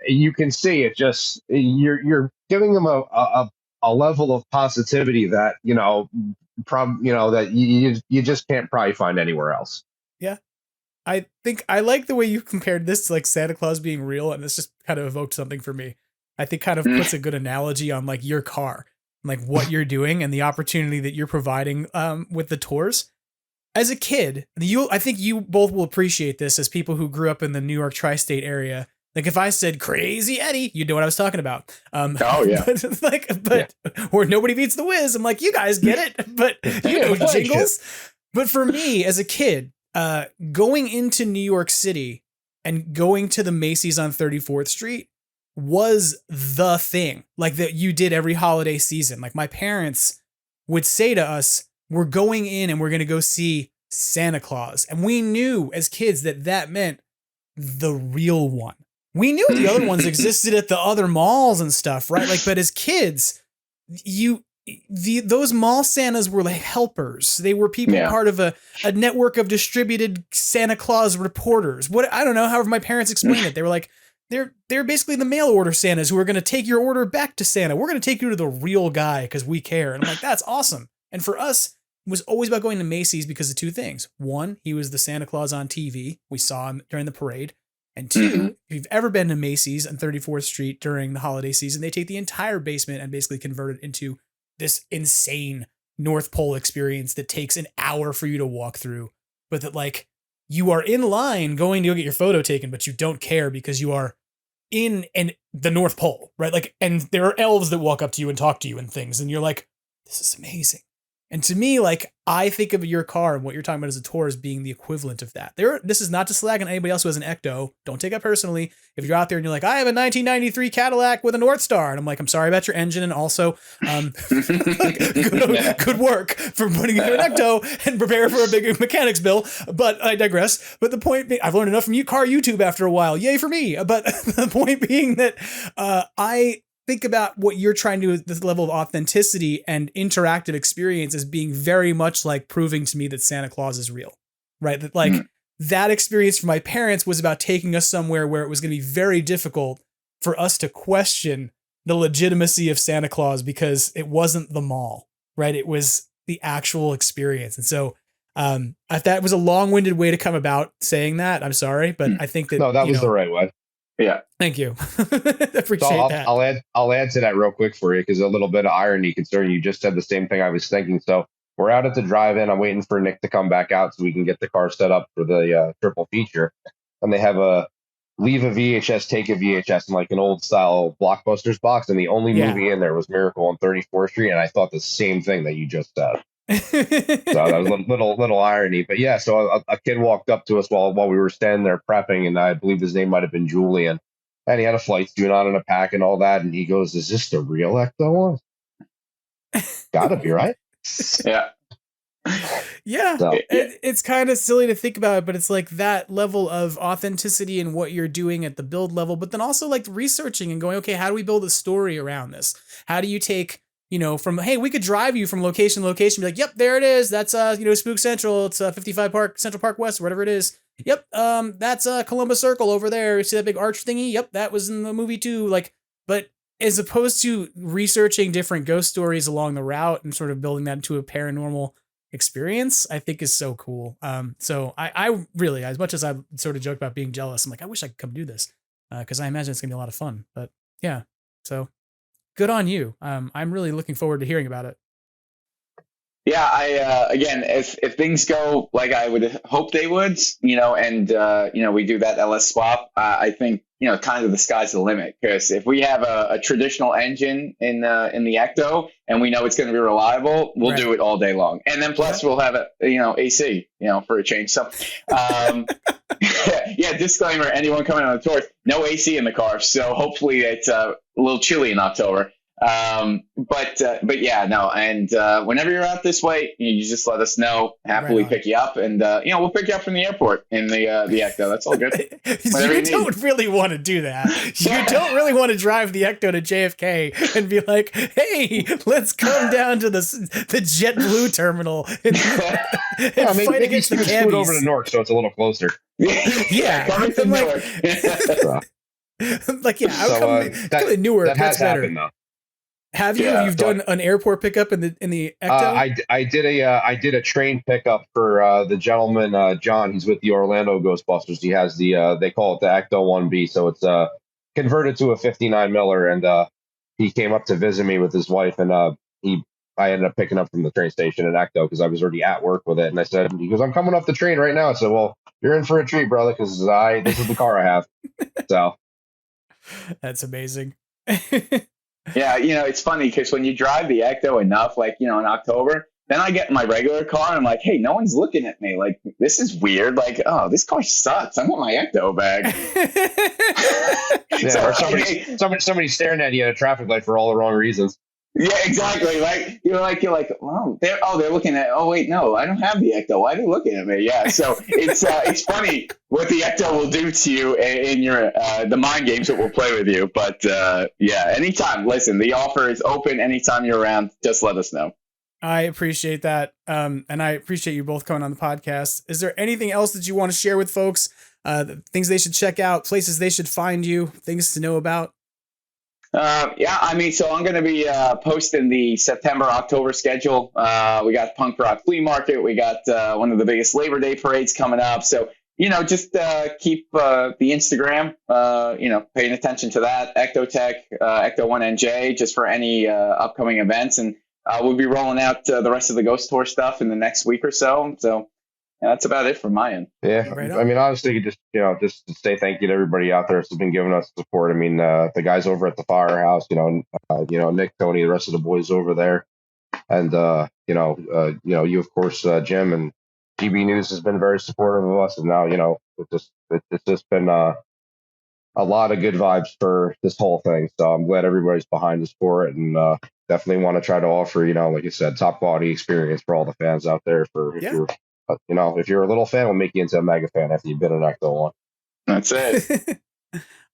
you can see it just, you're giving them a level of positivity that, that you just can't probably find anywhere else. Yeah. I think I like the way you compared this to like Santa Claus being real, and this just kind of evoked something for me. I think kind of puts a good analogy on like your car, like what you're doing and the opportunity that you're providing with the tours. As a kid, I think you both will appreciate this as people who grew up in the New York tri-state area. Like if I said Crazy Eddie, you'd know what I was talking about. Or Nobody Beats the Wiz. I'm like, you guys get it, but you know jingles. But for me as a kid, going into New York City and going to the Macy's on 34th Street was the thing, like that you did every holiday season. Like my parents would say to us, we're going in and we're going to go see Santa Claus. And we knew as kids that meant the real one. We knew the other ones existed at the other malls and stuff, right? Like, but as kids, those mall Santas were like helpers. They were people part of a network of distributed Santa Claus reporters. I don't know, however my parents explained it. They were like, they're basically the mail order Santas who are going to take your order back to Santa. We're going to take you to the real guy because we care. And I'm like, that's awesome. And for us, it was always about going to Macy's because of two things. One, he was the Santa Claus on TV. We saw him during the parade. And two, if you've ever been to Macy's on 34th Street during the holiday season, they take the entire basement and basically convert it into this insane North Pole experience that takes an hour for you to walk through. But that like you are in line going to go get your photo taken, but you don't care because you are in the North Pole, right? Like, and there are elves that walk up to you and talk to you and things. And you're like, this is amazing. And to me, like, I think of your car and what you're talking about as a tour as being the equivalent of that. This is not to slag on anybody else who has an Ecto. Don't take it personally. If you're out there and you're like, I have a 1993 Cadillac with a North Star, and I'm like, I'm sorry about your engine, and also good work for putting it in an Ecto and prepare for a big mechanics bill. But I digress. But the point being, I've learned enough from car YouTube after a while. Yay for me. But the point being that I think about what you're trying to do with this level of authenticity and interactive experience as being very much like proving to me that Santa Claus is real, right? That like that experience for my parents was about taking us somewhere where it was going to be very difficult for us to question the legitimacy of Santa Claus because it wasn't the mall, right? It was the actual experience. And so if that was a long-winded way to come about saying that, I'm sorry, but I think that that was the right way. Yeah. Thank you. Appreciate that. I'll add to that real quick for you because a little bit of irony concerning you just said the same thing I was thinking. So we're out at the drive-in. I'm waiting for Nick to come back out so we can get the car set up for the triple feature. And they have a leave a VHS, take a VHS in like an old style Blockbusters box. And the only movie in there was Miracle on 34th Street. And I thought the same thing that you just said. So that was a little irony, but yeah. So a kid walked up to us while we were standing there prepping, and I believe his name might have been Julian, and he had a flight student on in a pack and all that. And he goes, "Is this the real Ecto one?" Gotta be right. Yeah. Yeah. So, it's kind of silly to think about it, but it's like that level of authenticity in what you're doing at the build level, but then also like researching and going, okay, how do we build a story around this? How do you take, from, hey, we could drive you from location to location, be like, yep, there it is. That's, Spook Central. It's 55 Central Park West, or whatever it is. Yep. That's Columbus Circle over there. You see that big arch thingy? Yep. That was in the movie too. Like, but as opposed to researching different ghost stories along the route and sort of building that into a paranormal experience, I think is so cool. So I really, as much as I sort of joked about being jealous, I'm like, I wish I could come do this. Cause I imagine it's gonna be a lot of fun, but yeah. So good on you. I'm really looking forward to hearing about it. Yeah, I again, if things go like I would hope they would, and we do that LS swap, I think kind of the sky's the limit. Because if we have a traditional engine in the Ecto and we know it's going to be reliable, we'll do it all day long. And then plus we'll have AC, for a change. So, yeah. Disclaimer: anyone coming on the tour, no AC in the car. So hopefully it's a little chilly in October. But yeah, no. And, whenever you're out this way, you just let us know, happily pick you up, and, we'll pick you up from the airport in the Ecto. That's all good. You don't really want to do that. You don't really want to drive the Ecto to JFK and be like, hey, let's come down to the JetBlue terminal and fight against the cabbies. Over to Newark, so it's a little closer. Yeah. Coming to Newark. Like, yeah, I would come to Newark. That has happened, though. Have you? You've done an airport pickup in the Ecto? I did a train pickup for the gentleman John. He's with the Orlando Ghostbusters. He has they call it the Ecto 1B, so it's converted to a 59 Miller, and he came up to visit me with his wife, and I ended up picking up from the train station in Ecto because I was already at work with it, and he goes, I'm coming off the train right now. I said, well, you're in for a treat, brother, because this is the car I have. So that's amazing. Yeah, it's funny because when you drive the Ecto enough, like, in October, then I get in my regular car and I'm like, hey, no one's looking at me. Like, this is weird. Like, oh, this car sucks. I want my Ecto back. Yeah, so, or somebody staring at you at a traffic light for all the wrong reasons. Yeah, exactly. Right. You're like, oh, they're looking at. Oh, wait, no, I don't have the Ecto. Why are they looking at me? Yeah. So it's funny what the Ecto will do to you in your the mind games that will play with you. But yeah, anytime. Listen, the offer is open. Anytime you're around, just let us know. I appreciate that, and I appreciate you both coming on the podcast. Is there anything else that you want to share with folks? Things they should check out, places they should find you, things to know about? Yeah, so I'm going to be posting the September-October schedule. We got Punk Rock Flea Market. We got one of the biggest Labor Day parades coming up. So, just keep the Instagram, paying attention to that. Ectotech, Ecto1NJ, just for any upcoming events. And we'll be rolling out the rest of the Ghost Tour stuff in the next week or so. So yeah, that's about it from my end. Yeah, right. Honestly, just to say thank you to everybody out there who's been giving us support. The guys over at the firehouse, Nick, Tony, the rest of the boys over there. And you of course, Jim, and GB News has been very supportive of us, and now it's just been a lot of good vibes for this whole thing. So I'm glad everybody's behind us for it, and definitely want to try to offer, like you said, top quality experience for all the fans out there. If you're a little fan, we'll make you into a mega fan after you've been an Ecto one. That's it.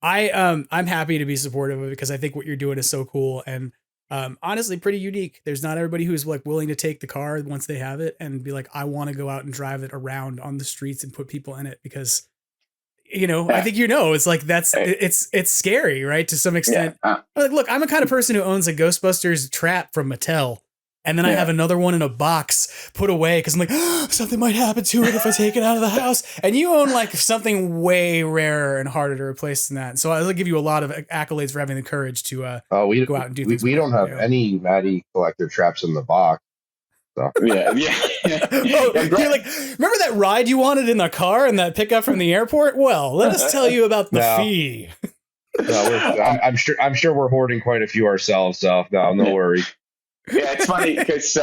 I'm happy to be supportive of it because I think what you're doing is so cool and honestly pretty unique. There's not everybody who's like willing to take the car once they have it and be like, I want to go out and drive it around on the streets and put people in it because I think it's like it's scary, right? To some extent. Like, look, I'm a kind of person who owns a Ghostbusters trap from Mattel. And then I have another one in a box put away because I'm like, something might happen to it if I take it out of the house. And you own like something way rarer and harder to replace than that. So I'll give you a lot of accolades for having the courage to go out and do things. We don't have any Matty collector traps in the box. So. Yeah. You're like, remember that ride you wanted in the car and that pickup from the airport? Well, let us tell you about the fee. No, I'm sure we're hoarding quite a few ourselves. So no worries. Yeah, it's funny because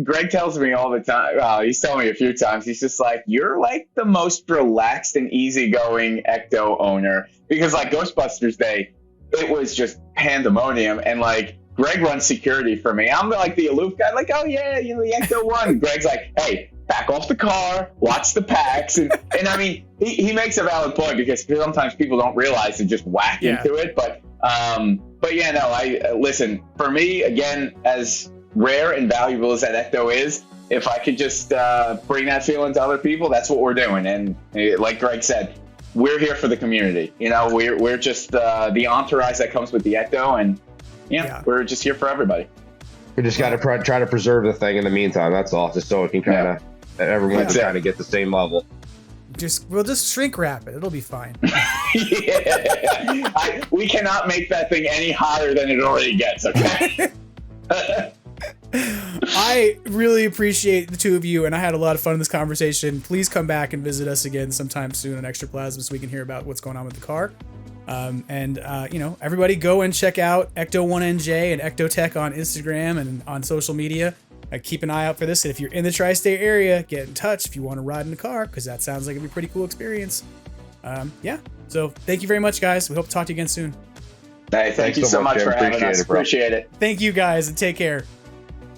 Greg tells me all the time. He's told me a few times. He's just like, you're like the most relaxed and easygoing Ecto owner because like Ghostbusters Day, it was just pandemonium and like. Greg runs security for me. I'm like the aloof guy, like, oh yeah, the Ecto one. Greg's like, hey, back off the car, watch the packs, and I mean, he makes a valid point because sometimes people don't realize to just whack into it. But yeah, no, I listen. For me, again, as rare and valuable as that Ecto is, if I could just bring that feeling to other people, that's what we're doing. And like Greg said, we're here for the community. We're just the entourage that comes with the Ecto and. Yeah, we're just here for everybody. We just got to try to preserve the thing in the meantime. That's all, just so it can kind of everyone can kind of get the same level. We'll just shrink wrap it. It'll be fine. We cannot make that thing any hotter than it already gets. Okay. I really appreciate the two of you, and I had a lot of fun in this conversation. Please come back and visit us again sometime soon on Extraplasm so we can hear about what's going on with the car. Everybody go and check out Ecto1NJ and Ectotech on Instagram and on social media. Keep an eye out for this. And if you're in the tri-state area, get in touch if you want to ride in the car, because that sounds like it'd be a pretty cool experience. So thank you very much, guys. We hope to talk to you again soon. Hey, thank you so much for having us. Appreciate it. Thank you, guys, and take care.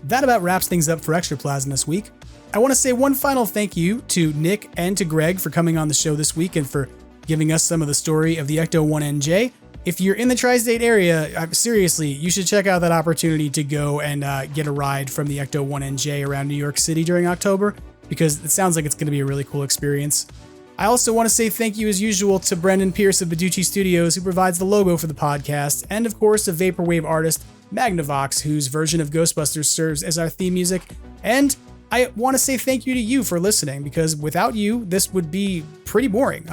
That about wraps things up for Extraplasm this week. I want to say one final thank you to Nick and to Greg for coming on the show this week and for giving us some of the story of the Ecto1NJ. If you're in the tri-state area, seriously, you should check out that opportunity to go and get a ride from the Ecto1NJ around New York City during October, because it sounds like it's going to be a really cool experience. I also want to say thank you as usual to Brendan Pierce of Beducci Studios, who provides the logo for the podcast, and of course the vaporwave artist Magnavox, whose version of Ghostbusters serves as our theme music. And I want to say thank you to you for listening, because without you, this would be pretty boring.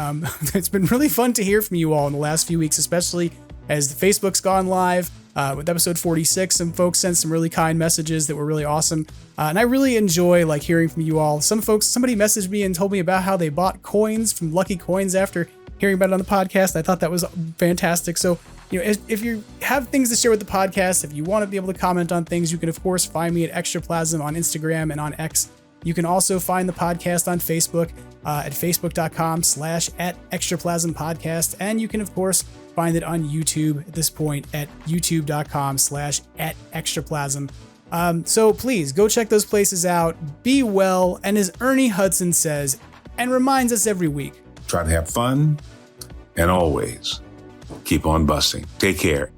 It's been really fun to hear from you all in the last few weeks, especially as the Facebook's gone live with episode 46. Some folks sent some really kind messages that were really awesome. And I really enjoy hearing from you all. Somebody messaged me and told me about how they bought coins from Lucky Coins after hearing about it on the podcast. I thought that was fantastic. So, if you have things to share with the podcast, if you want to be able to comment on things, you can of course find me at Extraplasm on Instagram and on X. You can also find the podcast on Facebook at facebook.com/@extraplaspmpodcast. And you can of course find it on YouTube at this point at youtube.com/@extraplasm. So please go check those places out. Be well. And as Ernie Hudson says, and reminds us every week, try to have fun and always keep on busting. Take care.